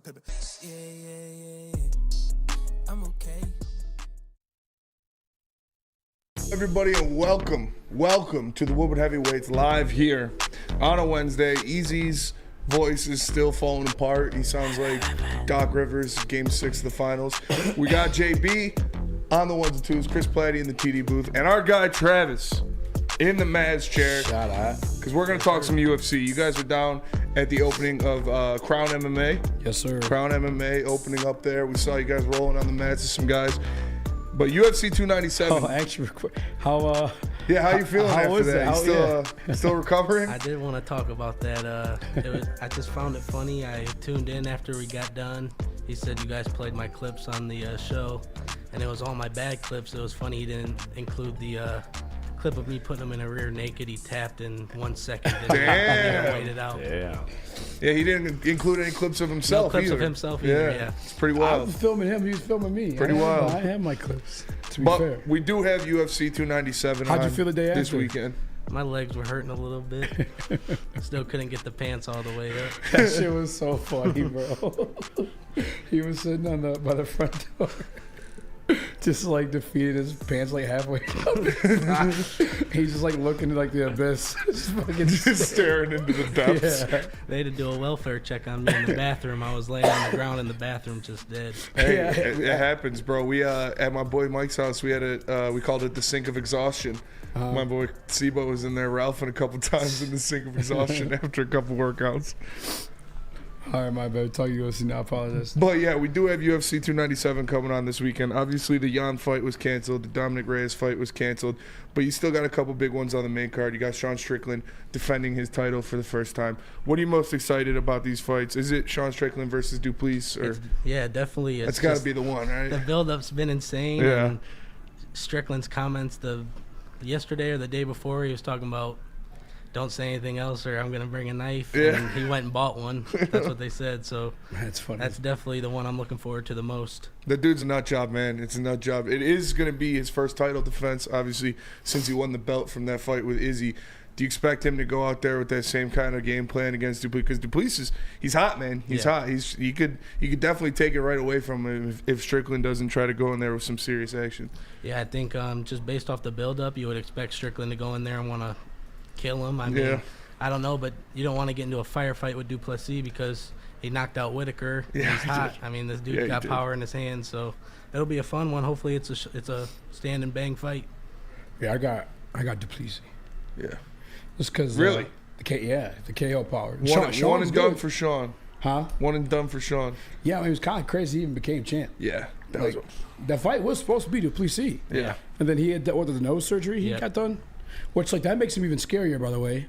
paper. Yeah. I'm okay. Everybody, and welcome to the Woodward Heavyweights live here on a Wednesday. Eazy's voice is still falling apart. He sounds like Doc Rivers, Game 6 of the finals. We got JB on the ones and twos, Chris Platte in the TD booth, and our guy Travis in the Maz chair. Shout out. Because we're going to talk some UFC. You guys are down at the opening of Crown MMA. Yes, sir. Crown MMA opening up there. We saw you guys rolling on the mats with some guys. But UFC 297. Oh, actually, how you feeling how after was that? it? You still recovering? I did want to talk about that. I just found it funny. I tuned in after we got done. He said you guys played my clips on the show, and it was all my bad clips. It was funny he didn't include the clip of me putting him in a rear naked. He tapped in 1 second. Damn. Waited out. Yeah, he didn't include any clips of himself No clips either. of himself either, yeah. It's pretty I wild. was filming him. He was filming me. Pretty wild. I have my clips. To be But fair, we do have UFC 297 How'd you on feel the day this after? weekend. My legs were hurting a little bit. Still couldn't get the pants all the way up. that shit was so funny, bro. He was sitting by the front door. Just like defeated, his pants like halfway up. He's just like looking at like the abyss. Just fucking Staring into the depths. Yeah. They had to do a welfare check on me in the bathroom. I was laying on the ground in the bathroom just dead. Hey, Yeah. it happens, bro. We at my boy Mike's house, we had we called it the sink of exhaustion. My boy Sibo was in there, Ralphing a couple times in the sink of exhaustion after a couple workouts. All right, my bad. Talk UFC now. I apologize. But yeah, we do have UFC 297 coming on this weekend. Obviously, the Jan fight was canceled. The Dominic Reyes fight was canceled. But you still got a couple big ones on the main card. You got Sean Strickland defending his title for the first time. What are you most excited about these fights? Is it Sean Strickland versus Duplessis? Or Yeah, definitely. that's got to be the one, right? The build-up's been insane. Yeah. And Strickland's comments yesterday or the day before, he was talking about, don't say anything else or I'm going to bring a knife. Yeah. And he went and bought one. That's what they said. So That's funny. that's definitely the one I'm looking forward to the most. The dude's a nut job, man. It's a nut job. It is going to be his first title defense, obviously, since he won the belt from that fight with Eazy. Do you expect him to go out there with that same kind of game plan against Duplessis? Because Duplessis, he's hot, man. He's hot. He could definitely take it right away from him if Strickland doesn't try to go in there with some serious action. Yeah, I think just based off the build-up, you would expect Strickland to go in there and want to kill him. I mean, Yeah. I don't know, but you don't want to get into a firefight with Duplessis because he knocked out Whitaker. Yeah, He's he hot. did. I mean, this Yeah, dude he got did. power in his hands, so it'll be a fun one. Hopefully, it's a stand and bang fight. Yeah, I got Duplessis. Yeah. Just because Really? the KO power. One Sean's and done good. for Sean. Huh? One and done for Sean. Yeah, I mean, it was kind of crazy. He even became champ. Yeah. That Like, was. that fight was supposed to be Duplessis. Yeah. And then he had the nose surgery he Yeah. got done, which like that makes him even scarier, by the way,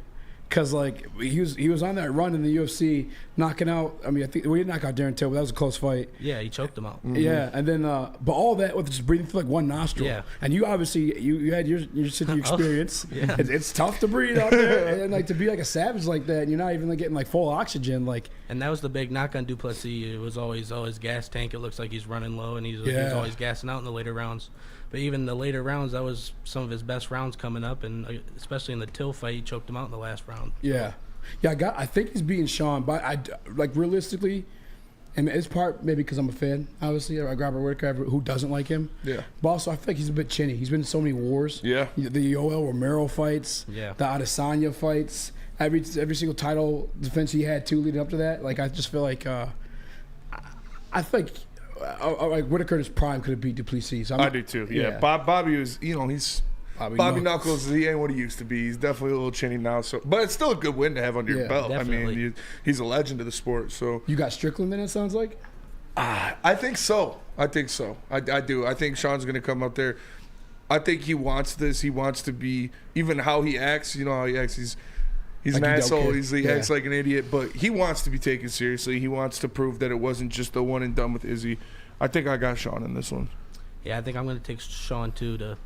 because like he was on that run in the UFC, knocking out. I mean, I think we didn't knock out Darren Till, but that was a close fight. Yeah, he choked him out. Yeah, and then but all that with just breathing through like one nostril. Yeah. And you obviously you had your city experience. Yeah. It's tough to breathe out there, and then, like to be like a savage like that, and you're not even like getting like full oxygen. Like And that was the big knock on Duplessis. It was always gas tank. It looks like he's running low, and he's always gassing out in the later rounds. But even the later rounds, that was some of his best rounds coming up, and especially in the Till fight, he choked him out in the last round. yeah. I think he's beating Sean, but I like realistically, and it's part maybe because I'm a fan. Obviously, I grab a Whitaker who doesn't like him. Yeah. But also, I feel like he's a bit chinny. He's been in so many wars. Yeah. The Yoel Romero fights. Yeah. The Adesanya fights. Every single title defense he had too leading up to that. Like I just feel like I think like Whitaker in his prime could have beat Duplessis. So I do too. Yeah. Bobby was, he's Bobby Knuckles. He ain't what he used to be. He's definitely a little chinny now. So, but it's still a good win to have under your Yeah, belt. definitely. I mean, he's a legend of the sport. So You got Strickland then, it sounds like? I think so. I do. I think Sean's going to come up there. I think he wants this. He wants to be, even how he acts, you know how he acts. He's Like an you don't asshole. care. He acts like an idiot, but he wants to be taken seriously. He wants to prove that it wasn't just the one and done with Eazy. I think I got Sean in this one. Yeah, I think I'm going to take Sean, too, to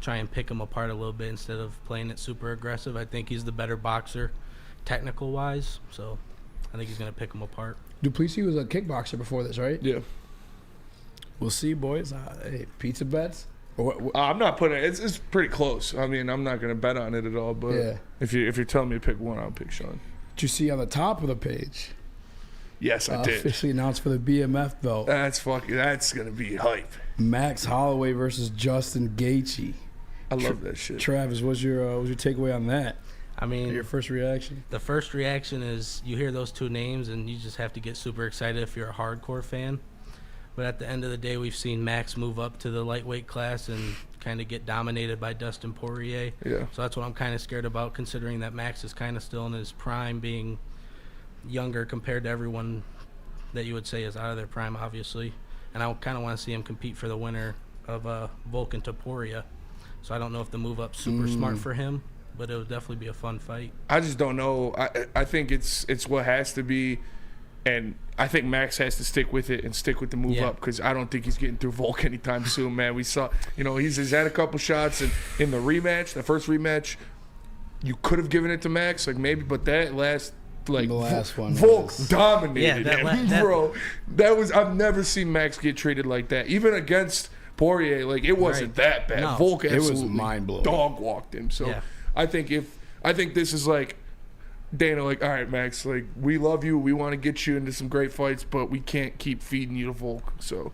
try and pick him apart a little bit instead of playing it super aggressive. I think he's the better boxer, technical-wise, so I think he's going to pick him apart. Duplessis was a kickboxer before this, right? Yeah. We'll see, boys. Hey, pizza bets? Or what? I'm not putting it. It's pretty close. I mean, I'm not going to bet on it at all, but Yeah. if you're telling me to pick one, I'll pick Sean. Did you see on the top of the page? Yes, I did. Officially announced for the BMF belt. That's gonna be hype. Max Holloway versus Justin Gaethje. I love that shit. Travis, what's your takeaway on that? I mean, Your first reaction? the first reaction is you hear those two names and you just have to get super excited if you're a hardcore fan. But at the end of the day, we've seen Max move up to the lightweight class and kind of get dominated by Dustin Poirier. Yeah. So that's what I'm kind of scared about, considering that Max is kind of still in his prime, being younger compared to everyone that you would say is out of their prime, obviously. And I kind of want to see him compete for the winner of Volkan Topuria. So I don't know if the move up's super smart for him, but it would definitely be a fun fight. I just don't know. I think it's what has to be, and I think Max has to stick with it and stick with the move up, because I don't think he's getting through Volk anytime soon, man. We saw, he's had a couple shots, and in the rematch, the first rematch, you could have given it to Max, like maybe, but that last. Like The last one Volk dominated him, that bro. That was, I've never seen Max get treated like that. Even against Poirier, like it wasn't that bad. No. Volk absolutely was mind-blowing. dog walked him. So Yeah. I think this is like Dana, like, all right, Max, like we love you, we want to get you into some great fights, but we can't keep feeding you to Volk. So,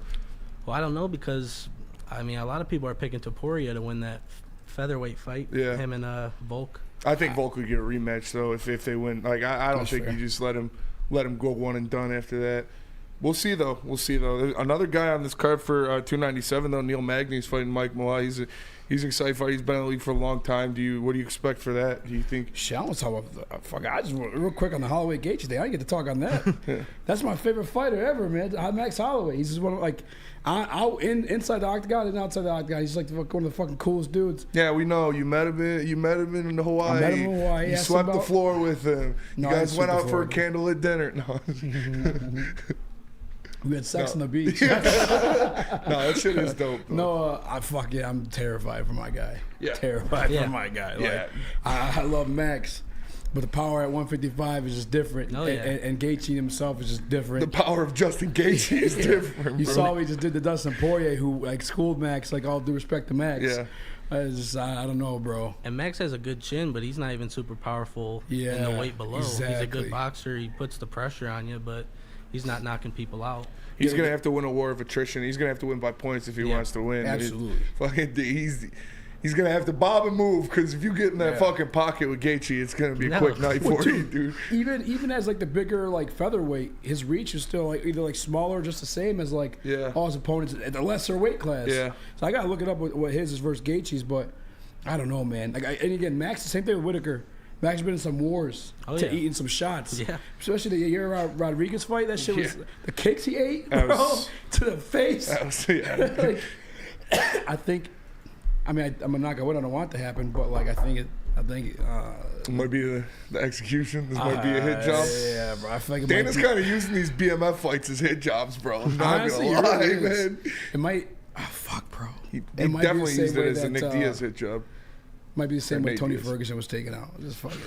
Well, I don't know, because, I mean, a lot of people are picking Topuria to win that featherweight fight. Yeah. Him and Volk. I think Volk would get a rematch though if they win. Like I don't That's think fair. you just let him go one and done after that. We'll see though. There's another guy on this card for 297 though. Neil Magny's fighting Mike Malai. He's an exciting fight. He's been in the league for a long time. What do you expect for that? Do you think? Shit, I want to talk about I just real quick on the Holloway Gaethje thing. I didn't get to talk on that. That's my favorite fighter ever, man. Max Holloway. He's just one of inside the octagon and outside the octagon. He's like one of the fucking coolest dudes. Yeah, we know. You met him in Hawaii. I met him in Hawaii. You Asked swept him the floor with him. No, You I guys didn't went sweep out the for a floor. candlelit dinner. No. We had sex on the beach. No, that shit is dope. Though. No, I'm terrified for my guy. Yeah. Terrified Yeah. for my guy. Like, Yeah. I love Max, but the power at 155 is just different. Oh, yeah. And Gaethje himself is just different. The power of Justin Gaethje is different. You bro. saw what he just did to Dustin Poirier, who like schooled Max. Like, all due respect to Max. Yeah. I don't know, bro. And Max has a good chin, but he's not even super powerful in Yeah, the weight below. He's a exactly. good boxer. He puts the pressure on you, but he's not knocking people out. He's gonna have to win a war of attrition. He's gonna have to win by points if he wants to win. Absolutely. He's gonna have to bob and move, because if you get in that Yeah. fucking pocket with Gaethje, it's gonna be a No. quick night Well, for you, dude. Even as like the bigger like featherweight, his reach is still like either like smaller or just the same as like all his opponents at the lesser weight class. Yeah. So I gotta look it up what his is versus Gaethje's, but I don't know, man. Like and again, Max, the same thing with Whitaker. Max been in some wars Yeah. eating some shots. Yeah. Especially the year Rodriguez fight. That shit was the kicks he ate, That bro, was- to the face. Yeah. Like, I think. I mean, I'm gonna knock on wood. I don't want it to happen, but like I think. It might be the execution. This might be a hit job. Yeah, bro. I feel like it Dana's might be, kind of using these BMF fights as hit jobs, bro. I'm not honestly, gonna lie, it really is. man. It might. Oh, fuck, bro. He It might be definitely the same used it way as a that, Nick Diaz hit job. Might be the same Or way Nate Tony Diaz. Ferguson was taken out. Just fucking. I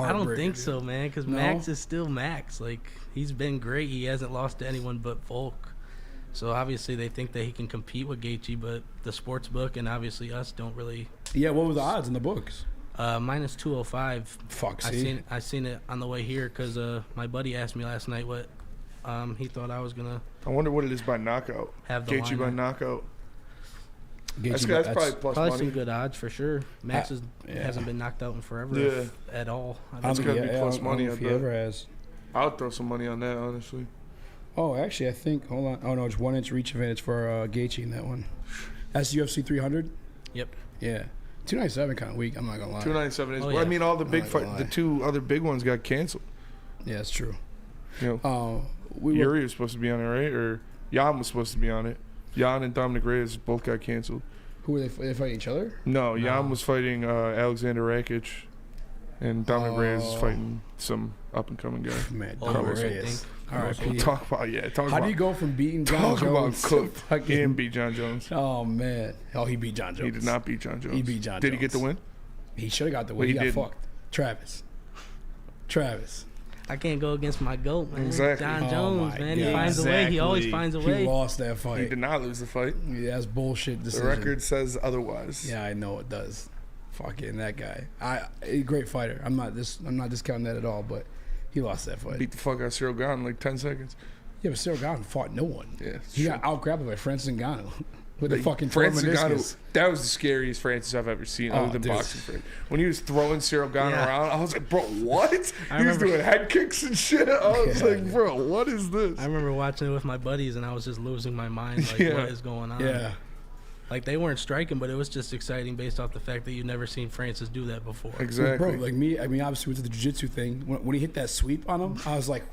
don't heartbreaking, think dude. so, man, because No? Max is still Max. Like, he's been great. He hasn't lost to anyone but Volk. So obviously they think that he can compete with Gaethje, but the sports book and obviously us don't really. Yeah, what were the odds in the books? Minus 205. Fuck, I see? seen it on the way here because my buddy asked me last night what he thought I was gonna I wonder what it is by knockout. have the Gaethje by line. knockout. Gaethje, That's probably plus Probably money. some good odds for sure. Max yeah. hasn't been knocked out in forever Yeah. at all. I don't That's think gotta he- be I plus don't money, know I if he bet. ever has. I'll throw some money on that, honestly. Oh, actually, I think. Hold on. Oh no, it's 1 inch reach advantage for Gaethje in that one. That's UFC 300. Yep. Yeah, 297 kind of weak. I'm not gonna lie. 297 is. Oh, Well, I yeah. mean, all the big not gonna fight, the lie. two other big ones got canceled. Yeah, it's true. You know, We Yuri was supposed to be on it, right? Or Jan was supposed to be on it. Jan and Dominic Reyes both got canceled. who were they fighting each other? No, Jan No. was fighting Alexander Rakic, and Dominic Reyes is Oh. fighting some up and coming guy. Man, Oh, Dominic I Reyes. think. R.I.P. Talk about talk How about do you go from beating John talk about Jones to cooked. He fucking? didn't beat John Jones. Oh man! Oh, he beat John Jones. He did not beat John Jones. He beat John Did he get Jones. the win? He should have got the Well, win. he He got didn't. fucked. Travis. I can't go against my GOAT, man. Exactly. John Oh, Jones, my man. God. He finds a way. He always Exactly. finds a He way. lost that He fight. did not lose the fight. Yeah, that's bullshit The decision. record says otherwise. Yeah, I know it does. Fucking that guy. A great fighter. I'm not discounting that at all, but He lost that fight. Beat the fuck out of Cyril Gane in like 10 seconds. Yeah, but Cyril Gane fought no one. Yeah, he got out-grappled by Francis Ngannou with the fucking Francis meniscus. Ngannou, that was the scariest Francis I've ever seen other than dude. boxing. When he was throwing Cyril Gane around, I was like, bro, what? He was remember- doing head kicks and shit. I was like, bro, what is this? I remember watching it with my buddies, and I was just losing my mind. Like, what is going on? Yeah. Like, they weren't striking, but it was just exciting based off the fact that you'd never seen Francis do that before. Exactly. Bro, like me, I mean, obviously with the jiu-jitsu thing, when he hit that sweep on him, I was like,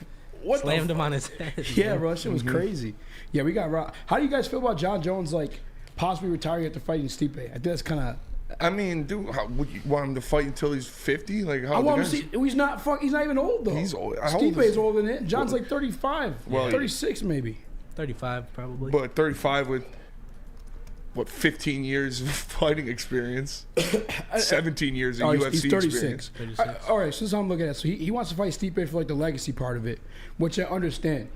what Slammed him on his head. Yeah, man. bro, that shit was crazy. Yeah, we got robbed. How do you guys feel about John Jones, like, possibly retiring after fighting Stipe? I think that's kind of... I mean, dude, would you want him to fight until he's 50? Like, how? I want him to see... He's not even old, though. He's old. Stipe is older than him. John's like 35. Well, 36, maybe. 35, probably. But 35 with... What, 15 years of fighting experience? 17 years of UFC he's 36. experience. 36. All right, so this is how I'm looking at it. So he wants to fight Stipe for like the legacy part of it, which I understand.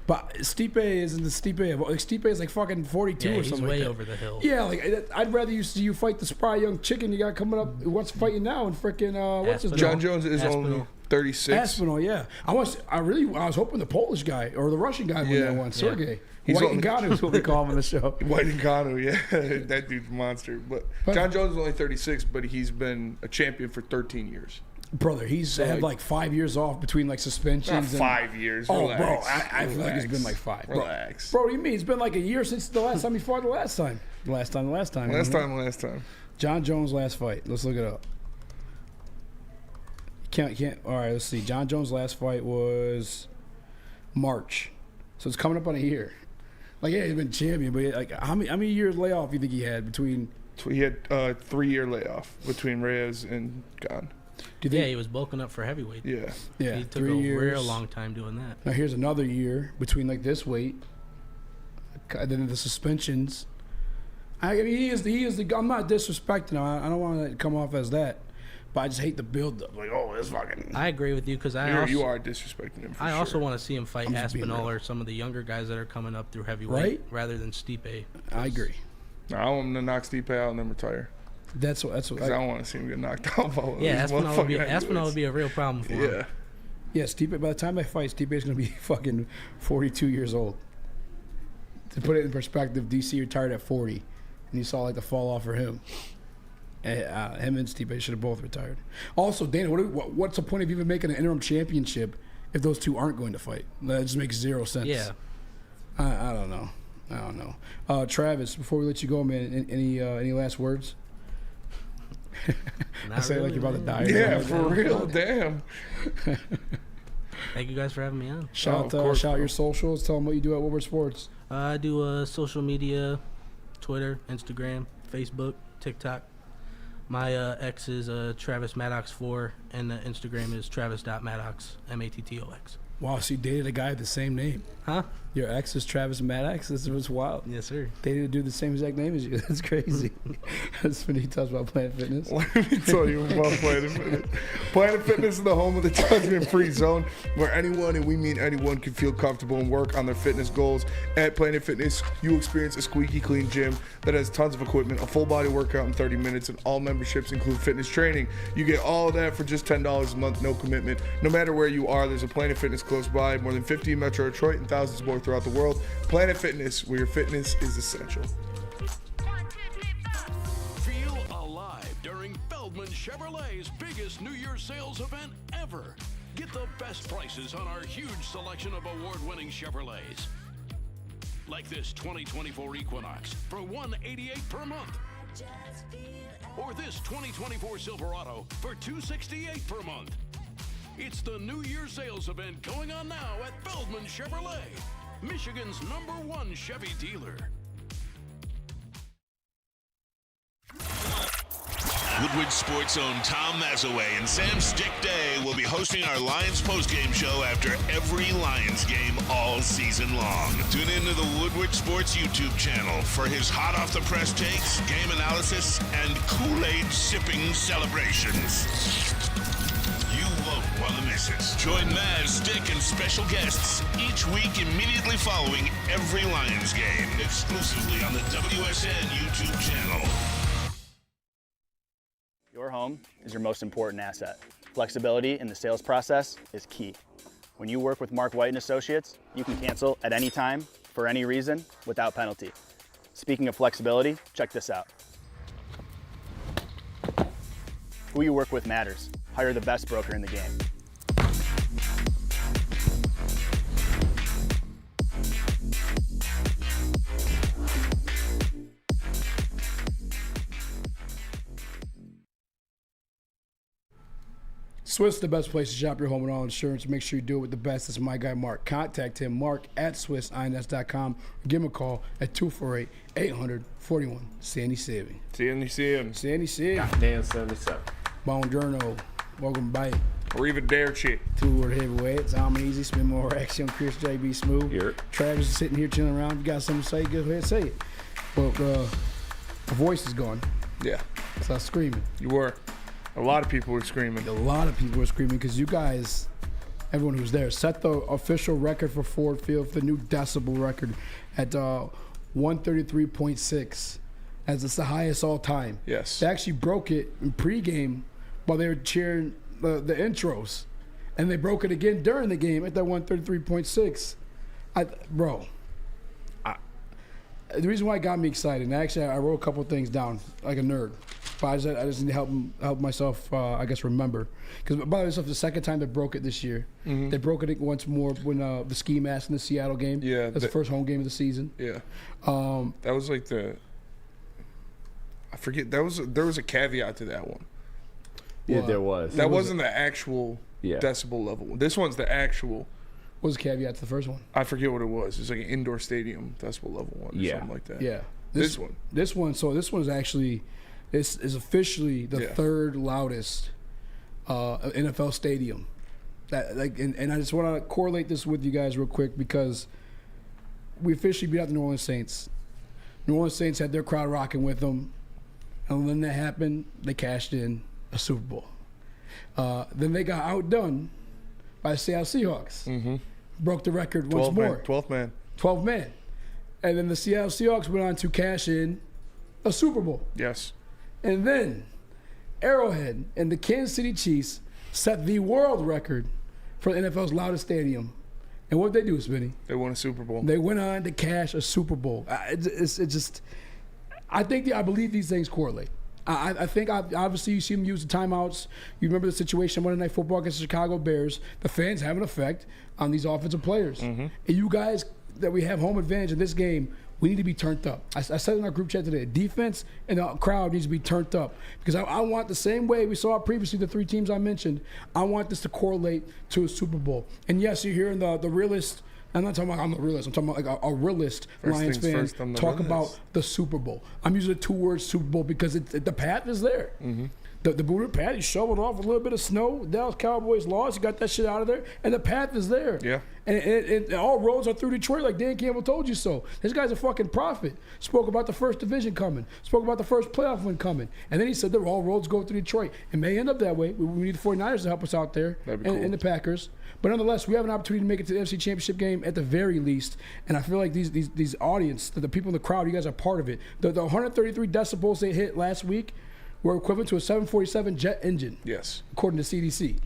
But Stipe isn't the Stipe. Like Stipe is like fucking 42 Yeah, or he's something way like that. over the hill. Yeah, like I'd rather you see you fight the spry young chicken you got coming up who wants to fight you now and freaking what's his name? John Jones is Aspinall. only 36. Aspinall, yeah. I was hoping the Polish guy or the Russian guy won Yeah. that one, Sergey. He's White only- Ngannou is what we call him on the show. White Ngannou, yeah. That dude's a monster. But John Jones is only 36, but he's been a champion for 13 years. Brother, he's had like 5 years off between like suspensions. Not and 5 years. Oh, Relax. bro, I feel like it's been like 5. Bro. Relax. Bro, what do you mean? It's been like a year since the last time he fought the last time. Last time. Last time. John Jones' last fight. Let's look it up. Can't. All right, let's see. John Jones' last fight was March. So it's coming up on a year. Like, yeah, he's been champion, but like, how many years layoff you think he had between? He had a 3-year layoff between Reyes and Gane. Do you think? Yeah, he was bulking up for heavyweight. Yeah. Yeah, He took 3 a years. real long time doing that. Now here's another year between like this weight, then the suspensions. I mean, he is the. I'm not disrespecting him. I don't want to come off as that, but I just hate the build up. Like, oh, this fucking. I agree with you because You are disrespecting him for I sure. also want to see him fight I'm just being Aspinall real. or some of the younger guys that are coming up through heavyweight Right? rather than Stipe. I agree. No, I want him to knock Stipe out and then retire. That's what. Because I don't want to see him get knocked out. By one of Yeah, these Aspinall would motherfucking be a real problem for him. heavyweights. Yeah, Stipe. By the time I fight, Stipe is going to be fucking 42 years old. To put it in perspective, DC retired at 40, and you saw like the fall off for him. And, him and Stipe should have both retired. Also, Dana, what's the point of even making an interim championship if those two aren't going to fight? That just makes zero sense. Yeah. I don't know. Travis, before we let you go, man, any last words? I Not say it like really, you're about to man. die. Yeah, for real. Damn. Thank you guys for having me on. Shout of course, out bro. your socials. Tell them what you do at Woodward Sports. I do social media, Twitter, Instagram, Facebook, TikTok. My X is Travis Maddox 4, and the Instagram is Travis.Maddox, Mattox. Wow, so you dated a guy with the same name. Huh? Your ex is Travis Maddox? This was wild. Yes, sir. Dated a dude the same exact name as you. That's crazy. That's when he talks about Planet Fitness. Let me tell you about Planet Fitness. Planet Fitness is the home of the judgment-free zone where anyone, and we mean anyone, can feel comfortable and work on their fitness goals. At Planet Fitness, you experience a squeaky clean gym that has tons of equipment, a full body workout in 30 minutes, and all memberships include fitness training. You get all of that for just $10 a month, no commitment. No matter where you are, there's a Planet Fitness close by, more than 50 in Metro Detroit and thousands more throughout the world. Planet Fitness, where your fitness is essential. Feel alive during Feldman Chevrolet's biggest New Year's sales event ever. Get the best prices on our huge selection of award-winning Chevrolets. Like this 2024 Equinox for $188 per month. Or this 2024 Silverado for $268 per month. It's the New Year's sales event going on now at Feldman Chevrolet, Michigan's #1 Chevy dealer. Woodward Sports' own Tom Mazaway and Sam Stick Day will be hosting our Lions postgame show after every Lions game all season long. Tune in to the Woodward Sports YouTube channel for his hot off the press takes, game analysis, and Kool-Aid sipping celebrations. You won't want to miss it. Join Maz, Stick, and special guests each week immediately following every Lions game, exclusively on the WSN YouTube channel. Your home is your most important asset. Flexibility in the sales process is key. When you work with Mark White and Associates, you can cancel at any time, for any reason, without penalty. Speaking of flexibility, check this out. Who you work with matters. Hire the best broker in the game. Swiss, the best place to shop your home and all insurance. Make sure you do it with the best. It's my guy, Mark. Contact him, mark@swissins.com. Give him a call at 248-800-41-77. Sandy Saving. Goddamn 77. Buongiorno. Welcome back. Arrivederci. To World Heavyweights. I'm Eazy. Spin more action. Chris JB Smooth. Here. Travis is sitting here chilling around. If you got something to say, go ahead and say it. Well, my voice is gone. Yeah, So I was screaming. you were. A lot of people were screaming. A lot of people were screaming because you guys, everyone who's there, set the official record for Ford Field, the new decibel record at 133.6, as it's the highest all time. Yes. They actually broke it in pregame while they were cheering the intros, and they broke it again during the game at that 133.6. The reason why it got me excited, and actually I wrote a couple of things down like a nerd, but I just need to help myself, remember. Because by the way, this is the second time they broke it this year. Mm-hmm. They broke it once more when the ski mask in the Seattle game. Yeah, that's the first home game of the season. Yeah, that was like I forget. There was a caveat to that one. Yeah, there was. That wasn't the actual decibel level one. This one's the actual. What was the caveat to the first one? I forget what it was. It's like an indoor stadium decibel level one or something like that. Yeah. This one. So this one is actually, this is officially the third loudest NFL stadium. And I just want to correlate this with you guys real quick because we officially beat out the New Orleans Saints. New Orleans Saints had their crowd rocking with them. And when that happened, they cashed in a Super Bowl. Then they got outdone by the Seattle Seahawks. Mm-hmm. Broke the record once more. 12 man. 12 man. And then the Seattle Seahawks went on to cash in a Super Bowl. Yes. And then Arrowhead and the Kansas City Chiefs set the world record for the NFL's loudest stadium. And what did they do, Spinny? They won a Super Bowl. They went on to cash a Super Bowl. I believe these things correlate. I think obviously you see them use the timeouts. You remember the situation Monday Night Football against the Chicago Bears. The fans have an effect on these offensive players. Mm-hmm. And you guys that we have home advantage in this game, we need to be turned up. I said in our group chat today, defense and the crowd needs to be turned up because I want the same way we saw previously, the three teams I mentioned, I want this to correlate to a Super Bowl. And yes, you're hearing the realist. I'm not talking about I'm the realist. I'm talking about like a realist Lions fan talk about the Super Bowl. I'm using the two words Super Bowl because the path is there. Mm-hmm. The booted path, you shoveled off a little bit of snow. Dallas Cowboys lost. You got that shit out of there, and the path is there. Yeah. And all roads are through Detroit, like Dan Campbell told you so. This guy's a fucking prophet. Spoke about the first division coming. Spoke about the first playoff win coming. And then he said that all roads go through Detroit. It may end up that way. We need the 49ers to help us out there, and the Packers. But nonetheless, we have an opportunity to make it to the NFC Championship game at the very least. And I feel like these audience, the people in the crowd, you guys are part of it. The 133 decibels they hit last week were equivalent to a 747 jet engine. Yes. According to CDC.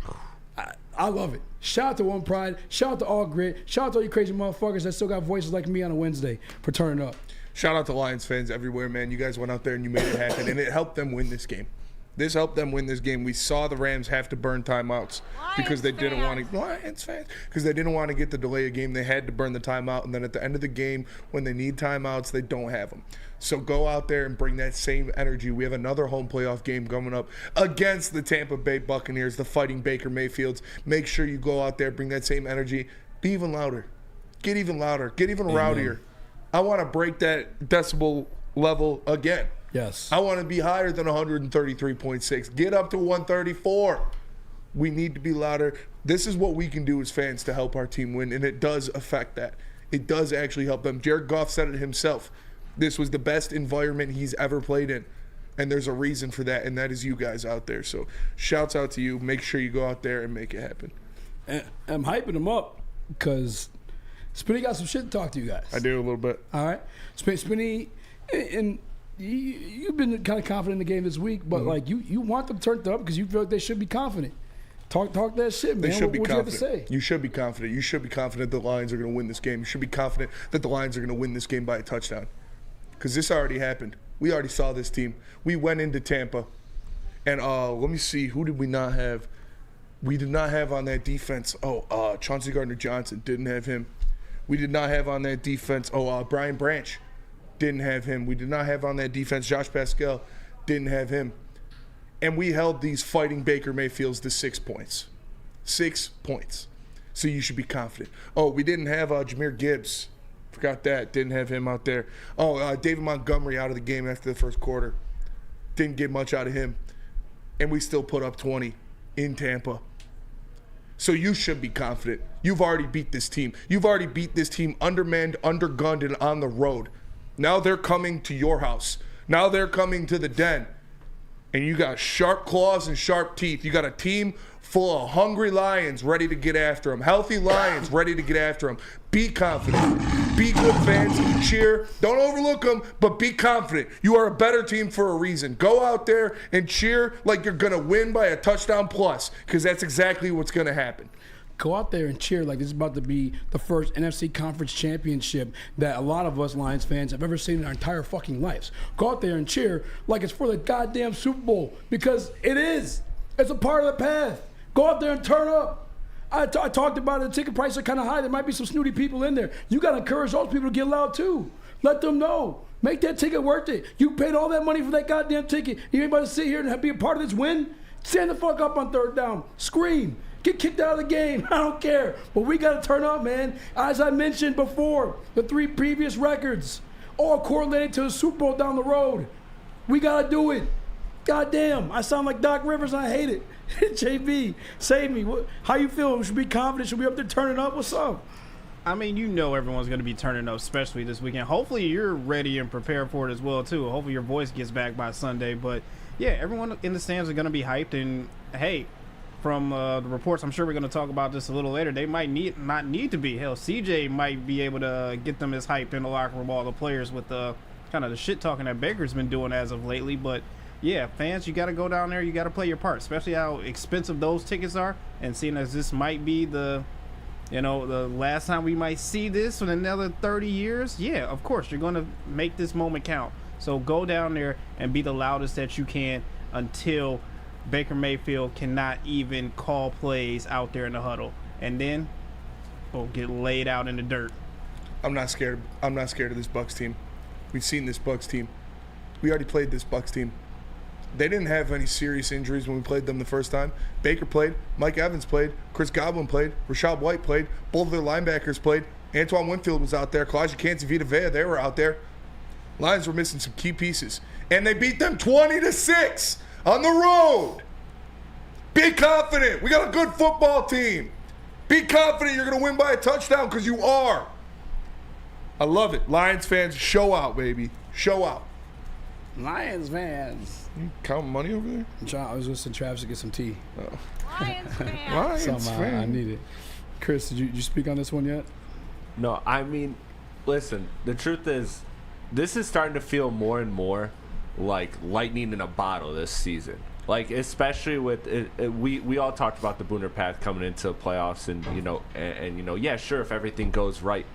I love it. Shout out to One Pride. Shout out to All Grit. Shout out to all you crazy motherfuckers that still got voices like me on a Wednesday for turning up. Shout out to Lions fans everywhere, man. You guys went out there and you made it happen, and it helped them win this game. This helped them win this game. We saw the Rams have to burn timeouts because they didn't want to. Lions fans, because they didn't want to get the delay of game. They had to burn the timeout, and then at the end of the game, when they need timeouts, they don't have them. So go out there and bring that same energy. We have another home playoff game coming up against the Tampa Bay Buccaneers, the Fighting Baker Mayfields. Make sure you go out there, bring that same energy. Be even louder. Get even louder. Get even rowdier. I want to break that decibel level again. Yes. I want to be higher than 133.6. Get up to 134. We need to be louder. This is what we can do as fans to help our team win, and it does affect that. It does actually help them. Jared Goff said it himself. This was the best environment he's ever played in, and there's a reason for that, and that is you guys out there. So shouts out to you. Make sure you go out there and make it happen. And I'm hyping them up because Spinny got some shit to talk to you guys. I do a little bit. All right. Spinny, and you've been kind of confident in the game this week, but like you want them turned up because you feel like they should be confident. Talk that shit, man. They should be what confident. You have to say? You should be confident. You should be confident the Lions are going to win this game. You should be confident that the Lions are going to win this game by a touchdown. Because this already happened. We already saw this team. We went into Tampa. And let me see. Who did we not have? We did not have on that defense. Chauncey Gardner-Johnson. Didn't have him. We did not have on that defense. Brian Branch. Didn't have him. We did not have on that defense Josh Pascal. Didn't have him. And we held these fighting Baker Mayfields to 6 points. 6 points. So you should be confident. We didn't have Jahmyr Gibbs. Forgot that. Didn't have him out there. David Montgomery out of the game after the first quarter. Didn't get much out of him. And we still put up 20 in Tampa. So you should be confident. You've already beat this team. You've already beat this team undermanned, undergunned, and on the road. Now they're coming to your house. Now they're coming to the den. And you got sharp claws and sharp teeth. You got a team full of hungry lions ready to get after them. Healthy lions ready to get after them. Be confident. Be good fans. Cheer. Don't overlook them, but be confident. You are a better team for a reason. Go out there and cheer like you're going to win by a touchdown plus, because that's exactly what's going to happen. Go out there and cheer like this is about to be the first NFC Conference Championship that a lot of us Lions fans have ever seen in our entire fucking lives. Go out there and cheer like it's for the goddamn Super Bowl, because it is. It's a part of the path. Go out there and turn up. I talked about it. The ticket prices are kind of high. There might be some snooty people in there. You got to encourage those people to get loud too. Let them know. Make that ticket worth it. You paid all that money for that goddamn ticket. You ain't about to sit here and be a part of this win? Stand the fuck up on third down. Scream. Get kicked out of the game. I don't care. But we got to turn up, man. As I mentioned before, the 3 previous records all correlated to the Super Bowl down the road. We got to do it. Goddamn. I sound like Doc Rivers. I hate it. JB, save me. How you feel? We should be confident. Should we be up there turning up? What's up? I mean, everyone's going to be turning up, especially this weekend. Hopefully you're ready and prepared for it as well, too. Hopefully your voice gets back by Sunday. But, yeah, everyone in the stands are going to be hyped. And, hey, from the reports, I'm sure we're going to talk about this a little later, they might not need to be. Hell, CJ might be able to get them as hyped in the locker room, all the players, with the kind of the shit-talking that Baker's been doing as of lately. But, yeah, fans, you got to go down there. You got to play your part, especially how expensive those tickets are. And seeing as this might be the last time we might see this in another 30 years, yeah, of course, you're going to make this moment count. So go down there and be the loudest that you can until Baker Mayfield cannot even call plays out there in the huddle. And then we'll get laid out in the dirt. I'm not scared. I'm not scared of this Bucs team. We've seen this Bucs team. We already played this Bucs team. They didn't have any serious injuries when we played them the first time. Baker played. Mike Evans played. Chris Godwin played. Rashad White played. Both of their linebackers played. Antoine Winfield was out there. Kalijah Kancey, Vita Vea, they were out there. Lions were missing some key pieces. And they beat them 20-6 on the road. Be confident. We got a good football team. Be confident you're going to win by a touchdown, because you are. I love it. Lions fans, show out, baby. Show out. Lions fans. You counting money over there? I was listening to Travis to get some tea. Lions fans. Lions I need it. Chris, did you speak on this one yet? No, I mean, listen, the truth is, this is starting to feel more and more like lightning in a bottle this season. Like, especially with we all talked about the Booner path coming into playoffs, and yeah, sure, if everything goes right,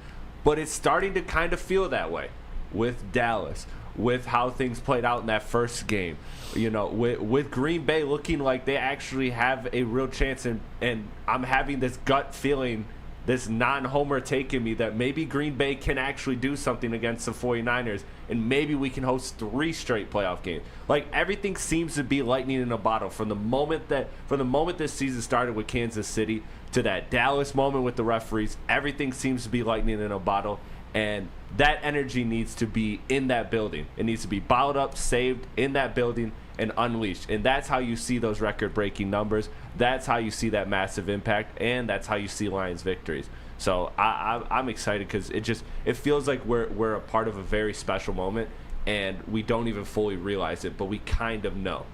but it's starting to kind of feel that way with Dallas, with how things played out in that first game, with Green Bay looking like they actually have a real chance, and I'm having this gut feeling, this non-homer take in me, that maybe Green Bay can actually do something against the 49ers, and maybe we can host 3 straight playoff games. Like, everything seems to be lightning in a bottle from the moment this season started with Kansas City to that Dallas moment with the referees. Everything seems to be lightning in a bottle, and that energy needs to be in that building. It needs to be bottled up, saved in that building, and unleashed. And that's how you see those record-breaking numbers. That's how you see that massive impact, and that's how you see Lions victories. So I'm excited, because it feels like we're a part of a very special moment, and we don't even fully realize it, but we kind of know.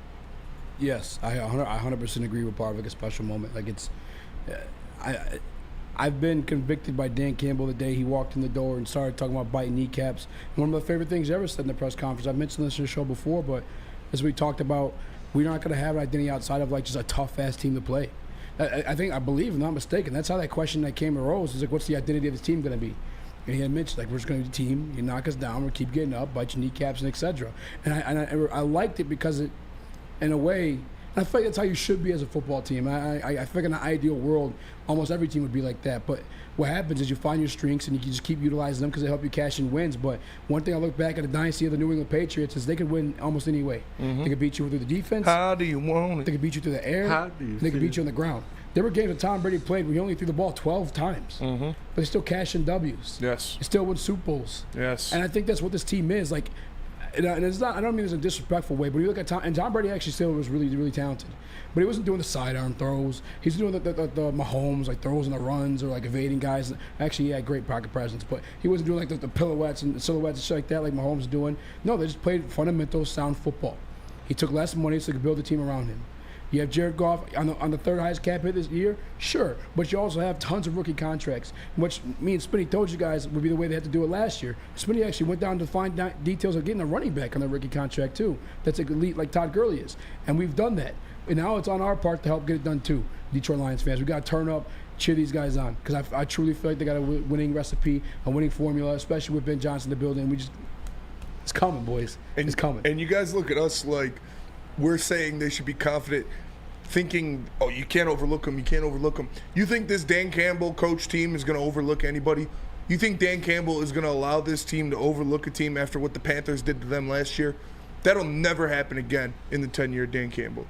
Yes, I 100% agree with part of a special moment. Like, it's, I've been convicted by Dan Campbell the day he walked in the door and started talking about biting kneecaps. One of my favorite things he ever said in the press conference. I've mentioned this in the show before, but as we talked about, we're not going to have an identity outside of like just a tough, fast team to play. I believe, if I'm not mistaken, that's how that question that came arose. Is like, what's the identity of this team going to be? And he had mentioned, like, we're just going to be a team. You knock us down, we'll keep getting up, bite your kneecaps, and etc. And I liked it because it, in a way, I feel like that's how you should be as a football team. I feel like in an ideal world, almost every team would be like that. But what happens is you find your strengths and you can just keep utilizing them because they help you cash in wins. But one thing I look back at the dynasty of the New England Patriots is they could win almost any way. They could beat you through the defense. How do you want it? They could beat you through the air. They could beat you on the ground. There were games that Tom Brady played where he only threw the ball 12 times. But they still cash in W's. Yes. They still win Super Bowls. Yes. And I think that's what this team is. Like, and it's not, I don't mean this in a disrespectful way, but you look at Tom, and Tom Brady actually still was really, really talented. But he wasn't doing the sidearm throws. He's doing the Mahomes, like throws and the runs or like evading guys. Actually, he had great pocket presence, but he wasn't doing like the pirouettes and silhouettes and shit like that like Mahomes is doing. No, they just played fundamental, sound football. He took less money so he could build a team around him. You have Jared Goff on the third highest cap hit this year, sure, but you also have tons of rookie contracts, which me and Spinney told you guys would be the way they had to do it last year. Spinney actually went down to find details of getting a running back on the rookie contract too. That's like elite like Todd Gurley is, and we've done that. And now it's on our part to help get it done too. Detroit Lions fans, we got to turn up, cheer these guys on, because I truly feel like they got a winning recipe, a winning formula, especially with Ben Johnson in the building. It's coming, boys. It's coming. And you guys look at us like we're saying they should be confident, thinking, oh, you can't overlook them, you can't overlook them. You think this Dan Campbell coach team is going to overlook anybody? You think Dan Campbell is going to allow this team to overlook a team after what the Panthers did to them last year? That'll never happen again in the tenure of Dan Campbell.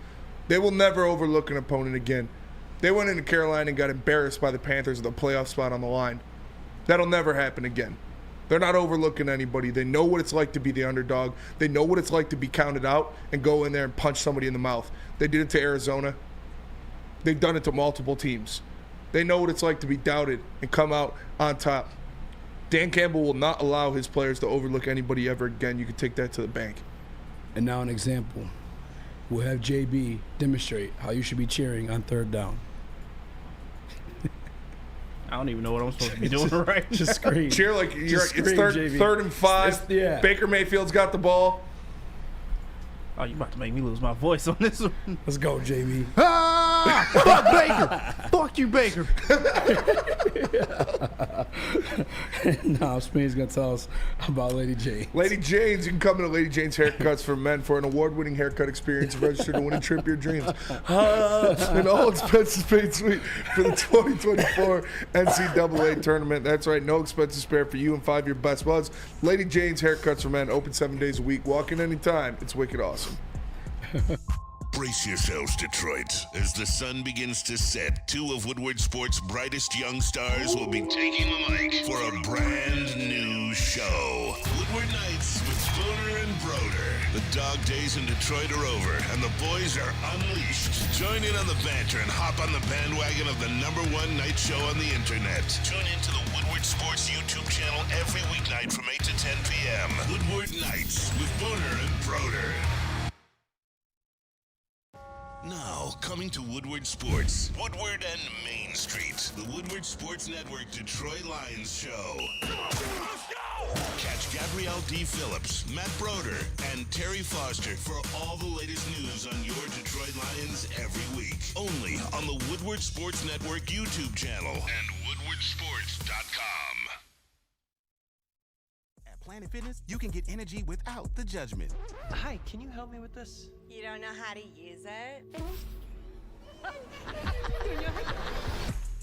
They will never overlook an opponent again. They went into Carolina and got embarrassed by the Panthers with a playoff spot on the line. That'll never happen again. They're not overlooking anybody. They know what it's like to be the underdog. They know what it's like to be counted out and go in there and punch somebody in the mouth. They did it to Arizona. They've done it to multiple teams. They know what it's like to be doubted and come out on top. Dan Campbell will not allow his players to overlook anybody ever again. You can take that to the bank. And now an example. We'll have JB demonstrate how you should be cheering on third down. I don't even know what I'm supposed to be doing right. Just scream. Cheer like Just it's scream, third and 5. Yeah. Baker Mayfield's got the ball. Oh, you about to make me lose my voice on this one. Let's go, JB. Ah! Fuck Baker! Fuck you, Baker! Now, Spinney's going to tell us about Lady Jane. Lady Jane's, you can come into Lady Jane's Haircuts for Men for an award-winning haircut experience. Register to win a trip of your dreams. An all-expenses paid suite for the 2024 NCAA tournament. That's right, no expenses spared for you and 5 of your best buds. Lady Jane's Haircuts for Men, open 7 days a week. Walk in anytime. It's wicked awesome. Brace yourselves, Detroit. As the sun begins to set, 2 of Woodward Sports' brightest young stars will be taking the mic for a brand new show. Woodward Nights with Spooner and Broder. The dog days in Detroit are over, and the boys are unleashed. Join in on the banter and hop on the bandwagon of the #1 night show on the internet. Tune into the Woodward Sports YouTube channel every weeknight from 8 to 10 p.m. Woodward Nights with Spooner and Broder. Now, coming to Woodward Sports, Woodward and Main Street, the Woodward Sports Network Detroit Lions show. Catch Gabrielle D. Phillips, Matt Broder, and Terry Foster for all the latest news on your Detroit Lions every week. Only on the Woodward Sports Network YouTube channel and woodwardsports.com. At Planet Fitness, you can get energy without the judgment. Hi, can you help me with this? You don't know how to use it?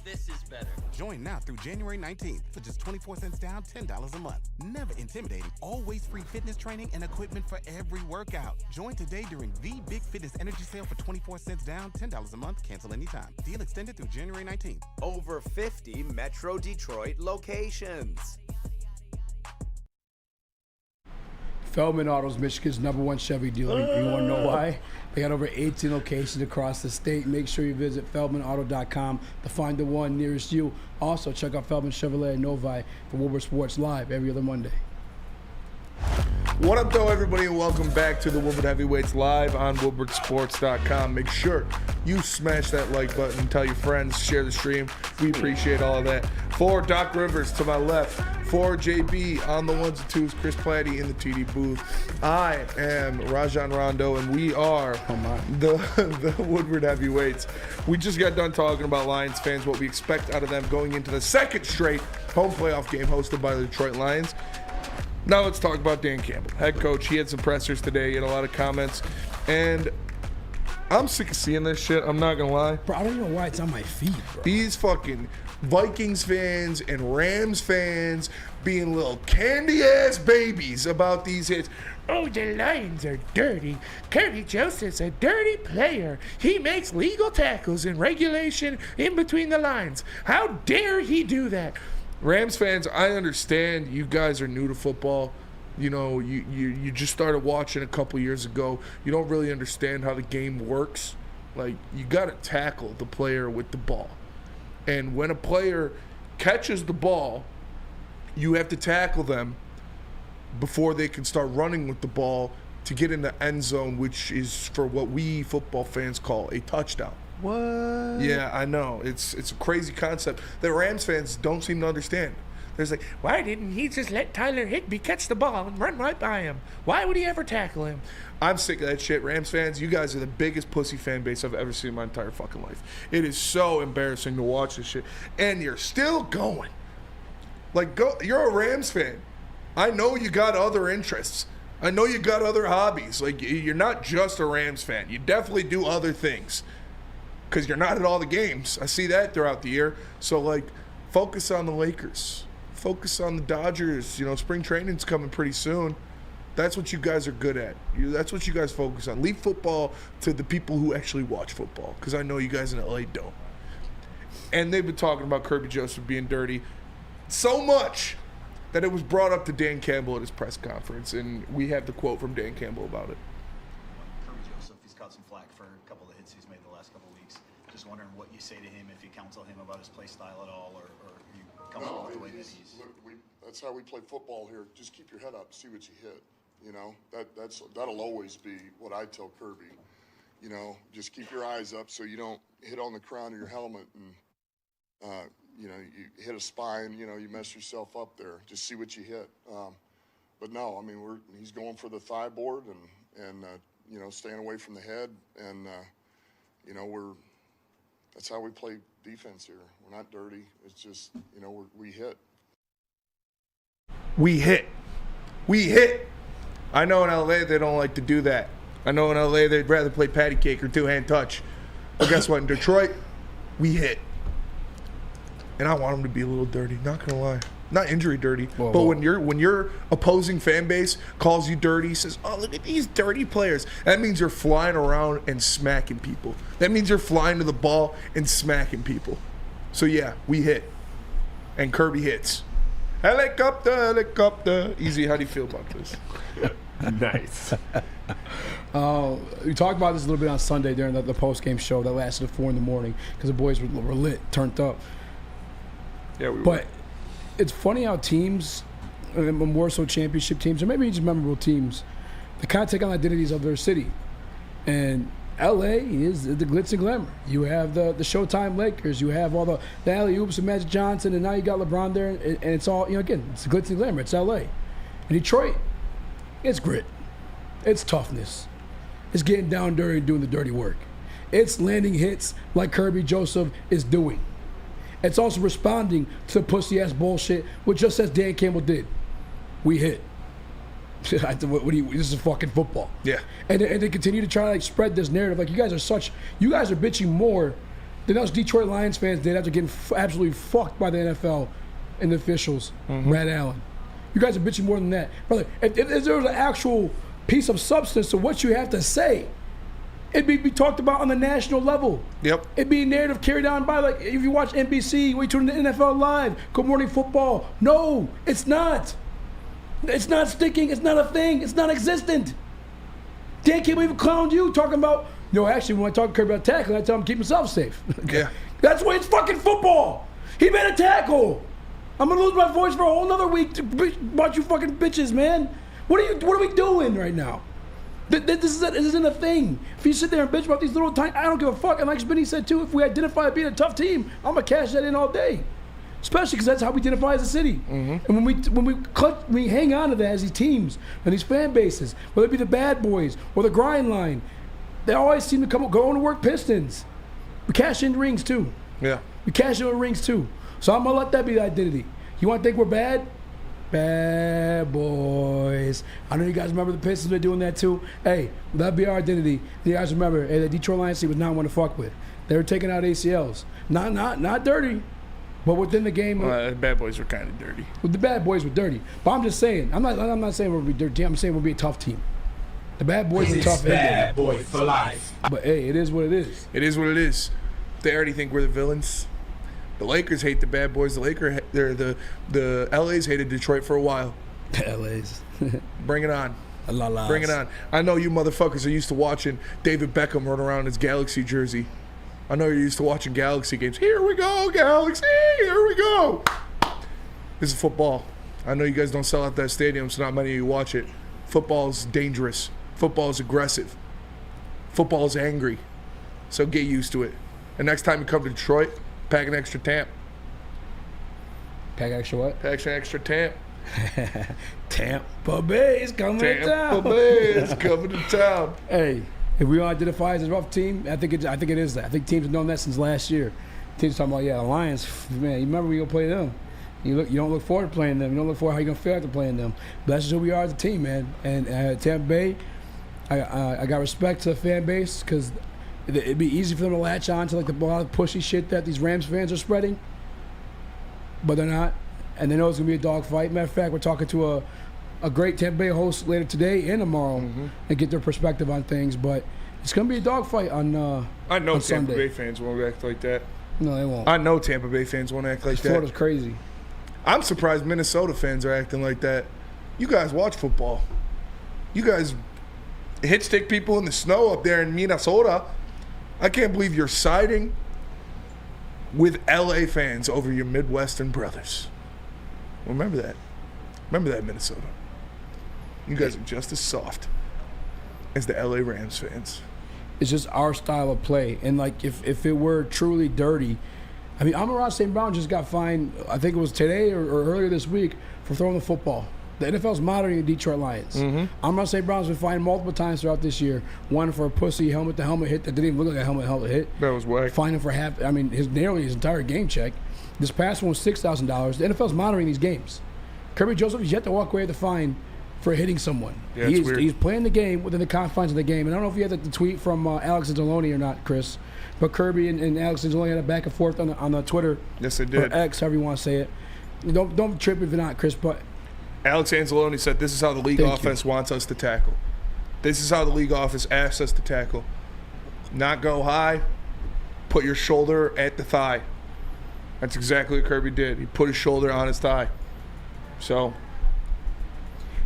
This is better. Join now through January 19th for just 24 cents down, $10 a month. Never intimidating, always free fitness training and equipment for every workout. Join today during the Big Fitness Energy Sale for 24 cents down, $10 a month, cancel anytime. Deal extended through January 19th. Over 50 Metro Detroit locations. Feldman Auto's Michigan's #1 Chevy dealer. You want to know why? They got over 18 locations across the state. Make sure you visit feldmanauto.com to find the one nearest you. Also, check out Feldman Chevrolet and Novi for Woodward Sports Live every other Monday. What up, though, everybody, and welcome back to the Woodward Heavyweights live on woodwardsports.com. Make sure you smash that like button, tell your friends, share the stream. We appreciate all of that. For Doc Rivers to my left, for JB on the ones and twos, Chris Platte in the TD booth. I am Rajon Rondo, and we are the Woodward Heavyweights. We just got done talking about Lions fans, what we expect out of them going into the second straight home playoff game hosted by the Detroit Lions. Now let's talk about Dan Campbell, head coach. He had some pressers today. He had a lot of comments. And I'm sick of seeing this shit. I'm not going to lie. Bro, I don't know why it's on my feed, bro. These fucking Vikings fans and Rams fans being little candy-ass babies about these hits. Oh, the Lions are dirty. Kirby Joseph's a dirty player. He makes legal tackles in regulation in between the lines. How dare he do that? Rams fans, I understand you guys are new to football. You know, you just started watching a couple years ago. You don't really understand how the game works. Like, you got to tackle the player with the ball. And when a player catches the ball, you have to tackle them before they can start running with the ball to get in the end zone, which is for what we football fans call a touchdown. What? Yeah, I know. It's a crazy concept that Rams fans don't seem to understand. There's like, why didn't he just let Tyler Higbee catch the ball and run right by him? Why would he ever tackle him? I'm sick of that shit. Rams fans, you guys are the biggest pussy fan base I've ever seen in my entire fucking life. It is so embarrassing to watch this shit. And you're still going. Like, you're a Rams fan. I know you got other interests. I know you got other hobbies. Like, you're not just a Rams fan. You definitely do other things. Because you're not at all the games. I see that throughout the year. So, like, focus on the Lakers. Focus on the Dodgers. You know, spring training's coming pretty soon. That's what you guys are good at. That's what you guys focus on. Leave football to the people who actually watch football. Because I know you guys in LA don't. And they've been talking about Kirby Joseph being dirty so much that it was brought up to Dan Campbell at his press conference. And we have the quote from Dan Campbell about it. Kirby Joseph, he's caught some flack for a couple of hits he's made the last couple of weeks. Just wondering what you say to him, if you counsel him about his play style at all, or you comfortable with the way that he's... Look, that's how we play football here. Just keep your head up, see what you hit. You know, that'll always be what I tell Kirby. You know, just keep your eyes up so you don't hit on the crown of your helmet and, you know, you hit a spine, you know, you mess yourself up there. Just see what you hit. But no, I mean, he's going for the thigh board and you know, staying away from the head. And, you know, that's how we play defense here. We're not dirty. It's just, you know, we hit. We hit. We hit. I know in LA they don't like to do that. I know in LA they'd rather play patty cake or two-hand touch. But guess what? In Detroit, we hit. And I want them to be a little dirty, not gonna lie. Not injury dirty. Whoa, but whoa. when your opposing fan base calls you dirty, says, oh, look at these dirty players, that means you're flying around and smacking people. That means you're flying to the ball and smacking people. So yeah, we hit. And Kirby hits. Helicopter, helicopter. Eazy, how do you feel about this? Nice. We talked about this a little bit on Sunday during the post-game show that lasted at 4 in the morning because the boys were lit, turned up. Yeah, we were. But it's funny how teams, more so championship teams, or maybe just memorable teams, they kind of take on identities of their city. And LA is the glitz and glamour. You have the Showtime Lakers, you have all the alley-oops of Magic Johnson, and now you got LeBron there, and it's all, you know, again, it's the glitz and glamour. It's LA. And Detroit, it's grit. It's toughness. It's getting down dirty and doing the dirty work. It's landing hits like Kirby Joseph is doing. It's also responding to pussy-ass bullshit, which just as Dan Campbell did. We hit. This is fucking football. Yeah. And they continue to try to like spread this narrative. Like, you guys are bitching more than us Detroit Lions fans did after getting absolutely fucked by the NFL and the officials, Brad Allen. You guys are bitching more than that. Brother, if there was an actual piece of substance to what you have to say, it'd be talked about on the national level. Yep. It'd be a narrative carried on by, like, if you watch NBC, we tune into NFL Live, Good Morning Football. No, it's not. It's not sticking. It's not a thing. It's not existent. Dan Campbell even clowned you talking about, no, actually, when I talk to Kirby about tackling, I tell him to keep himself safe. Yeah. That's why it's fucking football. He made a tackle. I'm going to lose my voice for a whole nother week about you fucking bitches, man. What are we doing right now? This isn't a thing. If you sit there and bitch about these little tiny, I don't give a fuck. And like Spinny said too, if we identify as being a tough team, I'm gonna cash that in all day. Especially because that's how we identify as a city. And when we hang on to that as these teams and these fan bases, whether it be the bad boys or the grind line, they always seem to go on to work Pistons. We cash in rings too. Yeah. We cash in rings too. So I'm gonna let that be the identity. You want to think we're bad? Bad boys. I know you guys remember the Pistons were doing that too. Hey, that'd be our identity. You guys remember, hey, the Detroit Lions team was not one to fuck with. They were taking out ACLs. Not dirty, but within the game. The bad boys were kind of dirty. Well, the bad boys were dirty. But I'm just saying, I'm not saying we'll be dirty. I'm saying we'll be a tough team. The bad boys are tough. Bad boy for life. But hey, it is what it is. It is what it is. They already think we're the villains. The Lakers hate the bad boys. The LA's hated Detroit for a while. The LA's. Bring it on. La. Bring it on. I know you motherfuckers are used to watching David Beckham run around in his Galaxy jersey. I know you're used to watching Galaxy games. Here we go, Galaxy. Here we go. This is football. I know you guys don't sell out that stadium, so not many of you watch it. Football's dangerous. Football's aggressive. Football's angry. So get used to it. And next time you come to Detroit, pack an extra tamp. Pack extra what? Pack an extra tamp. Tampa Bay is coming to town. Tampa Bay is coming to town. Hey, if we all identify as a rough team, I think it is that. I think teams have known that since last year. Teams talking about, the Lions, man, you remember we gonna play them. You don't look forward to playing them. You don't look forward how you gonna feel after playing them. But that's just who we are as a team, man. And Tampa Bay, I got respect to the fan base because it'd be easy for them to latch on to like a lot of pushy shit that these Rams fans are spreading, but they're not, and they know it's gonna be a dogfight. Matter of fact, we're talking to a great Tampa Bay host later today and tomorrow and get their perspective on things. But it's gonna be a dogfight on. I know on Tampa Sunday. Bay fans won't act like that. No, they won't. I know Tampa Bay fans won't act like that. Florida's crazy. I'm surprised Minnesota fans are acting like that. You guys watch football. You guys hit stick people in the snow up there in Minnesota. I can't believe you're siding with LA fans over your Midwestern brothers. Remember that. Remember that, Minnesota. You guys are just as soft as the LA Rams fans. It's just our style of play. And like if it were truly dirty, I mean, Amon-Ra St. Brown just got fined, I think it was today or earlier this week, for throwing the football. The NFL's monitoring the Detroit Lions. Amon-Ra St. Brown's been fined multiple times throughout this year. One for a pussy helmet-to-helmet hit that didn't even look like a helmet hit. That was whack. Fined him for nearly his entire game check. This past one was $6,000. The NFL's monitoring these games. Kirby Joseph is yet to walk away with the fine for hitting someone. Yeah, He's playing the game within the confines of the game. And I don't know if you had the tweet from Alex Anzalone or not, Chris, but Kirby and Alex Anzalone had a back and forth on the Twitter. Yes, they did. Or X, however you want to say it. Don't trip if you're not, Chris, but Alex Anzalone said this is how the league offense wants us to tackle. This is how the league office asks us to tackle. Not go high, put your shoulder at the thigh. That's exactly what Kirby did. He put his shoulder on his thigh. So,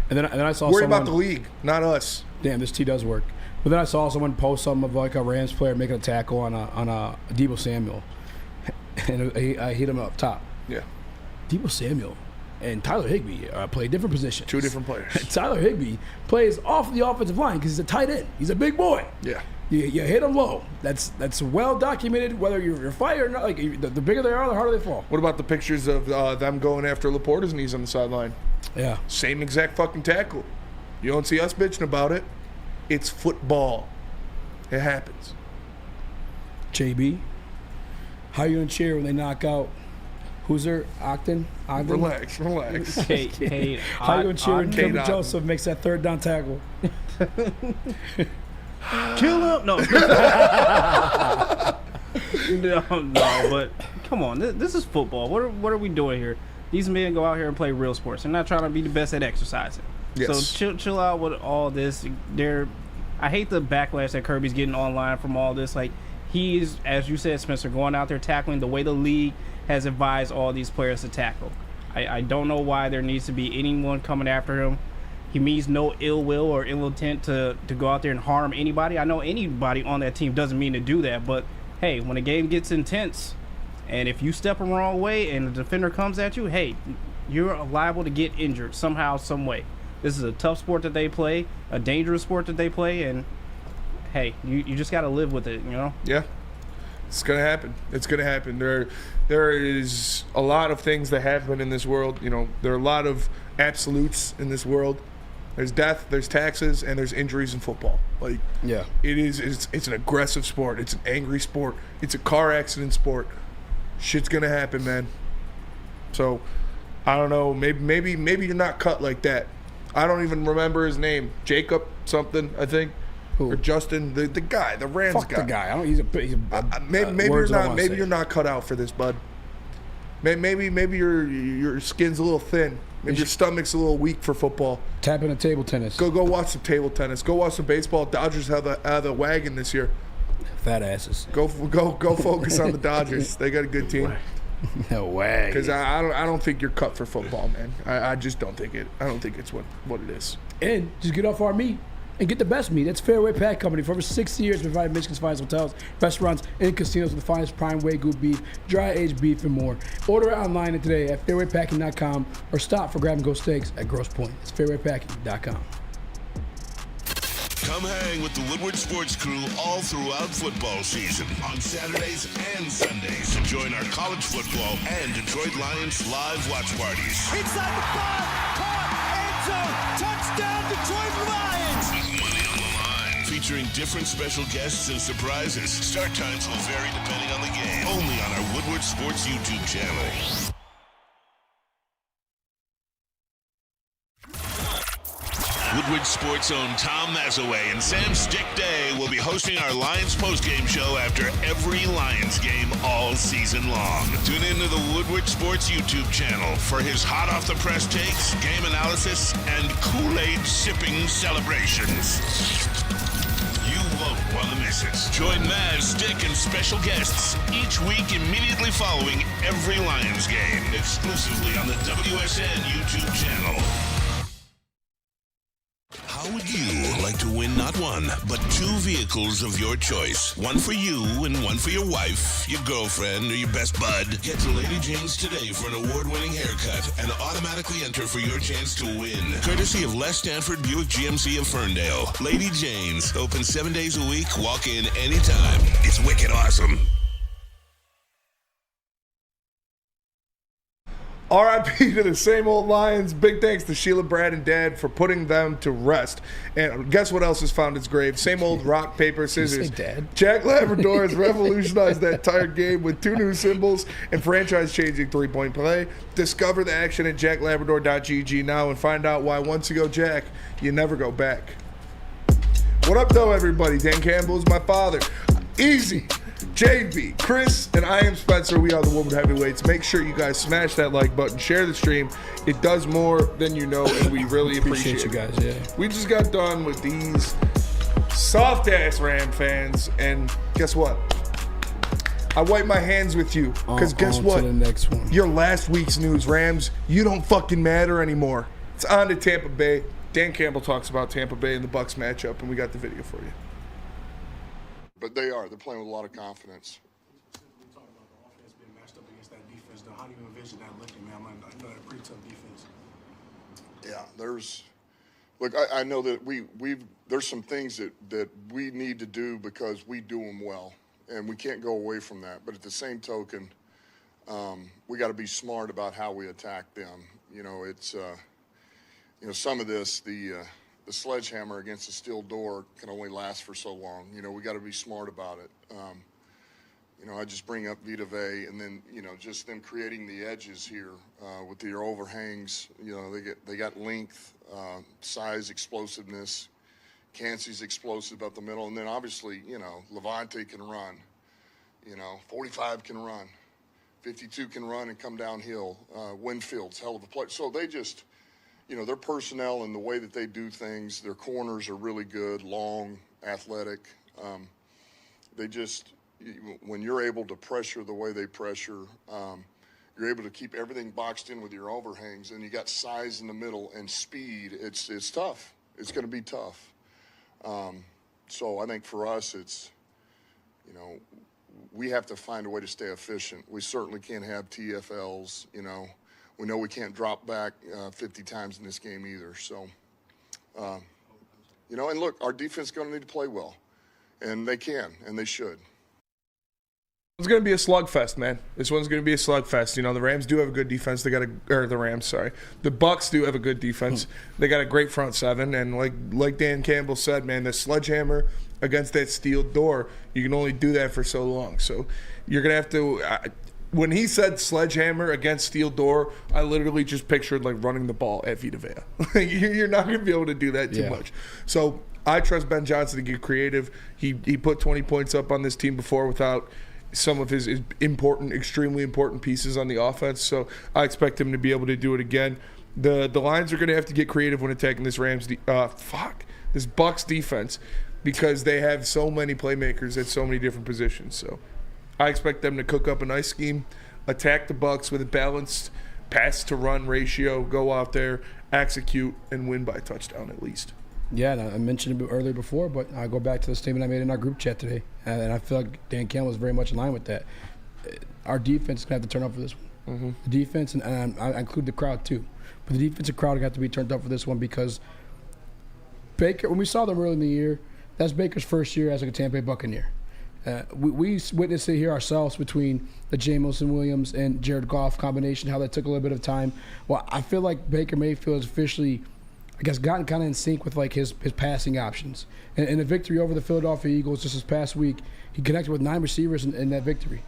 and then I saw worry about the league, not us. Damn, this T does work. But then I saw someone post something of like a Rams player making a tackle on a Deebo Samuel, and I hit him up top. Yeah, Deebo Samuel and Tyler Higbee play different positions. Two different players. Tyler Higbee plays off the offensive line because he's a tight end. He's a big boy. Yeah. You hit them low. That's well documented. Whether you're fired or not, like the bigger they are, the harder they fall. What about the pictures of them going after Laporta's knees on the sideline? Yeah. Same exact fucking tackle. You don't see us bitching about it. It's football. It happens. JB, how you gonna cheer when they knock out? Who's there? Ogden? Relax. Hey, how you gonna cheer when Kirby Joseph makes that third down tackle? Kill him! No. no, but come on. This is football. What are we doing here? These men go out here and play real sports. They're not trying to be the best at exercising. Yes. So chill out with all this. I hate the backlash that Kirby's getting online from all this. Like, he's, as you said, Spencer, going out there tackling the way the league has advised all these players to tackle. I don't know why there needs to be anyone coming after him. He means no ill will or ill intent to go out there and harm anybody. I know anybody on that team doesn't mean to do that, but hey, when a game gets intense, and if you step the wrong way and the defender comes at you, hey, you're liable to get injured somehow, some way. This is a tough sport that they play, a dangerous sport that they play, and hey, you just got to live with it, you know? Yeah. It's going to happen. It's going to happen. There is a lot of things that happen in this world. You know, there are a lot of absolutes in this world. There's death, there's taxes, and there's injuries in football. Like, yeah, it's an aggressive sport. It's an angry sport. It's a car accident sport. Shit's going to happen, man. So, I don't know. Maybe you're not cut like that. I don't even remember his name. Jacob something, I think. Who? Or Justin, the guy, the Rams Fuck guy. the guy. I don't. He's a maybe you're not. Maybe you're not cut out for this, bud. Maybe your skin's a little thin. Maybe your stomach's a little weak for football. Tap into table tennis. Go watch some table tennis. Go watch some baseball. Dodgers have the wagon this year. Fat asses. Go focus on the Dodgers. They got a good team. No way. Because I don't think you're cut for football, man. I just don't think it. I don't think it's what it is. And just get off our meat and get the best meat. That's Fairway Pack Company. For over 60 years, providing Michigan's finest hotels, restaurants, and casinos with the finest prime Wagyu beef, dry-aged beef, and more. Order it online today at fairwaypacking.com or stop for grab-and-go steaks at Grosse Pointe. It's fairwaypacking.com. Come hang with the Woodward Sports Crew all throughout football season on Saturdays and Sundays. Join our college football and Detroit Lions live watch parties. Inside the 5, caught, end zone, touchdown, Detroit Lions! With money on the line, featuring different special guests and surprises. Start times will vary depending on the game. Only on our Woodward Sports YouTube channel. Woodward Sports' own Tom Mazaway and Sam Stick Day will be hosting our Lions postgame show after every Lions game all season long. Tune in to the Woodward Sports YouTube channel for his hot-off-the-press takes, game analysis, and Kool-Aid sipping celebrations. You won't want to miss it. Join Maz, Stick, and special guests each week immediately following every Lions game, exclusively on the WSN YouTube channel. How would you like to win not one, but 2 vehicles of your choice? One for you and one for your wife, your girlfriend, or your best bud. Get to Lady Jane's today for an award-winning haircut and automatically enter for your chance to win. Courtesy of Les Stanford Buick GMC of Ferndale. Lady Jane's, open 7 days a week, walk in anytime. It's wicked awesome. R.I.P. to the same old Lions. Big thanks to Sheila, Brad, and Dad for putting them to rest. And guess what else has found its grave? Same old rock, paper, scissors. Dad. Jack Labrador has revolutionized that tired game with 2 new symbols and franchise-changing 3-point play. Discover the action at jacklabrador.gg now and find out why once you go Jack, you never go back. What up, though, everybody? Dan Campbell is my father. Eazy, JB, Chris, and I am Spencer. We are the Woodward Heavyweights. Make sure you guys smash that like button, share the stream. It does more than you know, and we really appreciate you it. guys. Yeah. We just got done with these soft-ass Ram fans, and guess what? I wipe my hands with you, because guess what? To the next one. Your last week's news, Rams, you don't fucking matter anymore. It's on to Tampa Bay. Dan Campbell talks about Tampa Bay and the Bucs matchup, and we got the video for you. But they're playing with a lot of confidence. We talked about the offense being matched up against that defense, though. How do you envision that looking, man? I know they're a pretty tough defense. Yeah, I know that there's some things that we need to do because we do them well, and we can't go away from that. But at the same token, we got to be smart about how we attack them. You know, it's some of this, the sledgehammer against a steel door can only last for so long. You know, we got to be smart about it. I just bring up Vita Vea, and then, just them creating the edges here with their overhangs. They got length, size, explosiveness. Cansey's explosive up the middle. And then obviously, Levante can run. 45 can run. 52 can run and come downhill. Winfield's hell of a player. So they just... their personnel and the way that they do things, their corners are really good, long, athletic. When you're able to pressure the way they pressure, you're able to keep everything boxed in with your overhangs, and you got size in the middle and speed. It's tough. It's going to be tough. So I think for us, it's, we have to find a way to stay efficient. We certainly can't have TFLs, We know we can't drop back 50 times in this game either. So You know, and look, our defense is going to need to play well, and they can, and they should. It's going to be a slugfest, man. This one's going to be a slugfest. You know, the Rams do have a good defense. The Bucs do have a good defense. They got a great front seven, and like Dan Campbell said, man, the sledgehammer against that steel door, you can only do that for so long. So you're going to have to when he said sledgehammer against steel door, I literally just pictured like running the ball at Vita Vea. You're not going to be able to do that too much. So I trust Ben Johnson to get creative. He put 20 points up on this team before without some of his extremely important pieces on the offense. So I expect him to be able to do it again. The Lions are going to have to get creative when attacking this this Bucs defense, because they have so many playmakers at so many different positions. So I expect them to cook up a nice scheme, attack the Bucs with a balanced pass to run ratio, go out there, execute, and win by a touchdown at least. Yeah, and I mentioned it earlier before, but I go back to the statement I made in our group chat today, and I feel like Dan Campbell is very much in line with that. Our defense is going to have to turn up for this one. Mm-hmm. The defense, and I include the crowd too, but the defensive crowd got to be turned up for this one, because Baker, when we saw them early in the year, that's Baker's first year as a Tampa Bay Buccaneer. We witnessed it here ourselves between the Jamison Williams and Jared Goff combination, how that took a little bit of time. Well, I feel like Baker Mayfield has officially, I guess, gotten kind of in sync with like his passing options. And in the victory over the Philadelphia Eagles just this past week, he connected with 9 receivers in that victory.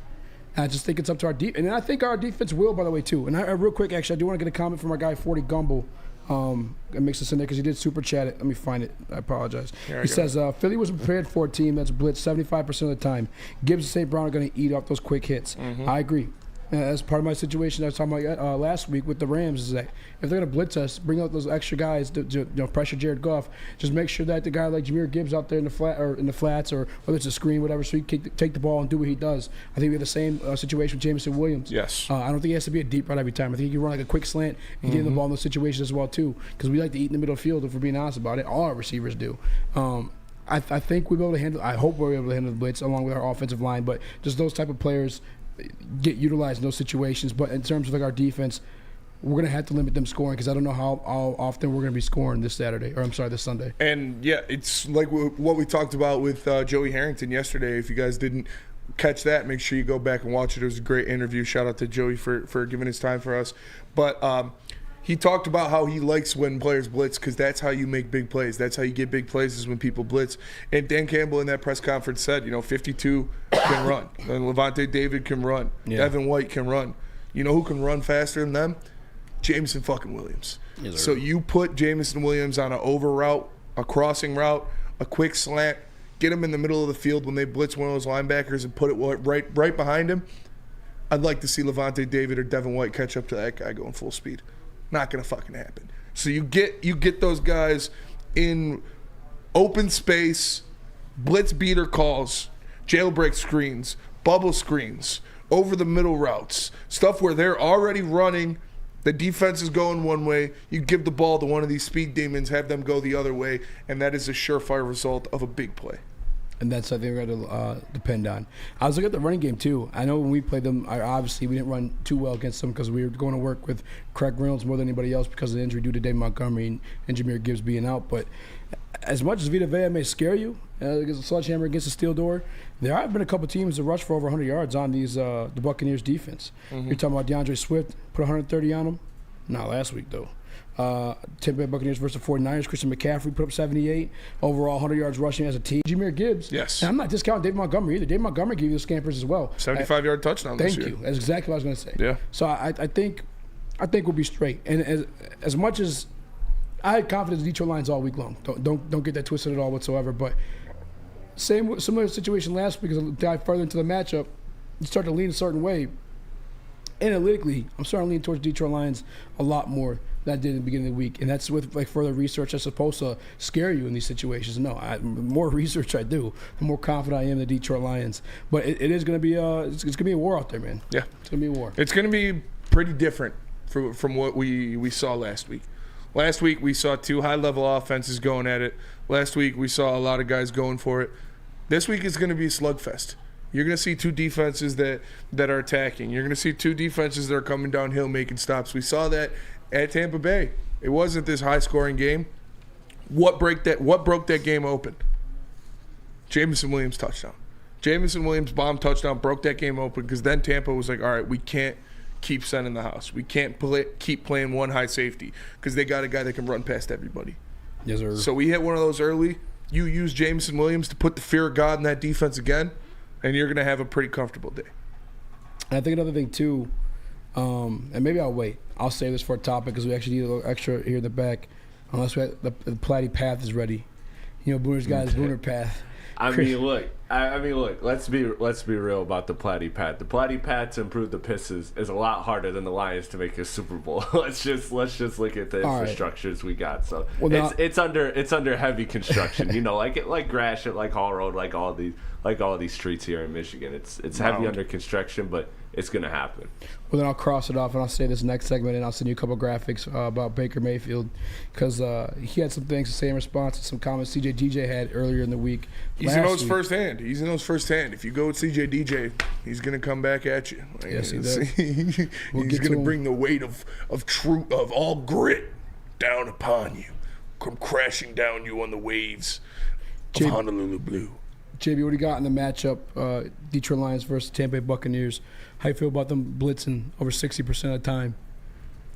And I just think it's up to our defense. And I think our defense will, by the way, too. And real quick, actually, I do want to get a comment from our guy, 40 Gumble. It makes us in there because he did super chat it. Let me find it. I apologize. He says, Philly was prepared for a team that's blitzed 75% of the time. Gibbs and St. Brown are going to eat off those quick hits. Mm-hmm. I agree. That's part of my situation I was talking about last week with the Rams, is that if they're going to blitz us, bring out those extra guys to pressure Jared Goff. Just make sure that the guy like Jahmyr Gibbs out there in the flats, or whether it's a screen, whatever, so he can take the ball and do what he does. I think we have the same situation with Jamison Williams. Yes. I don't think he has to be a deep route every time. I think he can run like a quick slant and get him the ball in those situations as well too, because we like to eat in the middle field, if we're being honest about it. All our receivers do. I think we'll be able to handle. I hope we're able to handle the blitz along with our offensive line, but just those type of players get utilized in those situations. But in terms of like our defense, we're going to have to limit them scoring, because I don't know how often we're going to be scoring this Sunday. And yeah, it's like what we talked about with Joey Harrington yesterday. If you guys didn't catch that, make sure you go back and watch it. It was a great interview. Shout out to Joey for giving his time for us. But he talked about how he likes when players blitz, because that's how you make big plays. That's how you get big plays, is when people blitz. And Dan Campbell in that press conference said, 52 can run. And Levante David can run. Yeah. Devin White can run. You know who can run faster than them? Jamison fucking Williams. Yes, so you put Jamison Williams on an over route, a crossing route, a quick slant, get him in the middle of the field when they blitz one of those linebackers and put it right behind him. I'd like to see Levante David or Devin White catch up to that guy going full speed. Not gonna fucking happen. So you get those guys in open space, blitz beater calls, jailbreak screens, bubble screens, over the middle routes, stuff where they're already running. The defense is going one way. You give the ball to one of these speed demons, have them go the other way, and that is a surefire result of a big play. And that's something we're going to depend on. I was looking at the running game, too. I know when we played them, obviously we didn't run too well against them, because we were going to work with Craig Reynolds more than anybody else because of the injury due to Dave Montgomery and Jahmyr Gibbs being out. But as much as Vita Vea may scare you, against a sledgehammer against a steel door, there have been a couple teams that rush for over 100 yards on the Buccaneers defense. Mm-hmm. You're talking about DeAndre Swift, put 130 on him? Not last week, though. Tampa Bay Buccaneers versus the 49ers. Christian McCaffrey put up 78. Overall, 100 yards rushing as a team. Jahmyr Gibbs. Yes. And I'm not discounting Dave Montgomery either. Dave Montgomery gave you the scampers as well. 75-yard touchdown this year. Thank you. That's exactly what I was going to say. Yeah. So I think we'll be straight. And as much as I had confidence in Detroit Lions all week long. Don't get that twisted at all whatsoever. But similar situation last week, as I dive further into the matchup, you start to lean a certain way. Analytically, I'm starting to lean towards Detroit Lions a lot more than I did in the beginning of the week, and that's with like further research that's supposed to scare you in these situations. No, the more research I do, the more confident I am in the Detroit Lions. But it is going to be it's going to be a war out there, man. Yeah, it's going to be a war. It's going to be pretty different from what we saw last week. Last week we saw 2 high-level offenses going at it. Last week we saw a lot of guys going for it. This week is going to be a slugfest. You're going to see 2 defenses that are attacking. You're going to see 2 defenses that are coming downhill making stops. We saw that at Tampa Bay. It wasn't this high-scoring game. What broke that game open? Jameson Williams touchdown. Jameson Williams bomb touchdown broke that game open because then Tampa was like, all right, we can't keep sending the house. We can't keep playing one high safety because they got a guy that can run past everybody. Yes, sir. So we hit one of those early. You use Jameson Williams to put the fear of God in that defense again, and you're going to have a pretty comfortable day. And I think another thing, too, and maybe I'll wait. I'll save this for a topic because we actually need a little extra here in the back unless the Platte path is ready. You know, Booner's got his Booner path. I mean, look. Let's be real about the Platte path. The Platte path to improve the Pistons is a lot harder than the Lions to make a Super Bowl. let's just look at the infrastructures we got. So it's under heavy construction. You know, like Gratiot, like Hall Road, like all these streets here in Michigan. It's heavy under construction, but it's gonna happen. Well, then I'll cross it off and I'll say this next segment and I'll send you a couple graphics about Baker Mayfield because he had some things to say in response to some comments CJ DJ had earlier in the week. He's in those firsthand. If you go with CJ DJ, he's gonna come back at you. Yes, he does. He's gonna bring the weight of truth, of all grit down upon you, come crashing down you on the waves of Honolulu Blue. JB, what do you got in the matchup, Detroit Lions versus Tampa Bay Buccaneers? How you feel about them blitzing over 60% of the time?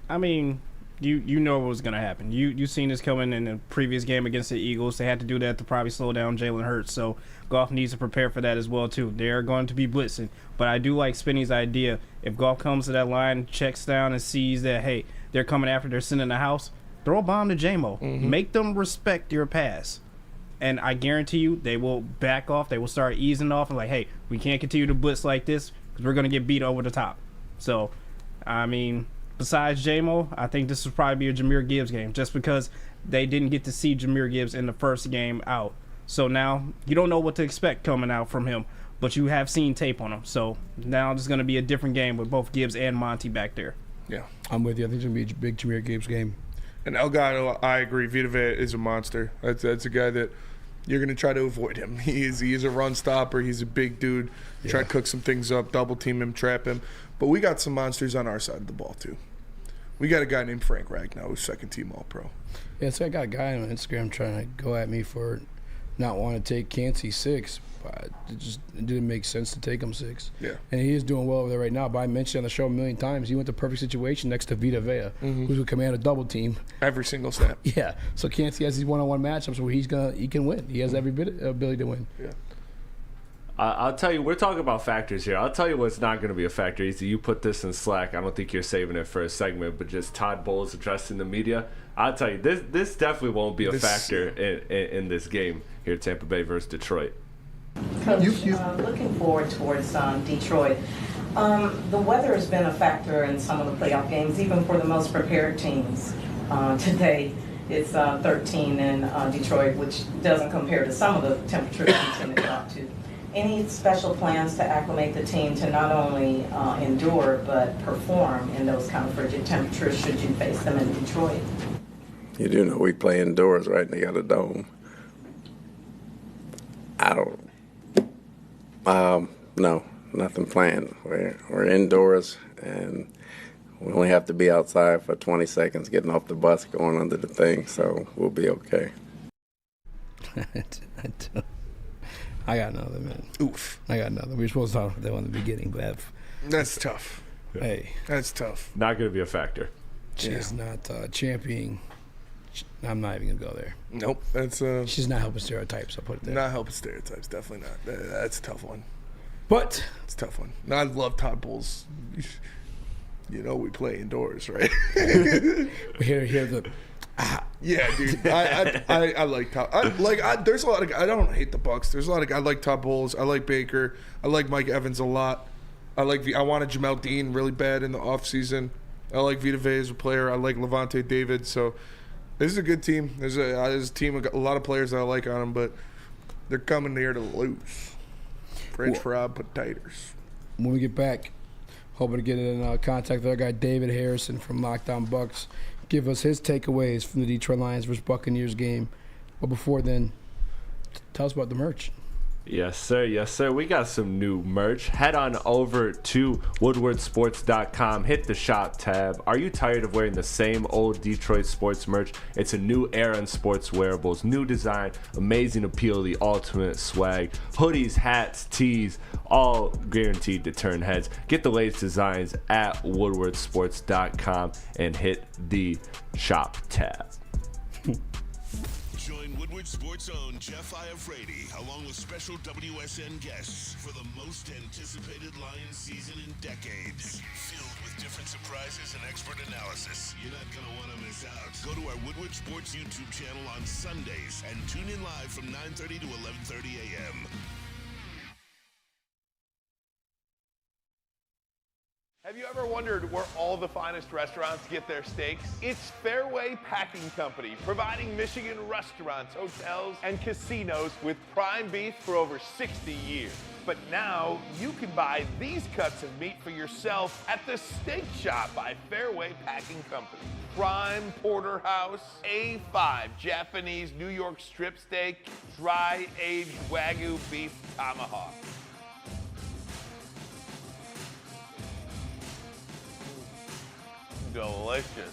I mean, you know what was going to happen. You seen this coming in the previous game against the Eagles. They had to do that to probably slow down Jalen Hurts. So Goff needs to prepare for that as well, too. They're going to be blitzing. But I do like Spinny's idea. If Goff comes to that line, checks down, and sees that, hey, they're coming after, they're sitting in the house, throw a bomb to J-Mo. Mm-hmm. Make them respect your pass. And I guarantee you they will back off. They will start easing off and like, hey, we can't continue to blitz like this because we're going to get beat over the top. So, I mean, besides J-Mo, I think this will probably be a Jahmyr Gibbs game just because they didn't get to see Jahmyr Gibbs in the first game out. So now you don't know what to expect coming out from him, but you have seen tape on him. So now it's going to be a different game with both Gibbs and Monty back there. Yeah. I'm with you. I think it's going to be a big Jahmyr Gibbs game. And Elgato, I agree. Vita Vea is a monster. That's a guy that you're going to try to avoid him. He is a run stopper. He's a big dude. Try to cook some things up, double team him, trap him. But we got some monsters on our side of the ball, too. We got a guy named Frank Ragnow who's second team All-Pro. Yeah, so I got a guy on Instagram trying to go at me for not wanting to take Kancey 6. But it didn't make sense to take him 6. Yeah. And he is doing well over there right now. But I mentioned on the show a million times, he went to perfect situation next to Vita Vea, who's would command a double team. Every single snap. Yeah. So Kancey has these one-on-one matchups where he can win. He has every bit ability to win. Yeah. I'll tell you, we're talking about factors here. I'll tell you what's not going to be a factor. Easy, you put this in Slack. I don't think you're saving it for a segment, but just Todd Bowles addressing the media. I'll tell you, this definitely won't be a factor in this game here, Tampa Bay versus Detroit. Coach, looking forward towards Detroit. The weather has been a factor in some of the playoff games, even for the most prepared teams. Today, it's 13 in Detroit, which doesn't compare to some of the temperatures we tend to go up to. Any special plans to acclimate the team to not only endure but perform in those kind of frigid temperatures should you face them in Detroit? You do know we play indoors, right? And they got a dome. No, nothing planned. We're indoors, and we only have to be outside for 20 seconds getting off the bus, going under the thing, so we'll be okay. I got another, man. Oof. I got another. We were supposed to talk about that in the beginning, but that's tough. Hey. That's tough. Not going to be a factor. She's not championing. I'm not even going to go there. Nope. That's she's not helping stereotypes, I'll put it there. Not helping stereotypes, definitely not. That's a tough one. But it's a tough one. No, I love Todd Bowles. You know we play indoors, right? we hear the yeah, dude. I like Todd. There's a lot of. I don't hate the Bucs. There's a lot of. I like Todd Bowles. I like Baker. I like Mike Evans a lot. I wanted Jamel Dean really bad in the offseason. I like Vita Vea as a player. I like Levante David. So this is a good team. There's a team. A lot of players that I like on them, but they're coming here to lose. French fried potatoes. When we get back, hoping to get in contact with our guy David Harrison from Lockdown Bucs. Give us his takeaways from the Detroit Lions versus Buccaneers game. But before then, tell us about the merch. Yes, sir. Yes, sir. We got some new merch. Head on over to woodwardsports.com. Hit the shop tab. Are you tired of wearing the same old Detroit sports merch? It's a new era in sports wearables. New design, amazing appeal, the ultimate swag. Hoodies, hats, tees, all guaranteed to turn heads. Get the latest designs at woodwardsports.com and hit the shop tab. Join Woodward Sports' own Jeff Iafrate along with special WSN guests for the most anticipated Lions season in decades. Filled with different surprises and expert analysis. You're not going to want to miss out. Go to our Woodward Sports YouTube channel on Sundays and tune in live from 9:30 to 11:30 a.m. Have you ever wondered where all the finest restaurants get their steaks? It's Fairway Packing Company, providing Michigan restaurants, hotels, and casinos with prime beef for over 60 years. But now you can buy these cuts of meat for yourself at the Steak Shop by Fairway Packing Company. Prime porterhouse, A5 Japanese New York strip steak, dry aged Wagyu beef tomahawk. Delicious.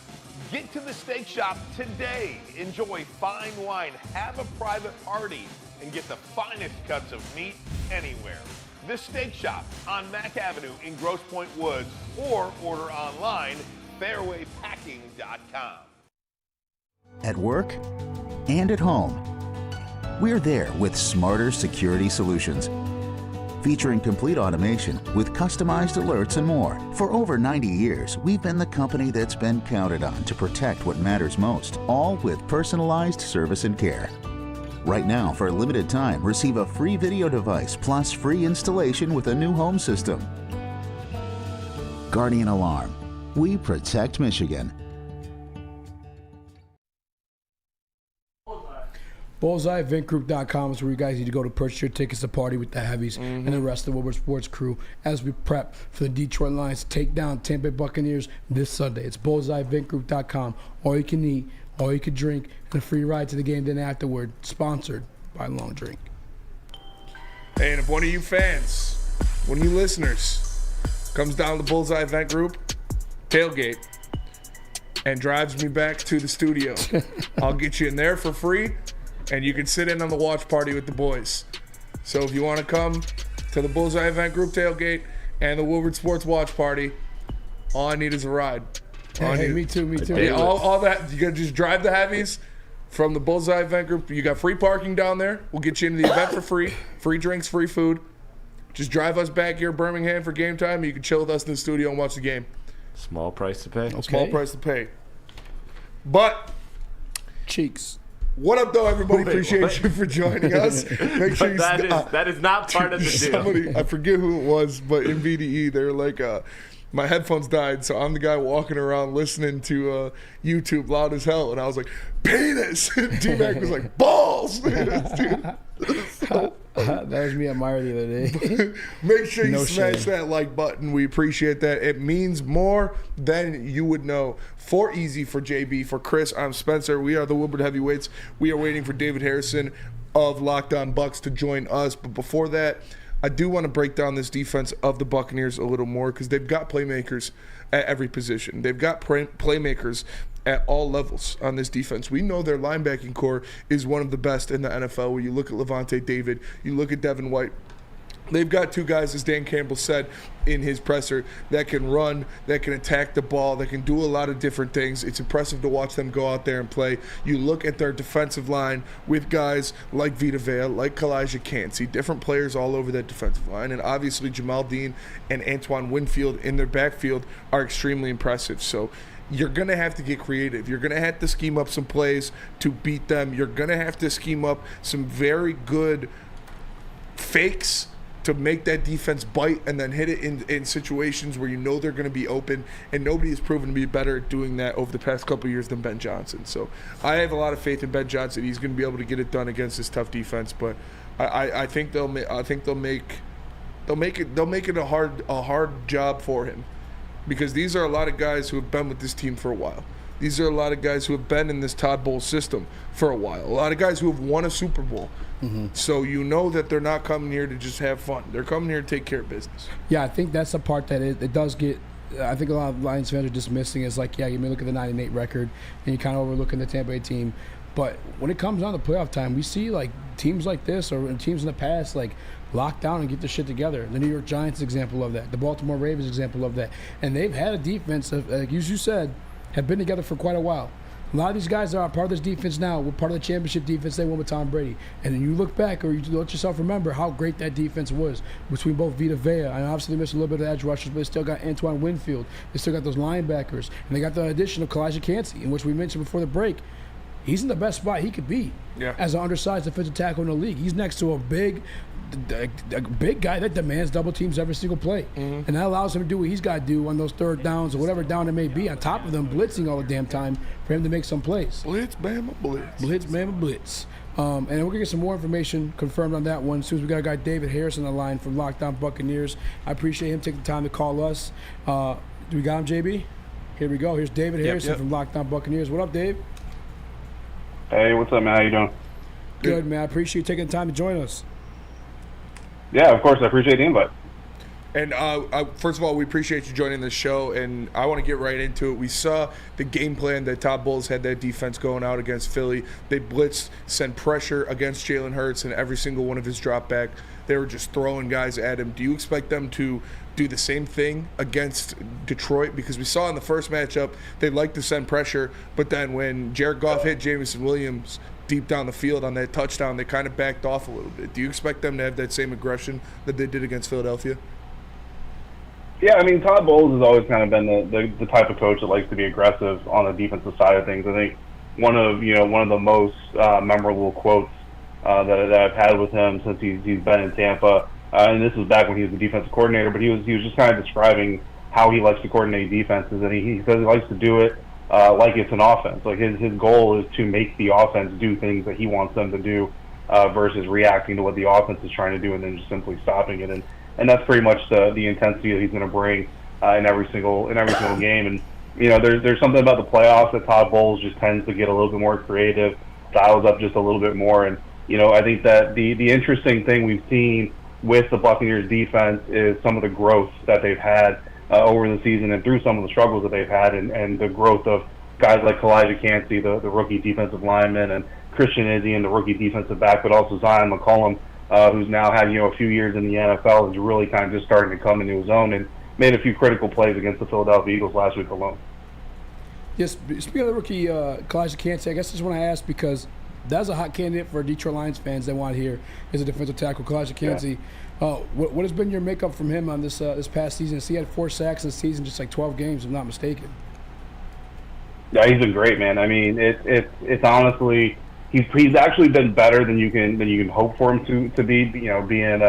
Get to the Steak Shop today. Enjoy fine wine, have a private party, and get the finest cuts of meat anywhere. The Steak Shop on Mack Avenue in Grosse Pointe Woods, or order online, fairwaypacking.com. At work and at home, we're there with smarter security solutions. Featuring complete automation with customized alerts and more. For over 90 years, we've been the company that's been counted on to protect what matters most, all with personalized service and care. Right now, for a limited time, receive a free video device plus free installation with a new home system. Guardian Alarm. We protect Michigan. BullseyeEventGroup.com is where you guys need to go to purchase your tickets to party with the Heavies and the rest of the Woodward Sports crew as we prep for the Detroit Lions to take down Tampa Bay Buccaneers this Sunday. It's BullseyeEventGroup.com. All you can eat, all you can drink, and a free ride to the game then afterward. Sponsored by Long Drink. Hey, and if one of you fans, one of you listeners, comes down to the Bullseye Event Group tailgate and drives me back to the studio, I'll get you in there for free. And you can sit in on the watch party with the boys. So if you want to come to the Bullseye Event Group tailgate and the Woodward Sports watch party, all I need is a ride. Hey, me too. Yeah, all that, you got to just drive the Heavies from the Bullseye Event Group. You got free parking down there. We'll get you into the event for free. Free drinks, free food. Just drive us back here, Birmingham, for game time. And you can chill with us in the studio and watch the game. Small price to pay. Okay. Small price to pay. But Cheeks. What up, though, everybody? Appreciate you for joining us. Make sure you that is not part of the deal. I forget who it was, but in VDE, they were like, my headphones died, so I'm the guy walking around listening to YouTube loud as hell, and I was like, penis! D-Mac was like, balls! That was me at Meyer the other day. Make sure you smash that like button. We appreciate that. It means more than you would know. For Eazy, for JB, for Chris, I'm Spencer. We are the Woodward Heavyweights. We are waiting for David Harrison of Locked On Bucs to join us. But before that, I do want to break down this defense of the Buccaneers a little more because they've got playmakers at every position. They've got playmakers at all levels on this defense. We know their linebacking core is one of the best in the NFL. When you look at Levante David, you look at Devin White, they've got two guys, as Dan Campbell said in his presser, that can run, that can attack the ball, that can do a lot of different things. It's impressive to watch them go out there and play. You look at their defensive line with guys like Vita Vea, like Kalijah Cansey, different players all over that defensive line, and obviously Jamal Dean and Antoine Winfield in their backfield are extremely impressive. So you're going to have to get creative. You're going to have to scheme up some plays to beat them. You're going to have to scheme up some very good fakes to make that defense bite and then hit it in situations where you know they're going to be open, and nobody has proven to be better at doing that over the past couple of years than Ben Johnson. So I have a lot of faith in Ben Johnson. He's going to be able to get it done against this tough defense, but I think they'll make it a hard job for him, because these are a lot of guys who have been with this team for a while. These are a lot of guys who have been in this Todd Bowles system for a while. A lot of guys who have won a Super Bowl. So you know that they're not coming here to just have fun. They're coming here to take care of business. Yeah, I think that's the part that it does get. I think a lot of Lions fans are dismissing is like, yeah, you may look at the 9-8 record and you kind of overlooking the Tampa Bay team. But when it comes down to playoff time, we see like teams like this or teams in the past like lock down and get their shit together. The New York Giants example of that. The Baltimore Ravens example of that. And they've had a defense, like you said, have been together for quite a while. A lot of these guys are part of this defense now. We're part of the championship defense they won with Tom Brady. And then you look back or you let yourself remember how great that defense was between both Vita Vea. And obviously they missed a little bit of edge rushers, but they still got Antoine Winfield. They still got those linebackers. And they got the addition of Kalijah Kancey, in which we mentioned before the break. He's in the best spot he could be as an undersized defensive tackle in the league. He's next to a big guy that demands double teams every single play. And that allows him to do what he's got to do on those third downs or whatever down it may be, on top of them blitzing all the damn time for him to make some plays. Blitz, Bama, blitz. Blitz, Bama, blitz. And we're going to get some more information confirmed on that one as soon as we got a guy David Harris on the line from Lockdown Buccaneers. I appreciate him taking the time to call us. Do we got him, JB? Here we go. Here's David Harrison from Lockdown Buccaneers. What up, Dave? Hey, what's up, man? How you doing? Good, man. I appreciate you taking the time to join us. Yeah, of course. I appreciate the invite. And first of all, we appreciate you joining the show, and I want to get right into it. We saw the game plan that Todd Bowles had that defense going out against Philly. They blitzed, sent pressure against Jalen Hurts, and every single one of his drop back, they were just throwing guys at him. Do you expect them to do the same thing against Detroit? Because we saw in the first matchup, they liked to send pressure, but then when Jared Goff hit Jameson Williams deep down the field on that touchdown, they kind of backed off a little bit. Do you expect them to have that same aggression that they did against Philadelphia? Yeah, I mean, Todd Bowles has always kind of been the type of coach that likes to be aggressive on the defensive side of things. I think one of the most memorable quotes that I've had with him since he's been in Tampa, and this was back when he was the defensive coordinator, but he was just kind of describing how he likes to coordinate defenses, and he says he likes to do it like it's an offense. Like his goal is to make the offense do things that he wants them to do versus reacting to what the offense is trying to do and then just simply stopping it. And that's pretty much the intensity that he's going to bring in every single game. And there's something about the playoffs that Todd Bowles just tends to get a little bit more creative, dials up just a little bit more. And I think that the interesting thing we've seen with the Buccaneers defense is some of the growth that they've had over the season and through some of the struggles that they've had, and the growth of guys like Kalijah Kancey, the rookie defensive lineman, and Christian Eazy, and the rookie defensive back, but also Zion McCollum, who's now had a few years in the NFL, is really kind of just starting to come into his own and made a few critical plays against the Philadelphia Eagles last week alone. Yes, speaking of the rookie Kalijah Kancey, I guess I just want to ask because that's a hot candidate for Detroit Lions fans they want here is a defensive tackle, Kalijah Kancey. What has been your makeup from him on this past season? He had 4 sacks this season, just like 12 games, if I'm not mistaken. Yeah, he's been great, man. I mean, it's honestly he's actually been better than you can hope for him to be. Being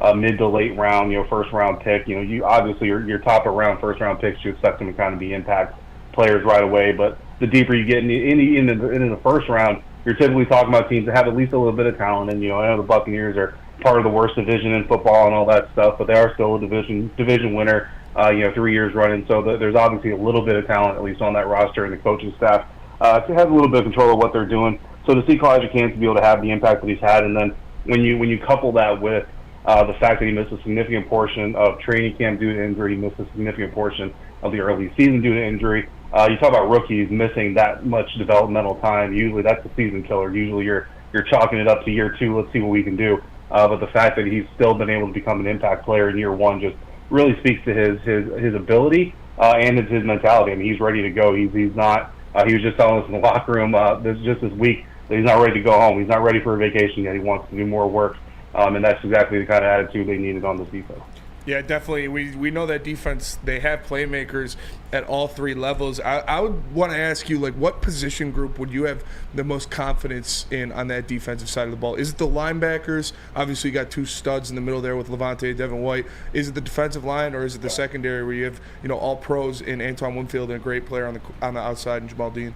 a mid to late round, first round pick. You obviously your top of round first round picks, you expect them to kind of be impact players right away. But the deeper you get into the first round, you're typically talking about teams that have at least a little bit of talent. And I know the Buccaneers are part of the worst division in football and all that stuff, but they are still a division winner. 3 years running, so there's obviously a little bit of talent, at least on that roster, and the coaching staff to have a little bit of control of what they're doing. So to see Kalijah Kancey be able to have the impact that he's had, and then when you couple that with the fact that he missed a significant portion of training camp due to injury, he missed a significant portion of the early season due to injury. You talk about rookies missing that much developmental time. Usually that's a season killer. Usually you're chalking it up to year 2. Let's see what we can do. But the fact that he's still been able to become an impact player in year 1 just really speaks to his ability and his mentality. I mean, he's ready to go. He's not. He was just telling us in the locker room this week that he's not ready to go home. He's not ready for a vacation yet. He wants to do more work, and that's exactly the kind of attitude they needed on this defense. Yeah, definitely. We know that defense, they have playmakers at all 3 levels. I would want to ask you, what position group would you have the most confidence in on that defensive side of the ball? Is it the linebackers? Obviously, you got 2 studs in the middle there with Levante and Devin White. Is it the defensive line, or is it the secondary where you have, all pros in Antoine Winfield and a great player on the outside in Jamal Dean?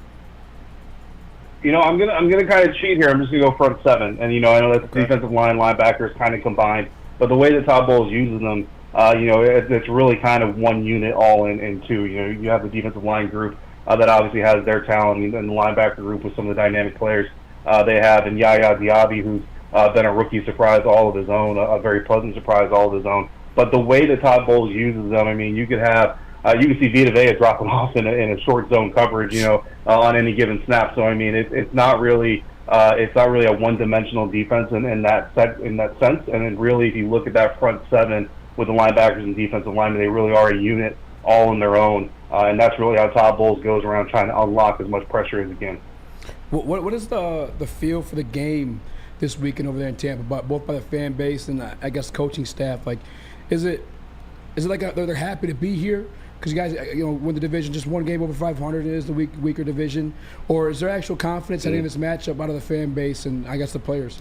I'm gonna kind of cheat here. I'm just gonna go front 7, and I know that the defensive line linebackers kind of combined, but the way that Todd Bowles uses them. It's really kind of one unit all in 2. You have the defensive line group that obviously has their talent in the linebacker group with some of the dynamic players they have, and Yaya Diaby, who's been a rookie surprise all of his own, a very pleasant surprise all of his own. But the way that Todd Bowles uses them, I mean, you could have you can see Vita Vea dropping off in a short zone coverage, on any given snap. So I mean, it's not really a one-dimensional defense in that sense. And then really, if you look at that front seven with the linebackers and defensive linemen, they really are a unit all on their own. And that's really how Todd Bowles goes around trying to unlock as much pressure as he can. What is the feel for the game this weekend over there in Tampa, both by the fan base and I guess coaching staff? Like, is it like they're happy to be here because you guys win the division, just one game over 500 is the weaker division, or is there actual confidence heading in this matchup out of the fan base and I guess the players?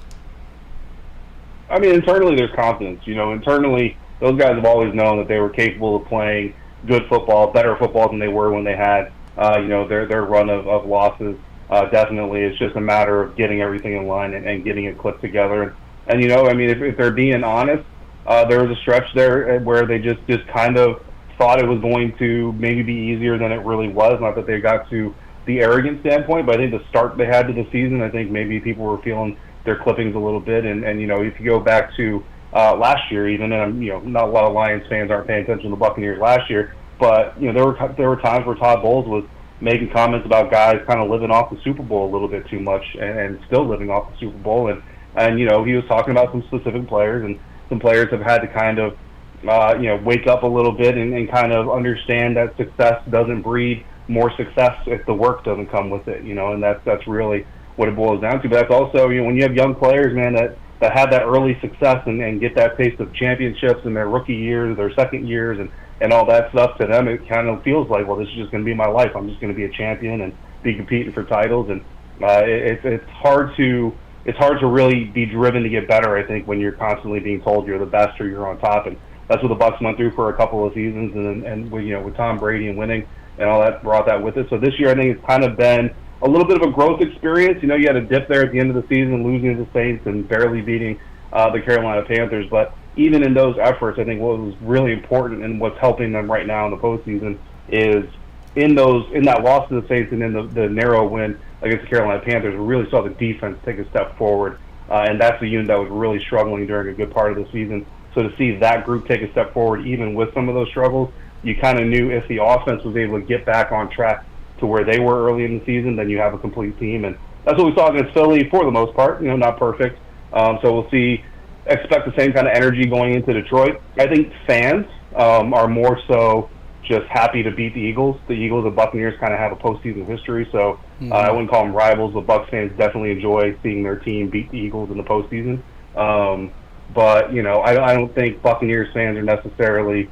I mean, internally there's confidence. Internally those guys have always known that they were capable of playing good football, better football than they were when they had their run of losses. Definitely, it's just a matter of getting everything in line and getting it clicked together. And I mean, if they're being honest, there was a stretch there where they just kind of thought it was going to maybe be easier than it really was. Not that they got to the arrogant standpoint, but I think the start they had to the season, I think maybe people were feeling their clippings a little bit. And if you go back to last year, even, and not a lot of Lions fans aren't paying attention to the Buccaneers last year, but there were times where Todd Bowles was making comments about guys kind of living off the Super Bowl a little bit too much and still living off the Super Bowl. And he was talking about some specific players, and some players have had to kind of, wake up a lityou bit and kind of understand that success doesn't breed more success if the work doesn't come with it, and that's really what it boils down to. But that's also, when you have young players, man, that have that early success and get that taste of championships in their rookie years, their second years, and all that stuff, to them it kind of feels like, well, this is just going to be my life. I'm just going to be a champion and be competing for titles. And it's hard to really be driven to get better, I think, when you're constantly being told you're the best or you're on top. And that's what the Bucs went through for a couple of seasons, and with Tom Brady and winning and all that brought that with it. So this year I think it's kind of been a little bit of a growth experience. You had a dip there at the end of the season, losing to the Saints and barely beating the Carolina Panthers. But even in those efforts, I think what was really important and what's helping them right now in the postseason is in that loss to the Saints and in the narrow win against the Carolina Panthers, we really saw the defense take a step forward. And that's a unit that was really struggling during a good part of the season. So to see that group take a step forward, even with some of those struggles, you kind of knew if the offense was able to get back on track to where they were early in the season, then you have a complete team. And that's what we saw against Philly for the most part, not perfect. So we'll see, expect the same kind of energy going into Detroit. I think fans are more so just happy to beat the Eagles. The Eagles and Buccaneers kind of have a postseason history, so I wouldn't call them rivals, but Bucs fans definitely enjoy seeing their team beat the Eagles in the postseason. But I don't think Buccaneers fans are necessarily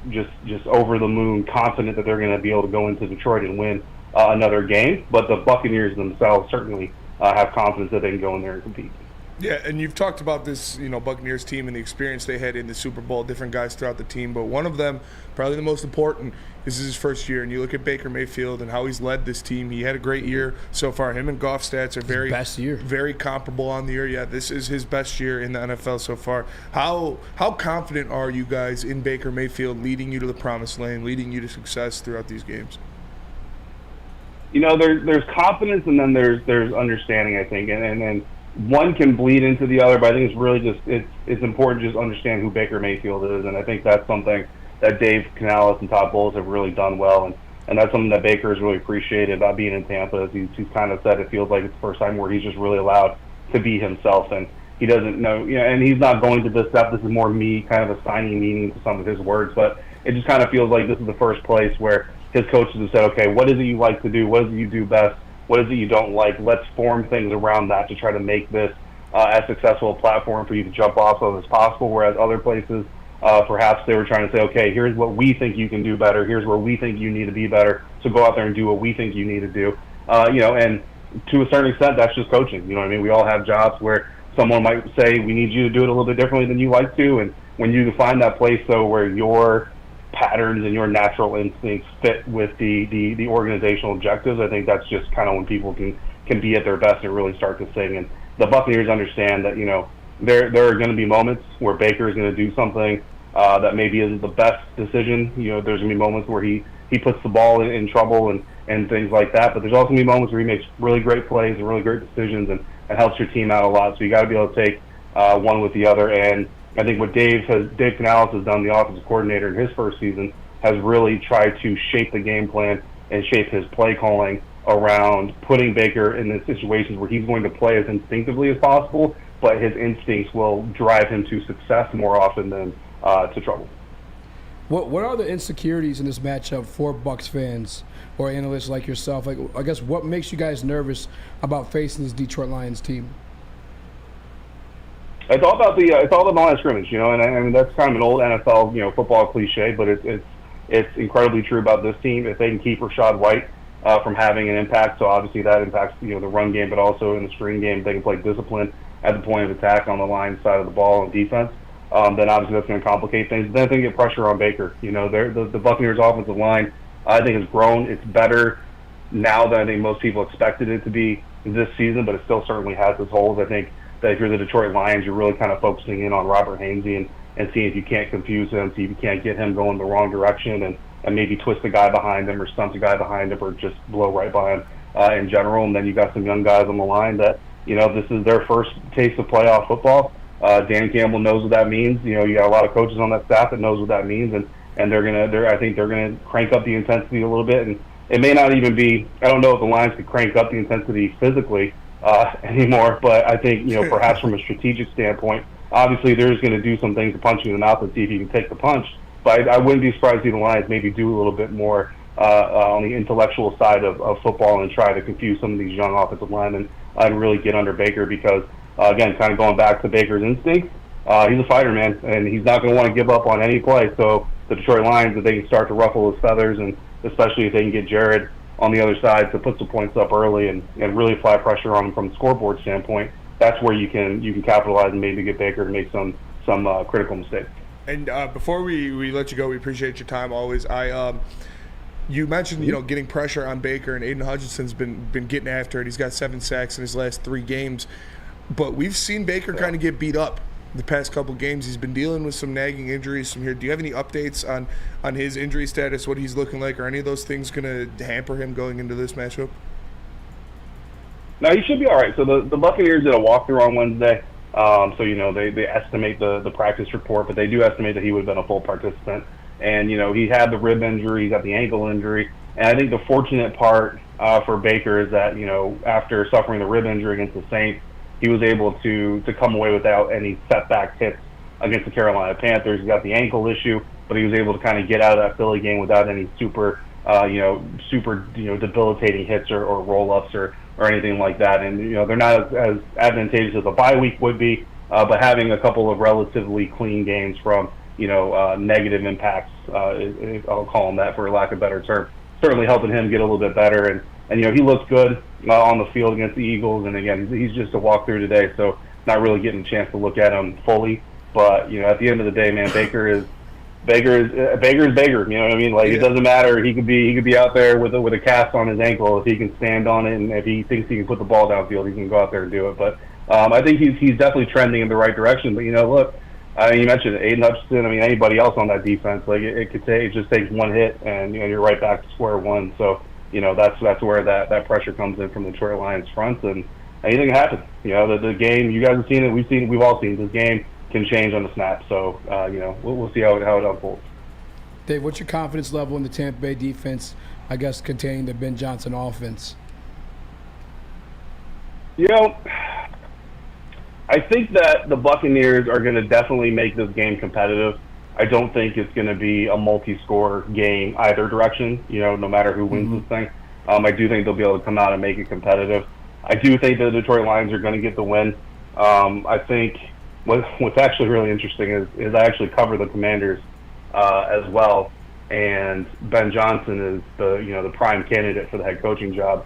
just over the moon confident that they're going to be able to go into Detroit and win another game. But the Buccaneers themselves certainly have confidence that they can go in there and compete. Yeah, and you've talked about this, Buccaneers team and the experience they had in the Super Bowl, different guys throughout the team, but one of them, probably the most important, this is his first year, and you look at Baker Mayfield and how he's led this team. He had a great year so far. Him and Goff's stats are very comparable on the year. Yeah, this is his best year in the NFL so far. How confident are you guys in Baker Mayfield leading you to the promised land, leading you to success throughout these games? There's confidence and then there's understanding, I think, and one can bleed into the other, but I think it's really just it's important to just understand who Baker Mayfield is, and I think that's something that Dave Canales and Todd Bowles have really done well, and that's something that Baker has really appreciated about being in Tampa. He's kind of said it feels like it's the first time where he's just really allowed to be himself, and he doesn't know, and he's not going to this stuff. This is more me kind of assigning meaning to some of his words, but it just kind of feels like this is the first place where his coaches have said, okay, what is it you like to do? What is it you do best? What is it you don't like? Let's form things around that to try to make this as successful a platform for you to jump off of as possible, whereas other places, perhaps they were trying to say, okay, here's what we think you can do better. Here's where we think you need to be better. So go out there and do what we think you need to do. And to a certain extent, that's just coaching. You know what I mean? We all have jobs where someone might say, we need you to do it a little bit differently than you like to. And when you find that place, though, where your patterns and your natural instincts fit with the organizational objectives, I think that's just kind of when people can be at their best and really start to sing. And the Buccaneers understand that, there are going to be moments where Baker is going to do something that maybe isn't the best decision. There's going to be moments where he he puts the ball in trouble and things like that. But there's also going to be moments where he makes really great plays and really great decisions and helps your team out a lot. So you got to be able to take one with the other. And I think what Dave Canales has done, the offensive coordinator in his first season, has really tried to shape the game plan and shape his play calling around putting Baker in the situations where he's going to play as instinctively as possible, but his instincts will drive him to success more often than to trouble. What are the insecurities in this matchup for Bucs fans or analysts like yourself? Like, I guess what makes you guys nervous about facing this Detroit Lions team? It's all about the line of scrimmage, you know, and I mean that's kind of an old NFL, football cliche, but it's incredibly true about this team. If they can keep Rachaad White from having an impact, so obviously that impacts the run game, but also in the screen game, they can play discipline at the point of attack on the line side of the ball and defense. Then obviously that's going to complicate things. Then they get pressure on Baker. The Buccaneers' offensive line, I think, has grown. It's better now than I think most people expected it to be this season, but it still certainly has its holes. I think that if you're the Detroit Lions, you're really kind of focusing in on Robert Hainsey and seeing if you can't confuse him, see if you can't get him going the wrong direction and maybe twist the guy behind him or stump the guy behind him or just blow right by him in general. And then you got some young guys on the line that, this is their first taste of playoff football. Dan Campbell knows what that means. You got a lot of coaches on that staff that knows what that means, and I think they're gonna crank up the intensity a little bit. And it may not even be. I don't know if the Lions could crank up the intensity physically anymore, but I think perhaps from a strategic standpoint, obviously they're just going to do some things to punch you in the mouth and see if you can take the punch. But I wouldn't be surprised to see the Lions maybe do a little bit more on the intellectual side of football and try to confuse some of these young offensive linemen and really get under Baker because. Again, kind of going back to Baker's instincts, he's a fighter, man, and he's not going to want to give up on any play. So the Detroit Lions, if they can start to ruffle his feathers, and especially if they can get Jared on the other side to put some points up early and really apply pressure on him from the scoreboard standpoint, that's where you can capitalize and maybe get Baker to make some critical mistakes. And before we let you go, we appreciate your time always. You mentioned, getting pressure on Baker, and Aiden Hutchinson's been getting after it. He's got 7 sacks in his last 3 games. But we've seen Baker kind of get beat up the past couple games. He's been dealing with some nagging injuries from here. Do you have any updates on his injury status, what he's looking like? Are any of those things going to hamper him going into this matchup? No, he should be all right. So the Buccaneers did a walkthrough on Wednesday. They estimate the practice report, but they do estimate that he would have been a full participant. And, he had the rib injury, he's got the ankle injury. And I think the fortunate part for Baker is that, after suffering the rib injury against the Saints, he was able to come away without any setback hits against the Carolina Panthers. He got the ankle issue, but he was able to kind of get out of that Philly game without any super debilitating hits or roll-ups or anything like that. And, they're not as advantageous as a bye week would be, but having a couple of relatively clean games from, negative impacts, I'll call them that for lack of a better term, certainly helping him get a little bit better. And he looks good on the field against the Eagles. And again, he's just a walkthrough today, so not really getting a chance to look at him fully. But at the end of the day, man, Baker is Baker. You know what I mean? Like, It doesn't matter. He could be out there with a cast on his ankle if he can stand on it, and if he thinks he can put the ball downfield, he can go out there and do it. But I think he's definitely trending in the right direction. But look, you mentioned Aiden Hutchinson. I mean, anybody else on that defense, like it just takes one hit, and you're right back to square one. So. That's where that pressure comes in from the Detroit Lions front, and anything can happen. The game, you guys have seen it, we've all seen this game can change on the snap. So we'll see how it unfolds. Dave, what's your confidence level in the Tampa Bay defense? I guess containing the Ben Johnson offense. I think that the Buccaneers are going to definitely make this game competitive. I don't think it's going to be a multi-score game either direction, no matter who wins this thing. I do think they'll be able to come out and make it competitive. I do think the Detroit Lions are going to get the win. I think what's actually really interesting is I actually cover the Commanders as well, and Ben Johnson is the prime candidate for the head coaching job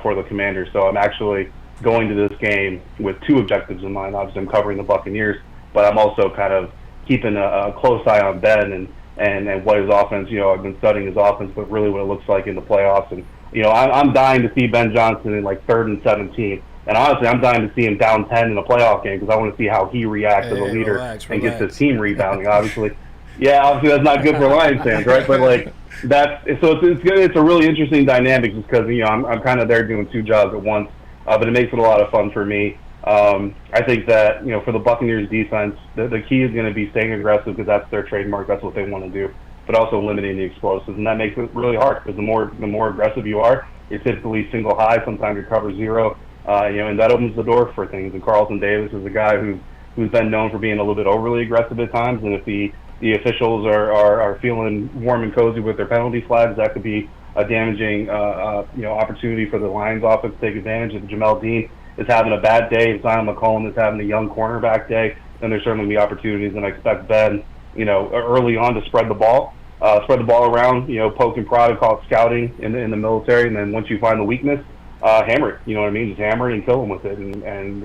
for the Commanders. So I'm actually going to this game with 2 objectives in mind. Obviously, I'm covering the Buccaneers, but I'm also kind of keeping a close eye on Ben and what his offense, I've been studying his offense, but really what it looks like in the playoffs. And, I'm dying to see Ben Johnson in like 3rd and 17. And honestly, I'm dying to see him down 10 in a playoff game because I want to see how he reacts as a leader and gets his team rebounding, obviously. Yeah, obviously that's not good for Lions fans, right? But like it's a really interesting dynamic just because I'm kind of there doing two jobs at once, but it makes it a lot of fun for me. I think that for the Buccaneers defense, the key is going to be staying aggressive because that's their trademark, that's what they want to do, but also limiting the explosives, and that makes it really hard because the more aggressive you are, you're typically single high, sometimes you cover zero, and that opens the door for things. And Carlton Davis is a guy who's been known for being a little bit overly aggressive at times, and if the officials are feeling warm and cozy with their penalty flags, that could be a damaging opportunity for the Lions offense to take advantage. If Jamel Dean is having a bad day, if Zion McCollum is having a young cornerback day, then there's certainly be opportunities, and I expect Ben, early on to spread the ball around, poke and prod, and call it scouting in the military, and then once you find the weakness, hammer it. You know what I mean? Just hammer it and kill them with it, and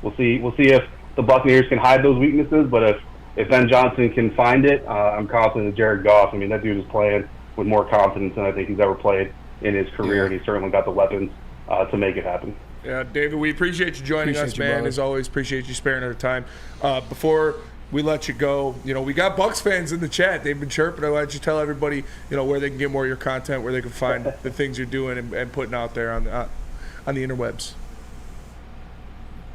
we'll see if the Buccaneers can hide those weaknesses, but if Ben Johnson can find it, I'm confident that Jared Goff, that dude is playing with more confidence than I think he's ever played in his career, and he's certainly got the weapons to make it happen. Yeah, David, we appreciate you joining us, man. brother. As always, appreciate you sparing our time. Before we let you go, we got Bucs fans in the chat. They've been chirping. I want you to tell everybody, where they can get more of your content, where they can find the things you're doing and putting out there on the interwebs.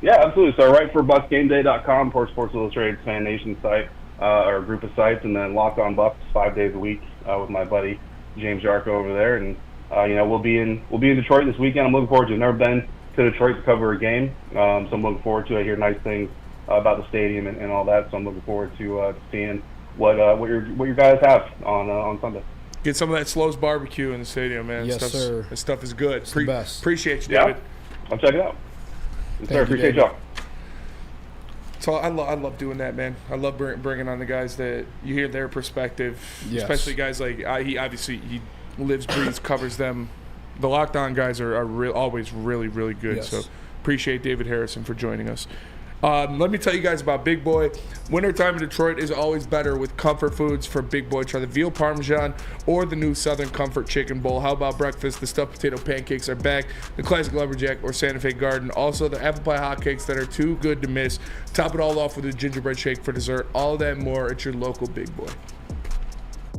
Yeah, absolutely. So I write for BucsGameDay.com, for Sports Illustrated's Fan Nation site, or a group of sites, and then Locked On Bucs 5 days a week with my buddy James Jarko over there. And we'll be in Detroit this weekend. I'm looking forward to it. I've never been to Detroit to cover a game, so I'm looking forward to it. I hear nice things about the stadium and all that, so I'm looking forward to seeing what your guys have on Sunday. Get some of that Slows barbecue in the stadium, man. Yes, sir. This stuff is good. It's the best. Appreciate you, David. Yeah, I'll check it out. Yes, sir. Appreciate y'all. So I love doing that, man. I love bringing on the guys that you hear their perspective, especially guys like he lives, breathes, covers them. The Locked On guys are always really, really good. Yes. So appreciate David Harrison for joining us. Let me tell you guys about Big Boy. Wintertime in Detroit is always better with comfort foods from Big Boy. Try the veal parmesan or the new Southern Comfort Chicken Bowl. How about breakfast? The stuffed potato pancakes are back. The classic lumberjack or Santa Fe Garden. Also the apple pie hotcakes that are too good to miss. Top it all off with a gingerbread shake for dessert. All of that and more at your local Big Boy.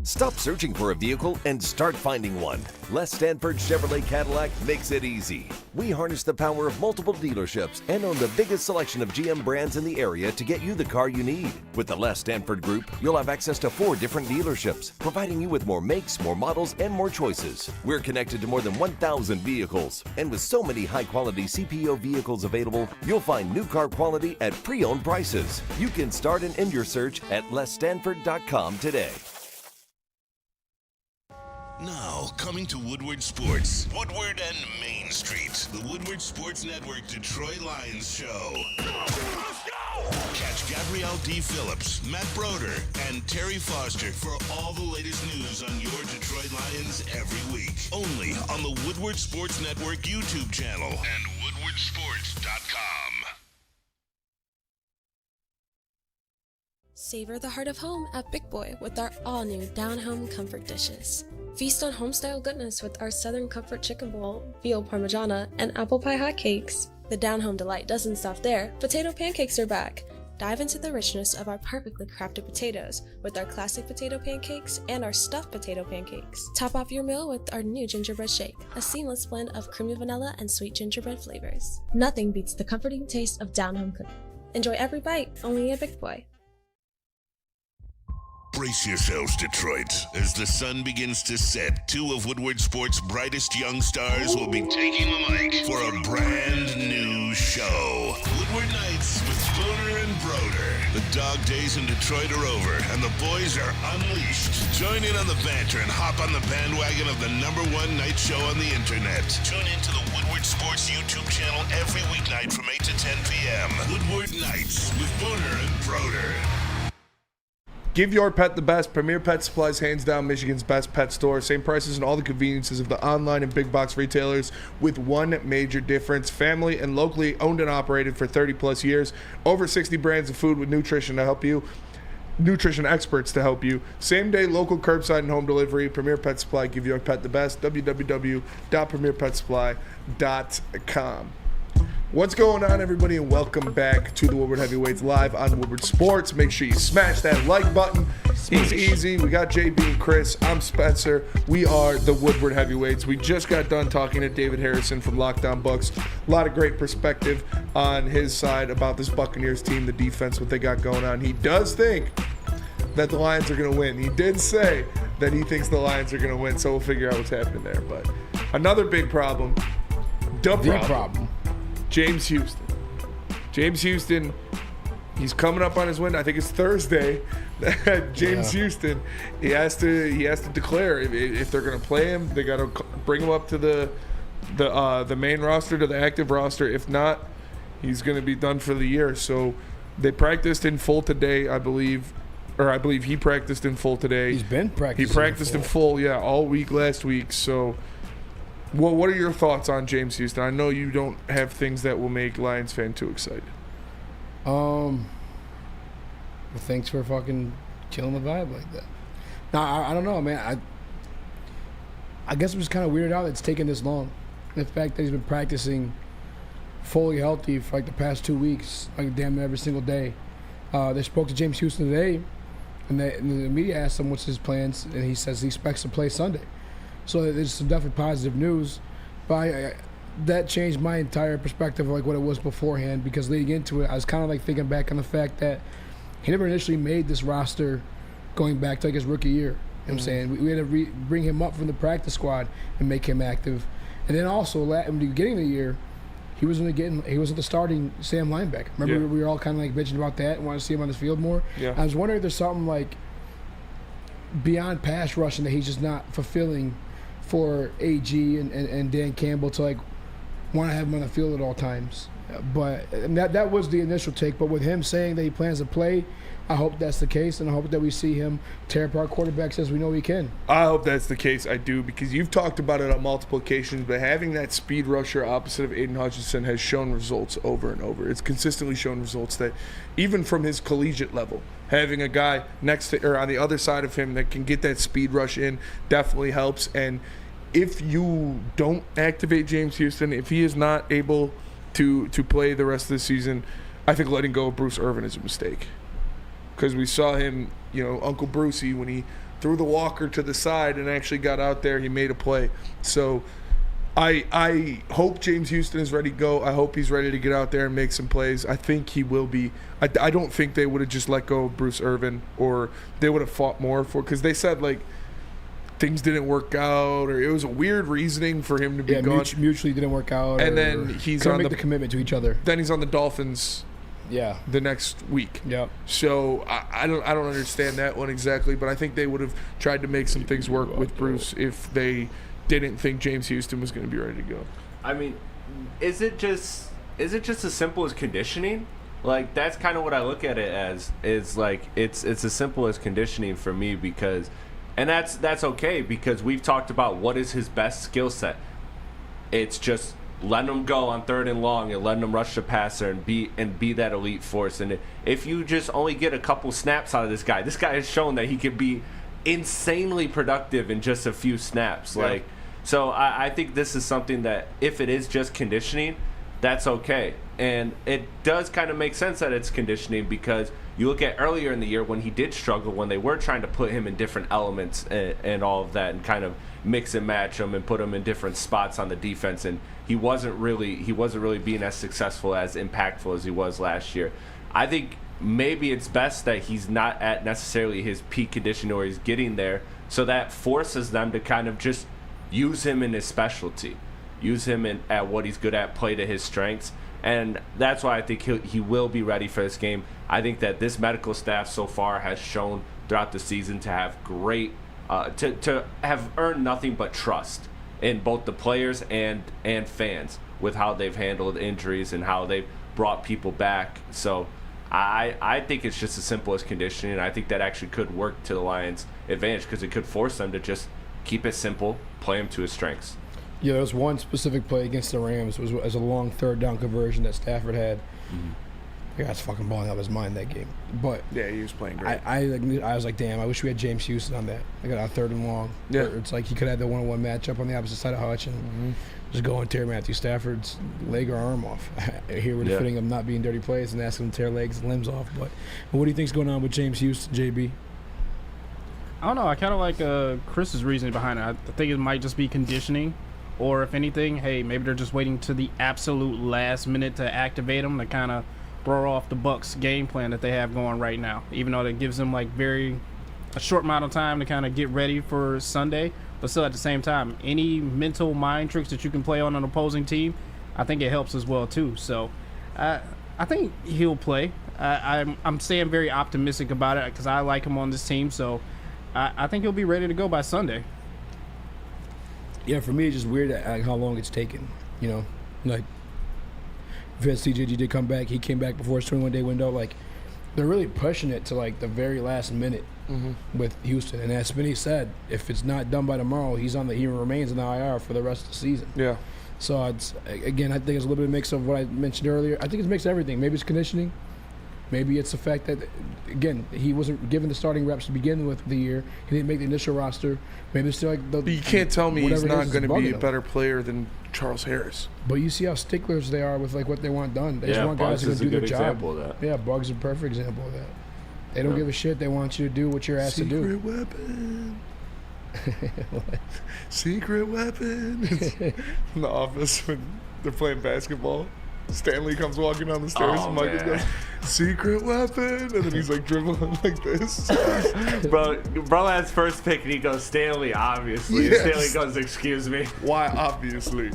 Stop searching for a vehicle and start finding one. Les Stanford Chevrolet Cadillac makes it easy. We harness the power of multiple dealerships and own the biggest selection of GM brands in the area to get you the car you need. With the Les Stanford Group, you'll have access to 4 different dealerships, providing you with more makes, more models, and more choices. We're connected to more than 1,000 vehicles, and with so many high-quality CPO vehicles available, you'll find new car quality at pre-owned prices. You can start and end your search at lesstanford.com today. Now, coming to Woodward Sports, Woodward and Main Street, the Woodward Sports Network Detroit Lions Show. Catch Gabrielle D. Phillips, Matt Broder, and Terry Foster for all the latest news on your Detroit Lions every week. Only on the Woodward Sports Network YouTube channel and woodwardsports.com. Savor the heart of home at Big Boy with our all-new down-home comfort dishes. Feast on home-style goodness with our Southern Comfort Chicken Bowl, veal parmigiana, and apple pie hotcakes. The down-home delight doesn't stop there. Potato pancakes are back. Dive into the richness of our perfectly crafted potatoes with our classic potato pancakes and our stuffed potato pancakes. Top off your meal with our new gingerbread shake, a seamless blend of creamy vanilla and sweet gingerbread flavors. Nothing beats the comforting taste of down-home cooking. Enjoy every bite, only at Big Boy. Brace yourselves, Detroit. As the sun begins to set, 2 of Woodward Sports' brightest young stars will be taking the mic for a brand new show. Woodward Nights with Spooner and Broder. The dog days in Detroit are over, and the boys are unleashed. Join in on the banter and hop on the bandwagon of the #1 night show on the internet. Tune into the Woodward Sports YouTube channel every weeknight from 8 to 10 p.m. Woodward Nights with Spooner and Broder. Give your pet the best. Premier Pet Supplies, hands down, Michigan's best pet store. Same prices and all the conveniences of the online and big box retailers with one major difference. Family and locally owned and operated for 30-plus years. Over 60 brands of food with nutrition to help you. Nutrition experts to help you. Same day, local curbside and home delivery. Premier Pet Supply, give your pet the best. www.premierpetsupply.com. What's going on, everybody, and welcome back to the Woodward Heavyweights live on Woodward Sports. Make sure you smash that like button. He's Easy. We got JB and Chris. I'm Spencer. We are the Woodward Heavyweights. We just got done talking to David Harrison from Lockdown Bucs. A lot of great perspective on his side about this Buccaneers team, the defense, what they got going on. He does think that the Lions are going to win. He did say that he thinks the Lions are going to win, so we'll figure out what's happening there. But another big problem, the problem. James Houston, he's coming up on his win. I think it's Thursday. Houston, he has to declare if they're going to play him. They got to bring him up to the main roster, to the active roster. If not, he's going to be done for the year. So they practiced in full today, I believe he practiced in full today. He's been practicing. He practiced in full, all week last week. So. Well, what are your thoughts on James Houston? I know you don't have things that will make Lions fan too excited. Well, thanks for fucking killing the vibe like that. Now, I don't know, man. I guess I'm just kind of weirded out that it's taken this long. The fact that he's been practicing fully healthy for like the past 2 weeks, like damn near every single day. They spoke to James Houston today, and the media asked him what's his plans, and he says he expects to play Sunday. So there's some definitely positive news, but that changed my entire perspective of like what it was beforehand, because leading into it, I was kind of like thinking back on the fact that he never initially made this roster going back to like his rookie year. You know what I'm saying? We had to bring him up from the practice squad and make him active. And then also at the beginning of the year, he wasn't the starting Sam linebacker. Remember we were all kind of like bitching about that and wanted to see him on the field more? Yeah. I was wondering if there's something like beyond pass rushing that he's just not fulfilling for AG and Dan Campbell to like want to have him on the field at all times. But that was the initial take. But with him saying that he plans to play, I hope that's the case, and I hope that we see him tear apart quarterbacks as we know he can. I hope that's the case. I do, because you've talked about it on multiple occasions, but having that speed rusher opposite of Aiden Hutchinson has shown results over and over. It's consistently shown results that even from his collegiate level, having a guy next to or on the other side of him that can get that speed rush in definitely helps. And if you don't activate James Houston, if he is not able to play the rest of the season, I think letting go of Bruce Irvin is a mistake. Because we saw him, Uncle Brucey, when he threw the walker to the side and actually got out there, he made a play. So I hope James Houston is ready to go. I hope he's ready to get out there and make some plays. I think he will be. I don't think they would have just let go of Bruce Irvin, or they would have fought more for, because they said like things didn't work out, or it was a weird reasoning for him to be gone. Mutually didn't work out. And then he's on the commitment to each other. Then he's on the Dolphins. Yeah. The next week. Yeah. So I don't understand that one exactly, but I think they would have tried to make some things work with Bruce if they didn't think James Houston was going to be ready to go. I mean, is it just as simple as conditioning? Like, that's kind of what I look at it as. Is like it's as simple as conditioning for me, because, and that's okay, because we've talked about what is his best skill set. It's just letting him go on 3rd and long and letting him rush the passer and be that elite force. And if you just only get a couple snaps out of this guy has shown that he can be insanely productive in just a few snaps. Yeah. So I think this is something that, if it is just conditioning, that's okay. And it does kind of make sense that it's conditioning, because you look at earlier in the year when he did struggle, when they were trying to put him in different elements and all of that, and kind of mix and match him and put him in different spots on the defense, and he wasn't really being as successful, as impactful as he was last year. I think maybe it's best that he's not at necessarily his peak condition, or he's getting there, so that forces them to kind of just use him in his specialty, use him at what he's good at, play to his strengths. And that's why I think he will be ready for this game. I think that this medical staff so far has shown throughout the season to have great, to have earned nothing but trust in both the players and fans with how they've handled injuries and how they've brought people back. So I think it's just as simple as conditioning. I think that actually could work to the Lions' advantage, because it could force them to just keep it simple, play him to his strengths. Yeah, there was one specific play against the Rams. It was as a long 3rd down conversion that Stafford had. Mm-hmm. The guy's fucking balling out of his mind that game. But yeah, he was playing great. I was like, damn, I wish we had James Houston on that. I got a 3rd and long. Yeah. It's like he could have the 1-on-1 matchup on the opposite side of Hutch and just go and tear Matthew Stafford's leg or arm off. Here we're defending him not being dirty plays and asking him to tear legs and limbs off. But what do you think's going on with James Houston, JB? I don't know. I kind of like Chris's reasoning behind it. I think it might just be conditioning. Or if anything, hey, maybe they're just waiting to the absolute last minute to activate him to kind of throw off the Bucs game plan that they have going right now. Even though that gives them like a short amount of time to kind of get ready for Sunday. But still at the same time, any mental mind tricks that you can play on an opposing team, I think it helps as well too. So I think he'll play. I'm staying very optimistic about it because I like him on this team. So I think he'll be ready to go by Sunday. Yeah, for me, it's just weird how long it's taken. You know, like if CJG did come back, he came back before his 21-day window. Like they're really pushing it to like the very last minute with Houston. And as Spinney said, if it's not done by tomorrow, he remains in the IR for the rest of the season. Yeah. So it's again, I think it's a little bit of a mix of what I mentioned earlier. I think it's a mix of everything. Maybe it's conditioning. Maybe it's the fact that, again, he wasn't given the starting reps to begin with the year. He didn't make the initial roster. Maybe it's still like the. But you can't tell me he's not going to be a him. better player than Charles Harris. But you see how sticklers they are with like what they want done. They just want Bugs guys who is can a do good their job. example of that. Yeah, Bugs is a perfect example of that. They don't give a shit. They want you to do what you're asked to do. Secret weapon. Secret weapon. In the office when they're playing basketball. Stanley comes walking down the stairs and Michael goes, secret weapon, and then he's like dribbling like this. Bro has first pick and he goes, Stanley, obviously. Yes. Stanley goes, excuse me. Why obviously?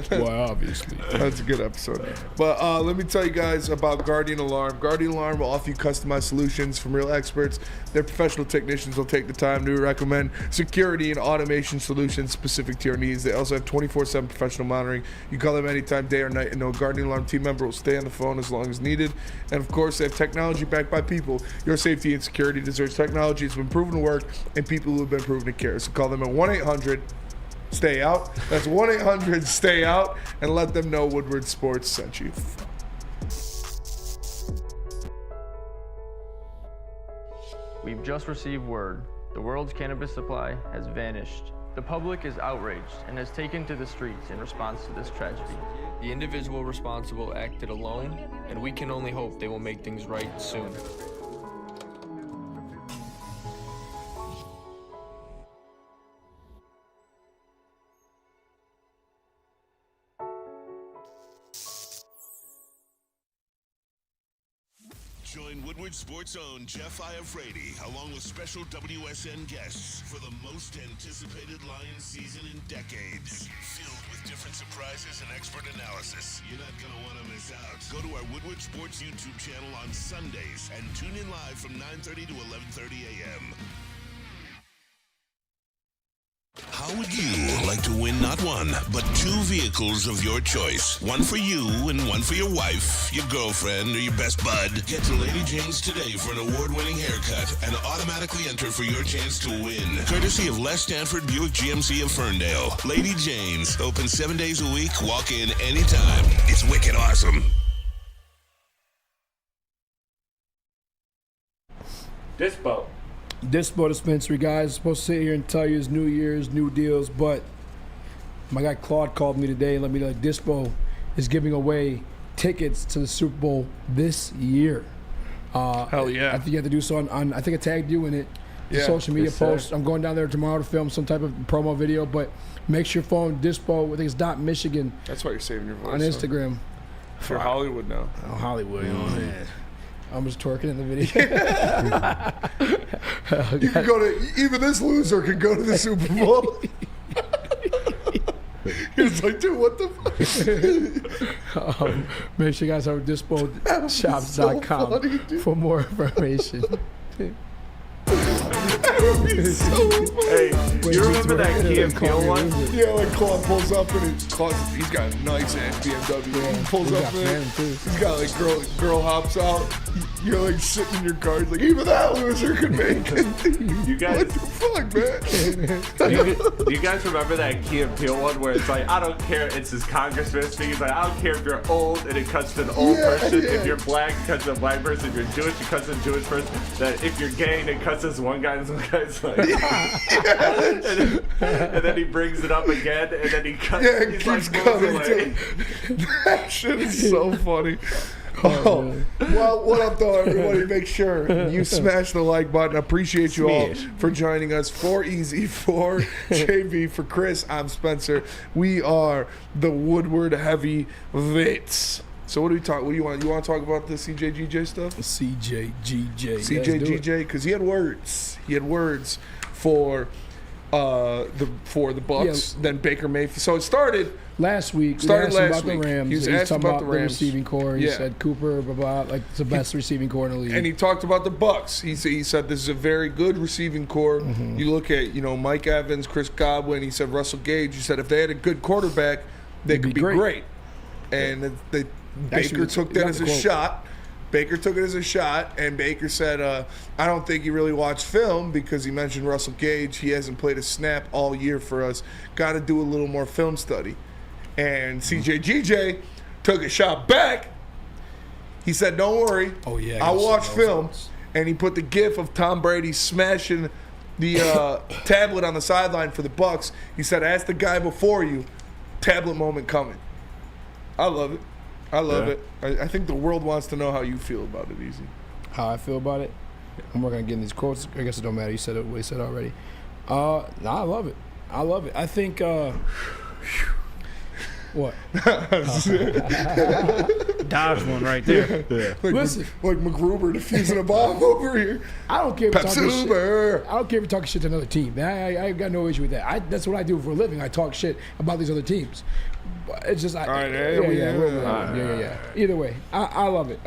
Why obviously? That's a good episode. But let me tell you guys about Guardian Alarm. Guardian Alarm will offer you customized solutions from real experts. Their professional technicians will take the time to recommend security and automation solutions specific to your needs. They also have 24/7 professional monitoring. You call them anytime, day or night, and no Guardian Alarm team member will stay on the phone as long as needed. And of course, they have technology backed by people. Your safety and security deserves technology that's been proven to work and people who have been proven to care. So call them at 1-800-STAY-OUT. That's 1-800-STAY-OUT, and let them know Woodward Sports sent you. We've just received word. The world's cannabis supply has vanished. The public is outraged and has taken to the streets in response to this tragedy. The individual responsible acted alone, and we can only hope they will make things right soon. Join Woodward Sports' own Jeff Iafrate, along with special WSN guests for the most anticipated Lions season in decades. Filled with different surprises and expert analysis. You're not going to want to miss out. Go to our Woodward Sports YouTube channel on Sundays and tune in live from 9:30 to 11:30 a.m. How would you like to win not one, but 2 vehicles of your choice? One for you and one for your wife, your girlfriend, or your best bud. Get to Lady Jane's today for an award-winning haircut and automatically enter for your chance to win. Courtesy of Les Stanford Buick GMC of Ferndale. Lady Jane's, open 7 days a week, walk in anytime. It's wicked awesome. Dispo dispensary, guys. Supposed to sit here and tell you it's New Year's, new deals, but my guy Claude called me today and let me know Dispo is giving away tickets to the Super Bowl this year. Hell yeah. I think you have to do so on I think I tagged you in it. The Yeah, social media yes, sir. post. I'm going down there tomorrow to film some type of promo video, but make sure your phone Dispo, I think it's .Michigan That's why you're saving your voice. on Instagram. For Hollywood now. Oh, Hollywood, you know what I'm saying? I'm just twerking in the video. You can go to, even this loser can go to the Super Bowl. He was like, dude, what the fuck? Make sure you guys have disposhops.com for more information. Hey, you remember that Key and Peele one? Yeah, like Claude pulls up and he's got a nice ass BMW. He pulls up and he's got like girl hops out. You're like sitting in your car, it's like even that loser could make it. You guys, what the fuck, man? do you guys remember that Key and Peele one where it's like, I don't care, it's his congressman speaking, he's like, I don't care if you're old, and it cuts to an old person, if you're black, it cuts to a black person, if you're Jewish, it cuts to a Jewish person, that if you're gay, it cuts to this one guy, and this one guy's like, and then he brings it up again, and then he cuts, he's like, coming. That shit is so funny. Oh, well, what up, though, everybody? Make sure you smash the like button. Appreciate you all for joining us. For Eazy, for JB, for Chris, I'm Spencer. We are the Woodward Heavyweights. So what do we talk? What do you want? You want to talk about the CJGJ stuff? CJGJ. CJGJ, because he had words. He had words for the Bucs. Then Baker Mayfield. So it started last week. Started last about week. The Rams. He was He's asked talking about the Rams. receiving core. He said Cooper, blah blah. Like it's the best receiving core in the league. And he talked about the Bucs. He said this is a very good receiving core. You look at Mike Evans, Chris Godwin. He said Russell Gage. He said if they had a good quarterback, they could be great. And Baker took that as a shot. Baker took it as a shot, and Baker said, I don't think he really watched film because he mentioned Russell Gage. He hasn't played a snap all year for us. Got to do a little more film study. And CJGJ took a shot back. He said, don't worry. Oh, yeah. I watched film. And he put the gif of Tom Brady smashing the tablet on the sideline for the Bucs. He said, ask the guy before you, tablet moment coming. I love it. I love it. I think the world wants to know how you feel about it, Eazy. How I feel about it? I'm not going to get in these quotes. I guess it don't matter. You said it. What he said already. No, I love it. I love it. I think. What? Dodge one right there. Listen, like McGruber defusing a bomb over here. I don't care if you're talking shit. I don't care if you're talking shit to another team. I got no issue with that. That's what I do for a living. I talk shit about these other teams. It's just yeah. Either way, I love it.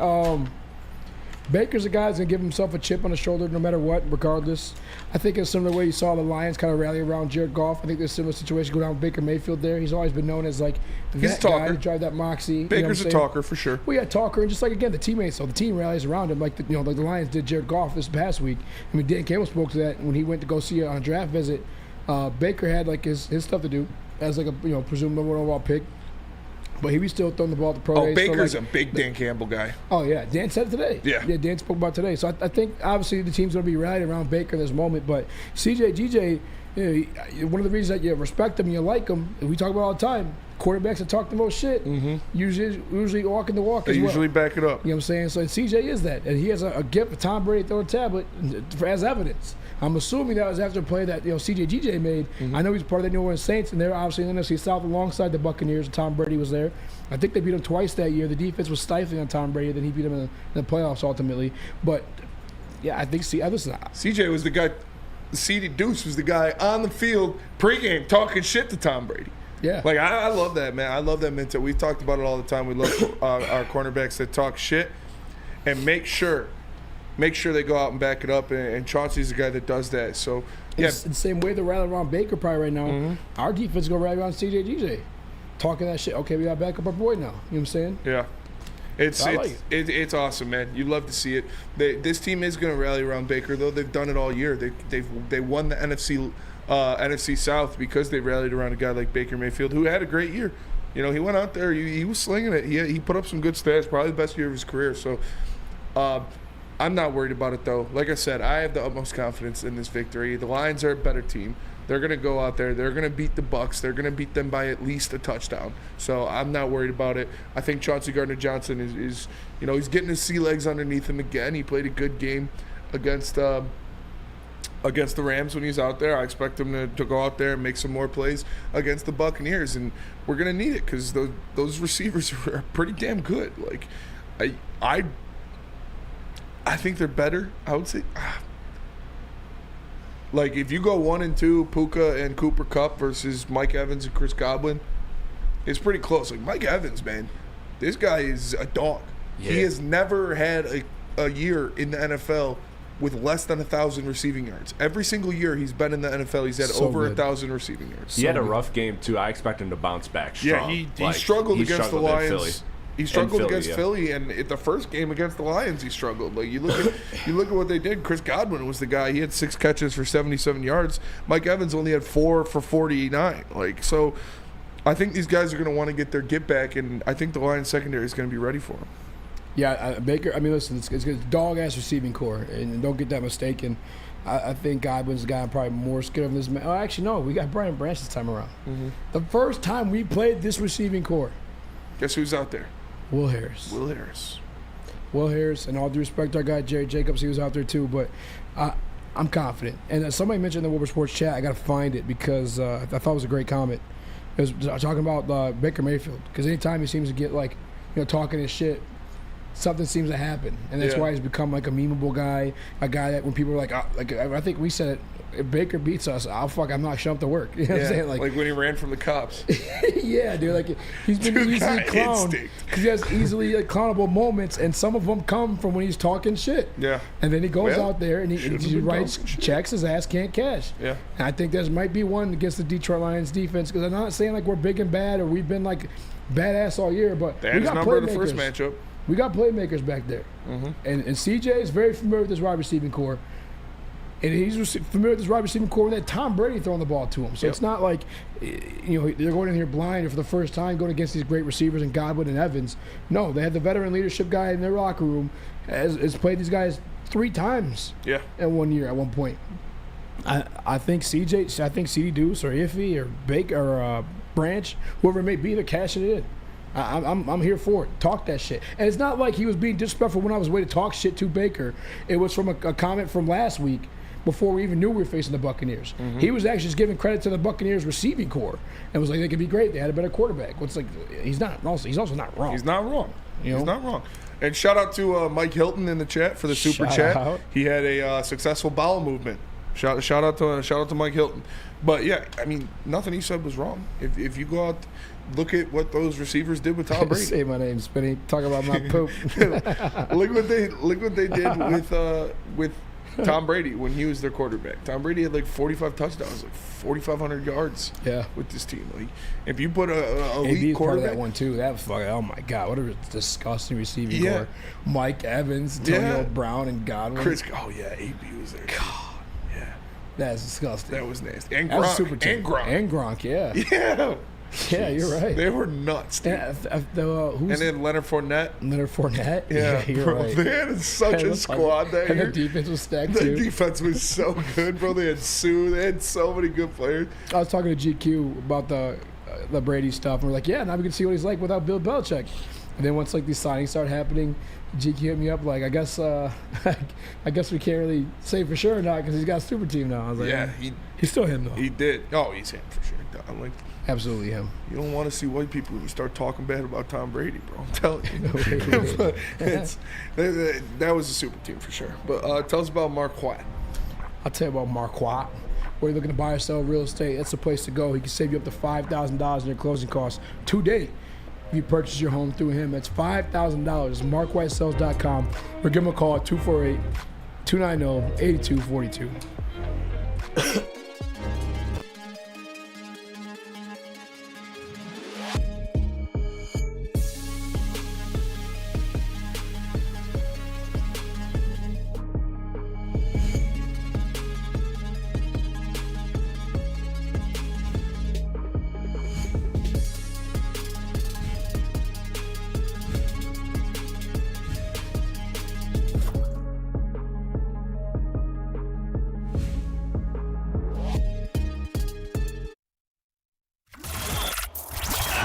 Baker's a guy that's gonna give himself a chip on the shoulder no matter what, regardless. I think it's similar to the way you saw the Lions kind of rally around Jared Goff. I think there's a similar situation go down with Baker Mayfield there. He's always been known as like that guy to drive that moxie. Baker's a talker for sure. Well, yeah, talker, and just like again the teammates. So the team rallies around him like the Lions did Jared Goff this past week. I mean, Dan Campbell spoke to that when he went to go see it on a draft visit. Baker had like his stuff to do as like a presumed number 1 overall pick. But he was still throwing the ball at the pro days. Baker's a big Dan Campbell guy. Oh, yeah. Dan said it today. Yeah, Dan spoke about it today. So I think, obviously, the team's going to be rallied around Baker in this moment. But CJGJ, one of the reasons that you respect him and you like him, and we talk about all the time, quarterbacks that talk the most shit usually walking the walk as well. They usually back it up. You know what I'm saying? So CJ is that. And he has a gift of Tom Brady throwing a tablet as evidence. I'm assuming that was after a play that CJGJ made. I know he's part of the New Orleans Saints, and they're obviously in the NFC South alongside the Buccaneers, and Tom Brady was there. I think they beat him twice that year. The defense was stifling on Tom Brady, then he beat him in the playoffs ultimately. But, yeah, I think CJ was the guy, CD Deuce was the guy on the field pregame talking shit to Tom Brady. Yeah. Like, I love that, man. I love that mentality. We've talked about it all the time. We love our cornerbacks that talk shit and make sure they go out and back it up, and Chauncey's the guy that does that. So, yeah. It's the same way they're rallying around Baker probably right now. Our defense is going to rally around CJGJ. Talking that shit. Okay, we got to back up our boy now. You know what I'm saying? Yeah. It's awesome, man. You love to see it. This team is going to rally around Baker, though. They've done it all year. They won the NFC South because they rallied around a guy like Baker Mayfield, who had a great year. He went out there. He was slinging it. He put up some good stats, probably the best year of his career. So, I'm not worried about it, though. Like I said, I have the utmost confidence in this victory. The Lions are a better team. They're going to go out there. They're going to beat the Bucs. They're going to beat them by at least a touchdown. So I'm not worried about it. I think Chauncey Gardner-Johnson is he's getting his sea legs underneath him again. He played a good game against the Rams when he's out there. I expect him to go out there and make some more plays against the Buccaneers, and we're going to need it because those receivers are pretty damn good. Like, I think they're better. I would say, like, if you go 1 and 2, Puka and Cooper Kupp versus Mike Evans and Chris Godwin, it's pretty close. Like, Mike Evans, man, this guy is a dog. Yeah. He has never had a year in the NFL with less than 1,000 receiving yards. Every single year he's been in the NFL, he's had over 1,000 receiving yards. He had a rough game, too. I expect him to bounce back strong. Yeah, he struggled against the Lions. He struggled against yeah. Philly, and at the first game against the Lions, he struggled. Like you look at what they did. Chris Godwin was the guy. He had 6 catches for 77 yards. Mike Evans only had 4 for 49. Like so, I think these guys are going to want to get their get back, and I think the Lions secondary is going to be ready for them. Yeah, Baker. I mean, listen, it's a dog-ass receiving core, and don't get that mistaken. I think Godwin's the guy I'm probably more scared of this man. Oh, actually, no, we got Brian Branch this time around. Mm-hmm. The first time we played this receiving core. Guess who's out there? Will Harris. Will Harris, and all due respect to our guy Jerry Jacobs, he was out there too, but I'm confident. And somebody mentioned in the Woodward Sports chat, I got to find it because I thought it was a great comment. It was talking about Baker Mayfield, because anytime he seems to get talking his shit, something seems to happen, and that's why he's become like a memeable guy, a guy that when people are like I think we said it, if Baker beats us, I'm not showing up to work. You know what I'm saying? Like when he ran from the cops. Yeah, dude. Like he's been easily clowned because he has easily clownable moments, and some of them come from when he's talking shit. Yeah. And then he goes out there and he writes checks his ass can't cash. Yeah. And I think there might be one against the Detroit Lions defense, because I'm not saying like we're big and bad or we've been like badass all year, but they had his number in the first matchup. We got playmakers back there. Mm-hmm. And CJ is very familiar with this wide receiving core. And he's familiar with this wide receiving core with that Tom Brady throwing the ball to him. So it's not like, they're going in here blind for the first time going against these great receivers and Godwin and Evans. No, they had the veteran leadership guy in their locker room has played these guys 3 times in 1 year at one point. I think CD Deuce or Iffy or Baker or Branch, whoever it may be, they're cashing it in. I'm here for it. Talk that shit. And it's not like he was being disrespectful when I was waiting to talk shit to Baker. It was from a comment from last week before we even knew we were facing the Buccaneers. Mm-hmm. He was actually just giving credit to the Buccaneers receiving core and was like, they could be great. They had a better quarterback. What's he's not. He's also not wrong. He's not wrong. He's not wrong. And shout out to Mike Hilton in the chat for the super chat. He had a successful bowel movement. Shout out to Mike Hilton. But yeah, I mean, nothing he said was wrong. If you go out, look at what those receivers did with Tom Brady. Say my name, Spinny. Talk about my poop. look what they did with Tom Brady when he was their quarterback. Tom Brady had like 45 touchdowns, like 4,500 yards. Yeah. With this team, like if you put a elite quarterback, part of that one too. That was fucking. Oh my god, what a disgusting receiving core. Mike Evans, Antonio Brown, and Godwin. Oh yeah, AB was there. God. That's disgusting. That was nasty. And Gronk. Super team. And Gronk, yeah. Yeah. Yeah, you're right. They were nuts, dude. And then Leonard Fournette. Yeah, you're right. They had such a squad that year. And the defense was stacked, too. The defense was so good, bro. They had Sue. They had so many good players. I was talking to GQ about the Brady stuff, and we're like, yeah, now we can see what he's like without Bill Belichick. And then once these signings started happening, GQ hit me up like, I guess we can't really say for sure or not because he's got a super team now. I was like, yeah, he's still him though. He did. Oh, he's him for sure. I'm like, absolutely him. You don't want to see white people when you start talking bad about Tom Brady, bro. I'm telling you. That was a super team for sure. But tell us about Marquardt. I'll tell you about Marquardt. Where you're looking to buy or sell real estate, that's the place to go. He can save you up to $5,000 in your closing costs today. If you purchase your home through him, that's $5,000. MarkWhiteSells.com or give him a call at 248-290-8242.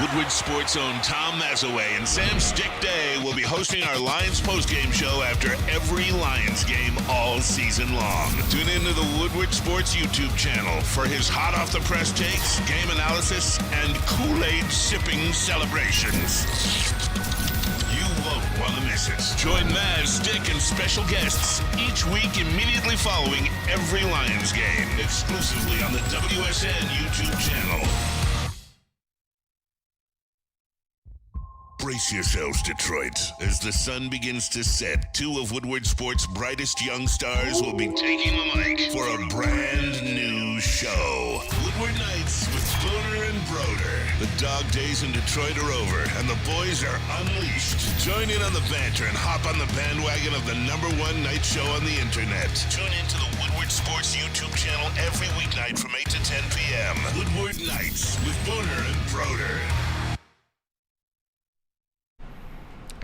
Woodward Sports' own Tom Mazaway and Sam Stick Day will be hosting our Lions postgame show after every Lions game all season long. Tune into the Woodward Sports YouTube channel for his hot off the press takes, game analysis, and Kool-Aid sipping celebrations. You won't want to miss it. Join Maz, Stick, and special guests each week immediately following every Lions game, exclusively on the WSN YouTube channel. Brace yourselves, Detroit. As the sun begins to set, two of Woodward Sports' brightest young stars will be taking the mic for a brand new show. Woodward Nights with Spooner and Broder. The dog days in Detroit are over, and the boys are unleashed. Join in on the banter and hop on the bandwagon of the #1 night show on the internet. Tune into the Woodward Sports YouTube channel every weeknight from 8 to 10 p.m. Woodward Nights with Spooner and Broder.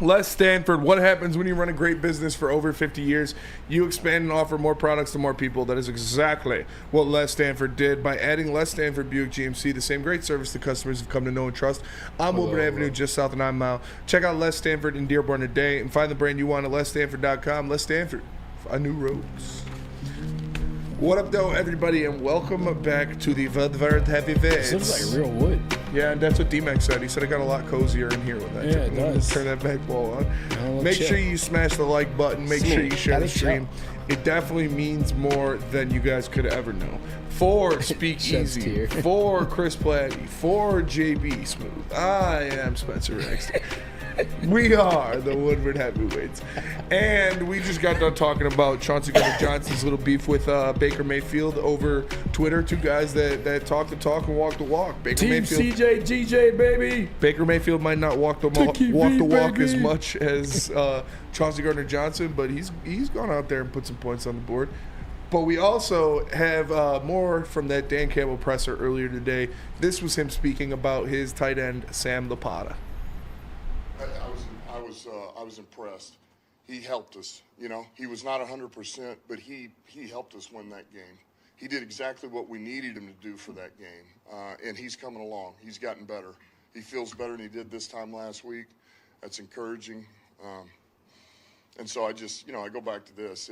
Les Stanford, what happens when you run a great business for over 50 years? You expand and offer more products to more people. That is exactly what Les Stanford did by adding Les Stanford Buick GMC, the same great service that customers have come to know and trust on Woodward Avenue, just south of 9 Mile. Check out Les Stanford in Dearborn today and find the brand you want at lesstanford.com. Les Stanford, a new roads. What up, though, everybody, and welcome back to the Woodward Heavyweights. This looks like real wood. Yeah, and that's what D-Mac said. He said it got a lot cozier in here with that. Yeah, it does. Turn that back wall on. Make sure you smash the like button. Make sure you share the stream. It definitely means more than you guys could ever know. For Speak Eazy, for Chris Platte, for JB Smooth, I am Spencer Rexton. We are the Woodward Heavyweights. And we just got done talking about Chauncey Gardner-Johnson's little beef with Baker Mayfield over Twitter. Two guys that talk the talk and walk the walk. Baker Team Mayfield, CJ, GJ, baby. Baker Mayfield might not walk the walk as much as Chauncey Gardner-Johnson, but he's gone out there and put some points on the board. But we also have more from that Dan Campbell presser earlier today. This was him speaking about his tight end, Sam Laporta. I was impressed. He helped us. You know, he was not 100%, but he helped us win that game. He did exactly what we needed him to do for that game, and he's coming along. He's gotten better. He feels better than he did this time last week. That's encouraging. And so I just, I go back to this.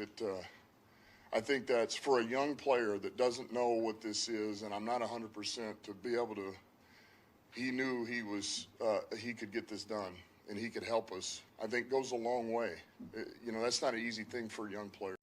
I think that's for a young player that doesn't know what this is, and I'm not 100%, to be able to. He knew he could get this done, and he could help us. I think goes a long way. That's not an easy thing for a young player.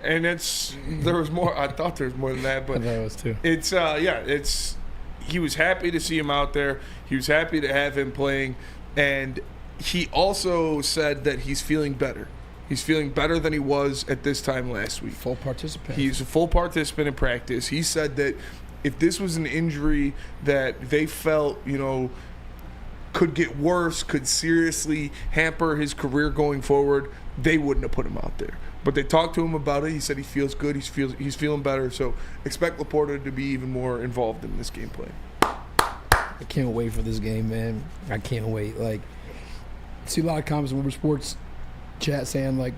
And there was more. I thought there was more than that, but there was too. He was happy to see him out there. He was happy to have him playing, and he also said that he's feeling better. He's feeling better than he was at this time last week. Full participant. He's a full participant in practice. He said that if this was an injury that they felt, could get worse, could seriously hamper his career going forward, they wouldn't have put him out there. But they talked to him about it. He said he feels good. He's feeling better. So expect Laporta to be even more involved in this gameplay. I can't wait for this game, man. I can't wait. I see a lot of comments in Woodward Sports chat saying,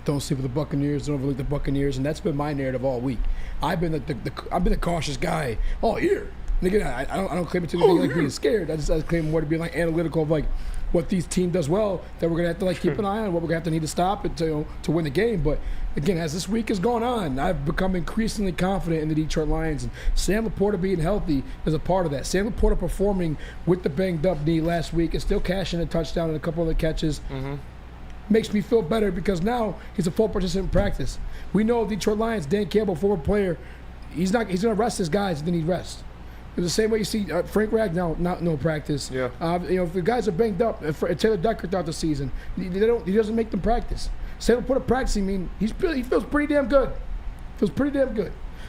don't sleep with the Buccaneers, don't overlook the Buccaneers, and that's been my narrative all week. I've been the cautious guy all year. And again, I don't claim it to be being scared. I claim more to be analytical of what these team does well, that we're gonna have to keep an eye on, what we're gonna have to need to stop it to win the game. But again, as this week has gone on, I've become increasingly confident in the Detroit Lions, and Sam Laporta being healthy is a part of that. Sam Laporta performing with the banged up knee last week and still cashing a touchdown and a couple of the catches. Mm-hmm. Makes me feel better because now he's a full participant in practice. We know Detroit Lions, Dan Campbell, former player, he's going to rest his guys, then he rests. It's the same way you see Frank Ragnow, no practice. Yeah. If the guys are banged up, Taylor Decker throughout the season, he doesn't make them practice. Sam Laporta practicing, he feels pretty damn good.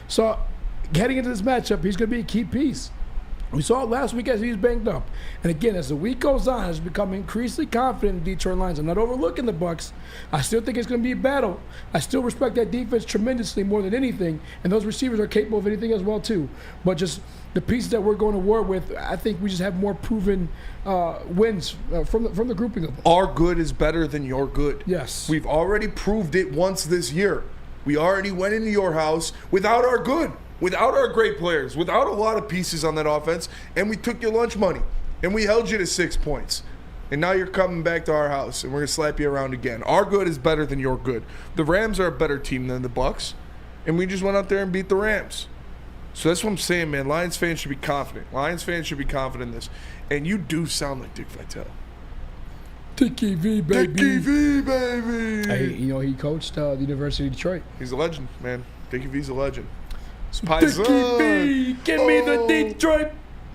So heading into this matchup, he's going to be a key piece. We saw it last week as he was banged up. And again, as the week goes on, he's become increasingly confident in the Detroit Lions. I'm not overlooking the Bucs. I still think it's going to be a battle. I still respect that defense tremendously more than anything. And those receivers are capable of anything as well, too. But just the pieces that we're going to war with, I think we just have more proven wins from the grouping of them. Our good is better than your good. Yes. We've already proved it once this year. We already went into your house without our good. Without our great players, without a lot of pieces on that offense, and we took your lunch money, and we held you to 6 points. And now you're coming back to our house, and we're going to slap you around again. Our good is better than your good. The Rams are a better team than the Bucs, and we just went out there and beat the Rams. So that's what I'm saying, man. Lions fans should be confident. Lions fans should be confident in this. And you do sound like Dick Vitale. Dickie V, baby. Dickie V, baby. He coached the University of Detroit. He's a legend, man. Dickie V's a legend. Dickie V, give me the Detroit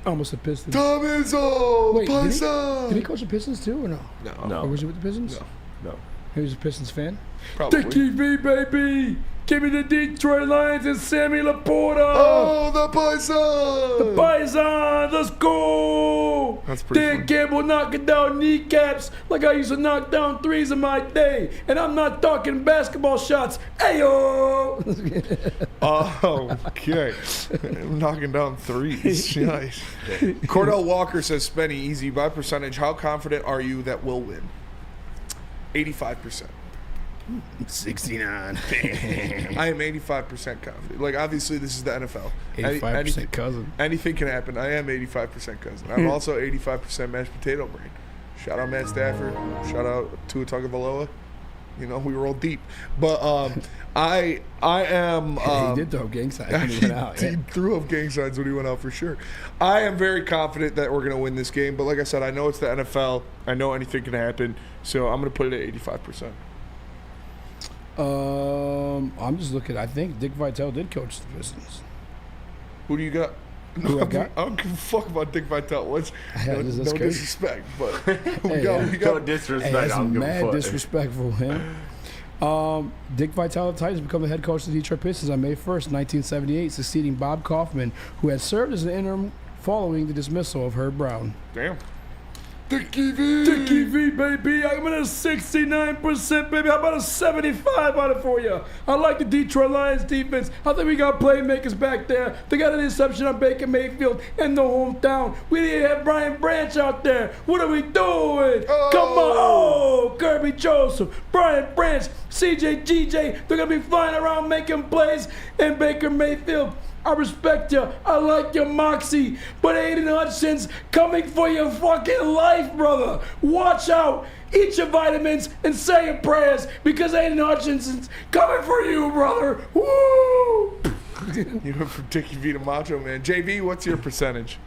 Almost the Pistons. Tom Izzo! Wait, Paisa! did he coach the Pistons too or no? No. Or was he with the Pistons? No. He was a Pistons fan? Probably. Dickie V, baby! Give me the Detroit Lions and Sammy Laporta! Oh, the Paisa! The Pisons! Let's go! That's pretty Dan fun. Campbell knocking down kneecaps like I used to knock down threes in my day. And I'm not talking basketball shots. Ayo! Oh, okay. I'm knocking down threes. Nice. Cordell Walker says, Spenny, easy. By percentage, how confident are you that we'll win? 85%. 69. I am 85% confident. Like, obviously, this is the NFL. 85% cousin. Anything can happen. I am 85% cousin. I'm also 85% mashed potato brain. Shout out Matt Stafford. Shout out Tua Tagovailoa. You know, we roll deep. But I am. He did throw up gang signs when he went out. He threw up gang signs when he went out for sure. I am very confident that we're going to win this game. But like I said, I know it's the NFL. I know anything can happen. So I'm going to put it at 85%. I'm just looking. I think Dick Vitale did coach the Pistons. Who do you got? Who I got? I don't give a fuck about Dick Vitale. No that's crazy. disrespect, but we Hey, got. No disrespect. Hey, that's I don't give a mad fuck. disrespectful, man. Dick Vitale of the Titans become the head coach of the Detroit Pistons on May 1st, 1978, succeeding Bob Kaufman, who had served as an interim following the dismissal of Herb Brown. Damn. Dickie V. Dickie V, baby. I'm at a 69%, baby. How about a 75 on it for you? I like the Detroit Lions defense. I think we got playmakers back there. They got an interception on Baker Mayfield in the hometown. We didn't have Brian Branch out there. What are we doing? Come on. Oh, Kirby Joseph, Brian Branch, CJ, GJ. They're going to be flying around making plays. And Baker Mayfield, I respect you. I like your moxie. But Aiden Hutchinson's coming for your fucking life, brother. Watch out. Eat your vitamins and say your prayers because Aiden Hutchinson's coming for you, brother. Woo! You went from Dickie V to Macho Man. JB, what's your percentage?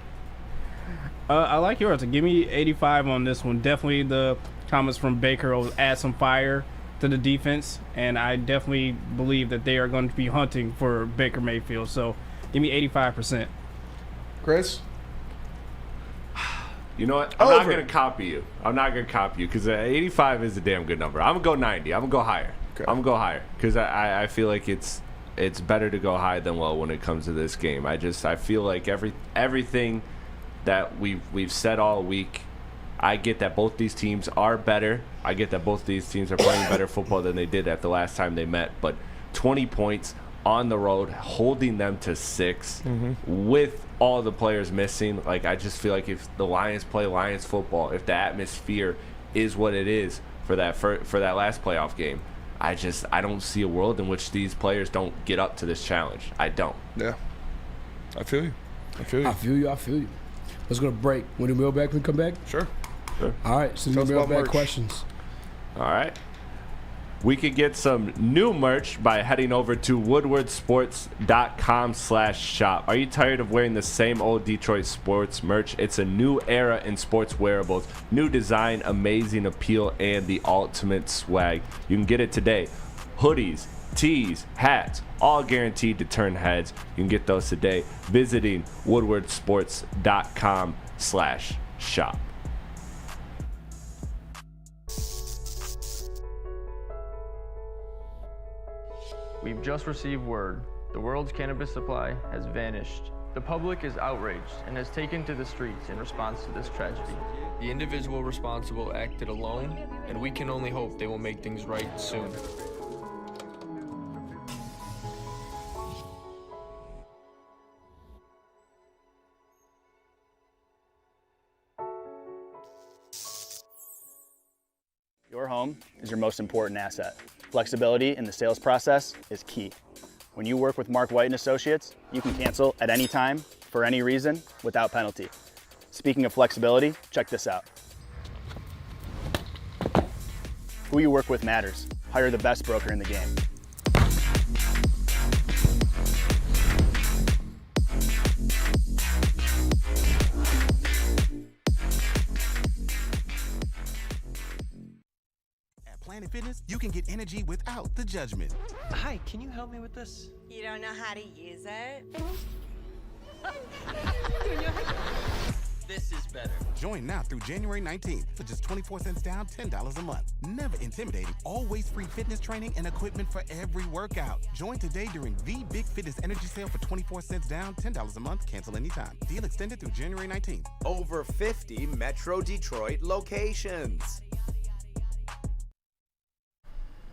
I like yours. Give me 85 on this one. Definitely the comments from Baker will add some fire to the defense, and I definitely believe that they are going to be hunting for Baker Mayfield. So give me 85%. Chris? You know what? I'm not going to copy you. I'm not going to copy you because 85 is a damn good number. I'm going to go 90. I'm going to go higher. Okay. I'm going to go higher because I feel like it's better to go high than low when it comes to this game. I feel like everything that we've said all week, I get that both these teams are better. I get that both these teams are playing better football than they did at the last time they met. But 20 points on the road, holding them to 6 with all the players missing. Like, I just feel like if the Lions play Lions football, if the atmosphere is what it is for that last playoff game, I don't see a world in which these players don't get up to this challenge. I don't. Yeah. I feel you. I feel you. Let's go to break. When the mailbag can come back? Sure. All right, so the mailbag questions. All right. We could get some new merch by heading over to woodwardsports.com/shop. Are you tired of wearing the same old Detroit sports merch? It's a new era in sports wearables. New design, amazing appeal, and the ultimate swag. You can get it today. Hoodies, tees, hats, all guaranteed to turn heads. You can get those today visiting woodwardsports.com/shop. We've just received word. The world's cannabis supply has vanished. The public is outraged and has taken to the streets in response to this tragedy. The individual responsible acted alone, and we can only hope they will make things right soon. Your home is your most important asset. Flexibility in the sales process is key. When you work with Mark White & Associates, you can cancel at any time, for any reason, without penalty. Speaking of flexibility, check this out. Who you work with matters. Hire the best broker in the game. Planet Fitness, you can get energy without the judgment. Hi, can you help me with this? You don't know how to use it? This is better. Join now through January 19th for just 24 cents down, $10 a month. Never intimidating, always free fitness training and equipment for every workout. Join today during the Big Fitness Energy Sale for 24 cents down, $10 a month. Cancel anytime. Deal extended through January 19th. Over 50 Metro Detroit locations.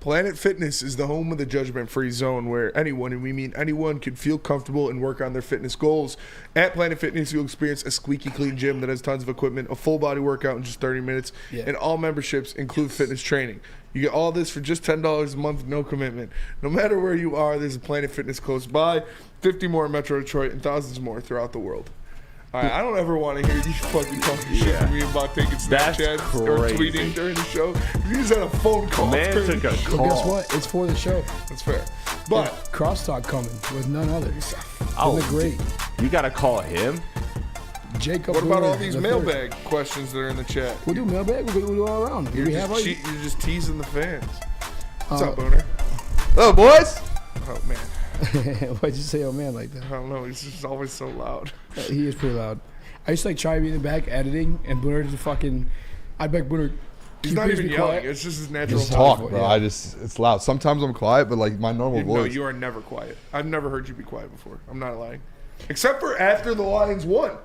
Planet Fitness is the home of the judgment-free zone where anyone, and we mean anyone, can feel comfortable and work on their fitness goals. At Planet Fitness, you'll experience a squeaky clean gym that has tons of equipment, a full-body workout in just 30 minutes, and all memberships include fitness training. You get all this for just $10 a month, no commitment. No matter where you are, there's a Planet Fitness close by, 50 more in Metro Detroit, and thousands more throughout the world. All right, I don't ever want to hear you fucking talking shit to me about taking Snapchats or tweeting during the show. You just had a phone call. Man took a call. Well, guess what? It's for the show. That's fair. But crosstalk coming with none other. Oh, Isn't it great? You got to call him? Jacob. What about all these mailbag questions that are in the chat? We'll do mailbag. We'll do all around. You're just teasing the fans. What's up, Booner? Hello, boys. Oh, man. Why'd you say "oh man" like that? I don't know. He's just always so loud. He is pretty loud. I used to like try to be in the back editing, and Booner just fucking. I'd be like, Booner. He's not even yelling. It's just his natural Just talk, bro. It's loud. Sometimes I'm quiet, but like my normal voice. No, you are never quiet. I've never heard you be quiet before. I'm not lying. Except for after the Lions won.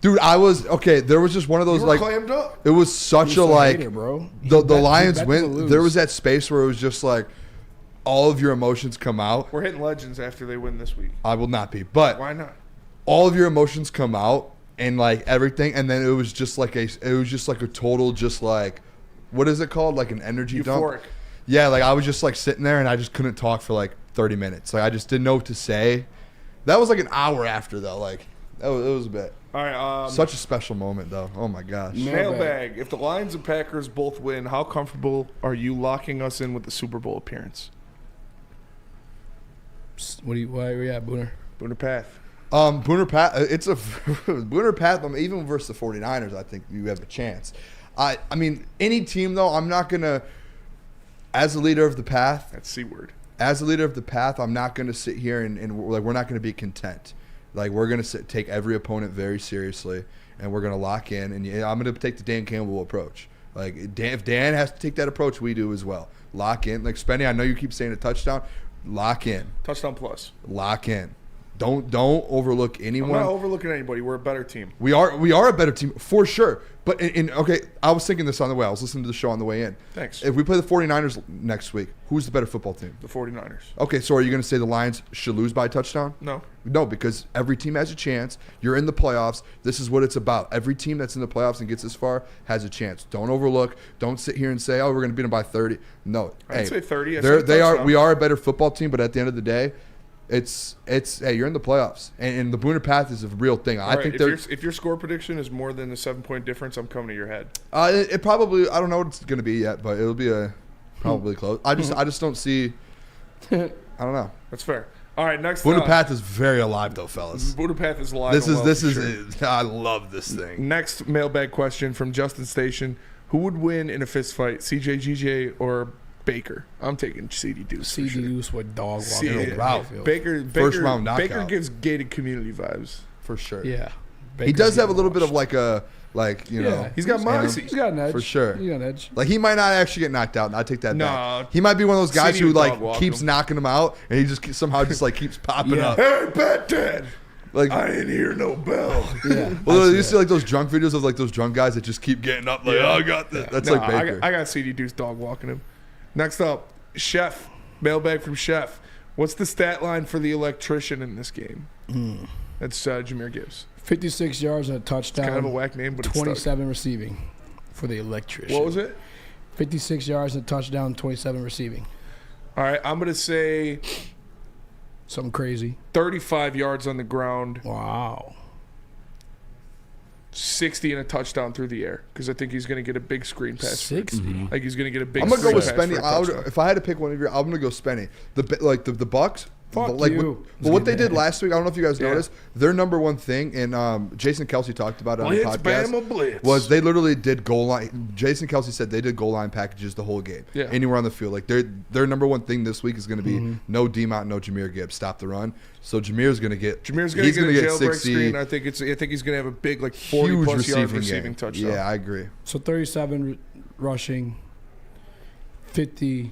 Dude, I was okay. There was just one of those You were like clammed up. it was such a like hater, bro. the bet- Lions he bet win. to lose. There was that space where it was just like all of your emotions come out. We're hitting legends after they win this week. I will not be, but Why not? all of your emotions come out and like everything, and then it was just like a total just like what is it called, like an energy dump. Euphoric. Yeah, like I was just like sitting there and I just couldn't talk for like 30 minutes. Like I just didn't know what to say. That was like an hour after though. Like it was a bit. All right. Such a special moment though. Oh my gosh. Mailbag. If the Lions and Packers both win, how comfortable are you locking us in with the Super Bowl appearance? Why are we at, Booner? Booner Path. Booner Path. It's a Booner Path. Even versus the 49ers, I think you have a chance. I mean, any team though, I'm not gonna. As a leader of the path, that's C word. As a leader of the path, I'm not gonna sit here and like we're not gonna be content. Like we're gonna take every opponent very seriously, and we're gonna lock in. And I'm gonna take the Dan Campbell approach. Like if Dan has to take that approach, we do as well. Lock in. Like Spenny, I know you keep saying a touchdown. Lock in. Touchdown plus. Lock in. Don't overlook anyone. I'm not overlooking anybody. We're a better team. We are a better team for sure. But okay, I was thinking this on the way. I was listening to the show on the way in. Thanks. If we play the 49ers next week, who's the better football team? The 49ers. Okay, so are you going to say the Lions should lose by a touchdown? No. No, because every team has a chance. You're in the playoffs. This is what it's about. Every team that's in the playoffs and gets this far has a chance. Don't overlook. Don't sit here and say, "Oh, we're going to beat them by 30." No. I didn't say 30. We are a better football team, but at the end of the day, it's hey, you're in the playoffs, and the Booner Path is a real thing. I think if your score prediction is more than a 7-point difference, I'm coming to your head. It probably, I don't know what it's going to be yet, but it'll be probably close. I just don't see. I don't know. That's fair. All right, next. Booner Path is very alive though, fellas. Booner Path is alive. This is I love this thing. Next mailbag question from Justin Station: who would win in a fist fight, CJ, GJ, or Baker? I'm taking CD Deuce. CD Deuce with dog walking. Baker First round knockout. Baker gives gated community vibes for sure. Yeah, he does have a little bit of like a know. He's got moxie. He's got an edge for sure. He's got an edge. Like he might not actually get knocked out. I take that No. back. He might be one of those guys CD who like dog keeps him. knocking him out, and he just somehow just like keeps popping up. Hey, Bat Dad. Like I ain't hear no bell. Yeah. Well, you see like those drunk videos of like those drunk guys that just keep getting up. Like, oh, I got this. That's like Baker. I got CD Deuce dog walking him. Next up, Chef. Mailbag from Chef. What's the stat line for the electrician in this game? That's Jameer Gibbs. 56 yards and a touchdown. It's kind of a whack name, but 27 receiving for the electrician. What was it? 56 yards and a touchdown, 27 receiving. All right, I'm going to say something crazy. 35 yards on the ground. Wow. 60 and a touchdown through the air because I think he's going to get a big screen pass. 60. Like he's going to get a big. I'm gonna go with screen pass Spenny. for a touchdown. If I had to pick one of your, I'm gonna go Spenny. The Bucs Fuck like you. what they did last week, I don't know if you guys noticed, their number one thing, and Jason Kelsey talked about it on the podcast, Bama, blitz. was they literally did goal line. Jason Kelsey said they did goal line packages the whole game, anywhere on the field. Like their number one thing this week is going to be no D-Mount, no Jahmyr Gibbs, stop the run. So Jahmyr's going to get a jailbreak screen. I think he's going to have a big 40-plus yard receiving touchdown. Yeah, I agree. So 37 rushing, 52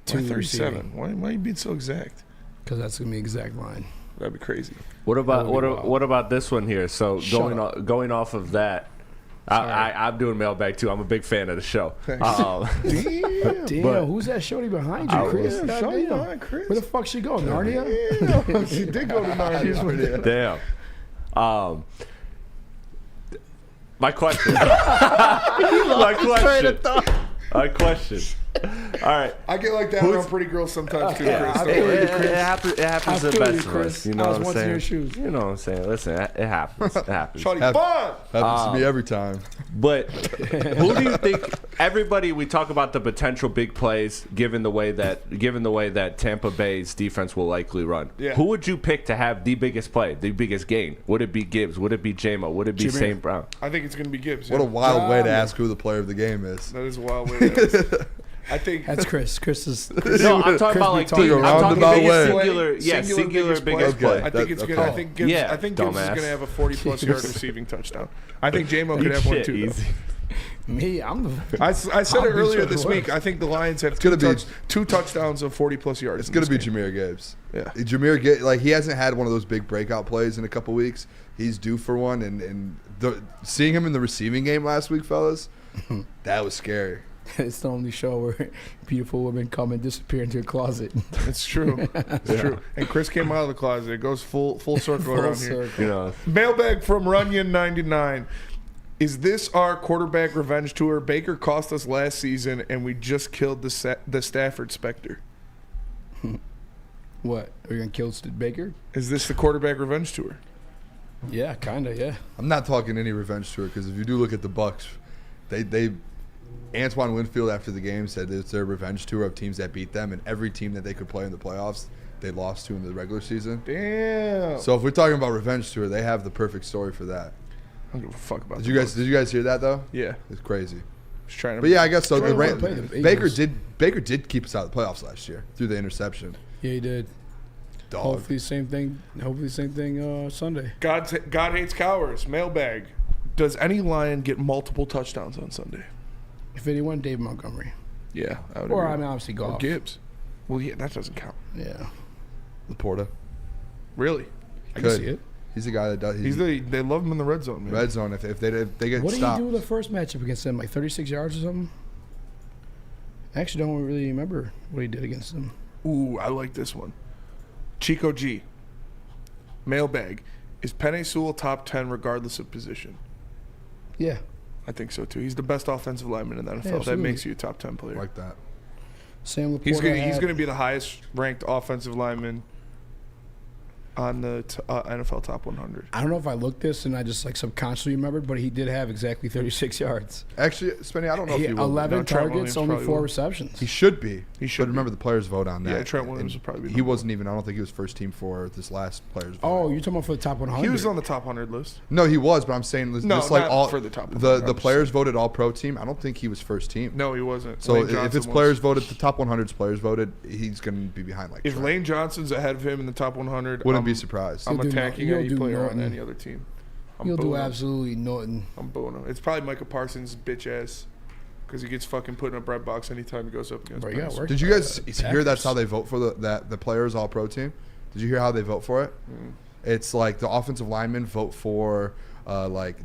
37. receiving. Why are you being so exact? Because that's gonna be exact line. That'd be crazy. What about this one here? So going off of that, I'm doing mailbag too. I'm a big fan of the show. Damn, who's that shorty behind you, Chris? Shorty behind Chris. Where the fuck she go? Narnia? Yeah, she did go to Narnia. Damn. My question. My question. All right. I get like that around pretty girls sometimes too, Chris. It happens to the best of us. You know what I'm saying? Your shoes. You know what I'm saying? Listen, it happens. It happens. Shorty, fun. Happens to me every time. But who do you think? Everybody, we talk about the potential big plays given the way that Tampa Bay's defense will likely run. Yeah. Who would you pick to have the biggest play, the biggest gain? Would it be Gibbs? Would it be J-Mo? Would it be St. Brown? I think it's going to be Gibbs. What a wild way to ask who the player of the game is. That is a wild way to ask. I think that's Chris. Chris is. No, I'm talking about like a roundabout way. Singular biggest play. I think it's good. I think Gibbs is going to have a 40-plus yard receiving touchdown. I think J-Mo could have one too. Easy. Me, I said it earlier this week. I think the Lions have two touchdowns of 40-plus yards. It's going to be Jahmyr Gibbs. Yeah, Jahmyr Gibbs, he hasn't had one of those big breakout plays in a couple weeks. He's due for one, and seeing him in the receiving game last week, fellas, that was scary. It's the only show where beautiful women come and disappear into a closet. It's true. It's true. And Chris came out of the closet. It goes full circle around here. You know. Mailbag from Runyon99. Is this our quarterback revenge tour? Baker cost us last season, and we just killed the Stafford Spectre. What? Are you going to kill Baker? Is this the quarterback revenge tour? Yeah, kind of, yeah. I'm not talking any revenge tour because if you do look at the Bucs, they Antoine Winfield after the game said it's their revenge tour of teams that beat them, and every team that they could play in the playoffs, they lost to in the regular season. Damn. So if we're talking about revenge tour, they have the perfect story for that. I don't give a fuck about. Did you guys hear that though? Yeah, it's crazy. Just trying to. But yeah, I guess so. Baker Baker did keep us out of the playoffs last year through the interception. Yeah, he did. Dog. Hopefully, same thing Sunday. God hates cowards. Mailbag. Does any Lion get multiple touchdowns on Sunday? If anyone, Dave Montgomery. Yeah, I would or agree. I mean, obviously Goff. Or Gibbs. Well, yeah, that doesn't count. Yeah. Laporta. Really? I can see it. He's the guy that does. They love him in the red zone, man. Red zone. If they get what stopped. What did he do the first matchup against them? Like 36 yards or something? I actually don't really remember what he did against them. Ooh, I like this one. Chico G. Mailbag. Is Penei Sewell top 10 regardless of position? Yeah. I think so, too. He's the best offensive lineman in the NFL. That makes you a top 10 player. Like that. Sam Laporta He's going to be the highest ranked offensive lineman on the NFL Top 100. I don't know if I looked this and I just subconsciously remembered, but he did have exactly 36 yards. Actually, Spenny, I don't know if he will. 11 targets, only 4 receptions. He should be. He should. But remember the players vote on that. Yeah, Trent Williams will probably be. He wasn't even. I don't think he was first team for this last players vote. Oh, you're talking about for the top 100? He was on the top 100 list. No, he was, but I'm saying this not all for the top 100. The players voted all pro team. I don't think he was first team. No, he wasn't. So if it's players voted, the top 100's players voted, he's going to be behind If Lane Johnson's ahead of him in the top 100, wouldn't be surprised. I'm attacking any player on any other team. He'll do absolutely nothing. I'm booing him. It's probably Micah Parsons' bitch ass because he gets fucking put in a bread box anytime he goes up against. Did you guys hear that's how they vote for the players all pro team? Did you hear how they vote for it? It's like the offensive linemen vote for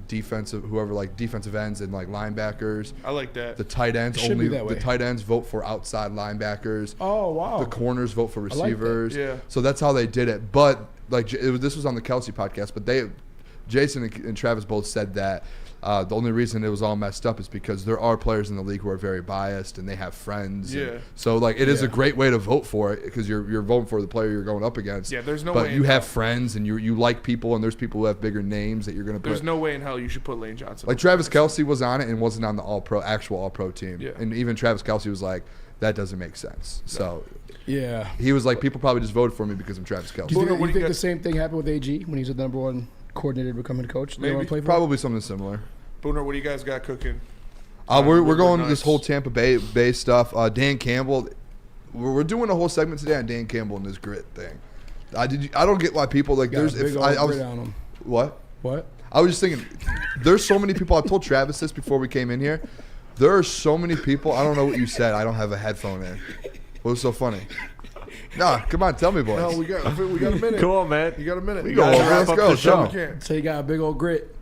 defensive ends and linebackers. I like that. The tight ends the tight ends vote for outside linebackers. Oh wow. The corners vote for receivers. Like yeah. So that's how they did it. But this was on the Kelsey podcast, but Jason and Travis both said that the only reason it was all messed up is because there are players in the league who are very biased and they have friends. Yeah. So it is a great way to vote for it because you're voting for the player you're going up against. Yeah, there's no way. But you have hell. friends and you like people and there's people who have bigger names that you're going to put. There's no way in hell you should put Lane Johnson. Travis Kelsey was on it and wasn't on the actual all pro team. Yeah. And even Travis Kelsey was like, that doesn't make sense. So Yeah. he was like, people probably just voted for me because I'm Travis Kelce. Do you think the same thing happened with AG when he's the number one coordinator becoming coach? Maybe. Probably something similar. Booner, what do you guys got cooking? We're going to this whole Tampa Bay stuff. Dan Campbell, we're doing a whole segment today on Dan Campbell and this grit thing. I don't get why people like. Got There's a big if old I was grit on him. what. I was just thinking, there's so many people. I told Travis this before we came in here. There are so many people. I don't know what you said. I don't have a headphone in. What was so funny? Nah, come on, tell me, boys. No, we got a minute. Come on, man. You got a minute. We go over. Let's go. Show. So you got a big old grit.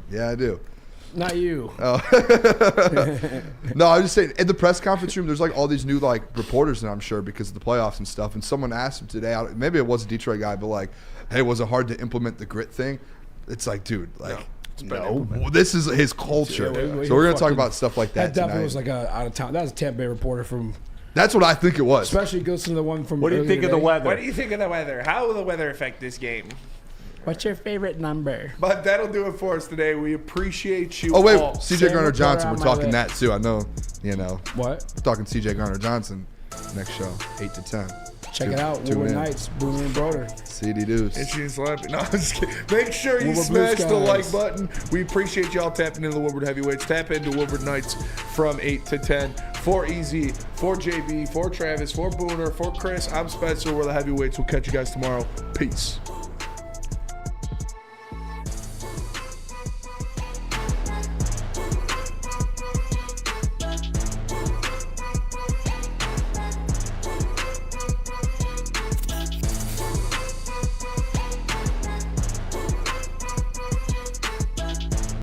Yeah, I do. Not you. Oh. No, I was just saying, in the press conference room, there's like all these new like reporters, and I'm sure because of the playoffs and stuff. And someone asked him today, maybe it was a Detroit guy, but like, hey, was it hard to implement the grit thing? It's like, dude, like, no, this is his culture. Yeah, so we're gonna talk about stuff like that. That definitely tonight. was like a out of town. That was a Tampa Bay reporter from. That's what I think it was. Especially goes to the one from. What do you think of the weather? What do you think of the weather? How will the weather affect this game? What's your favorite number? But that'll do it for us today. We appreciate you. Oh wait, all. CJ Garner Johnson. We're talking that too. I know. You know. What? We're talking CJ Garner Johnson. Next show, 8 to 10. Check it out. Woodward Nights, Boomer and Broder. CD Deuce. Itchy and slappy. No, I'm just kidding. Make sure you Woodward smash Blue the like Skies. button. We appreciate y'all tapping into the Woodward Heavyweights. Tap into Woodward Nights from 8 to 10. For Eazy, for JB, for Travis, for Booner, for Chris, I'm Spencer. We're the Heavyweights. We'll catch you guys tomorrow. Peace.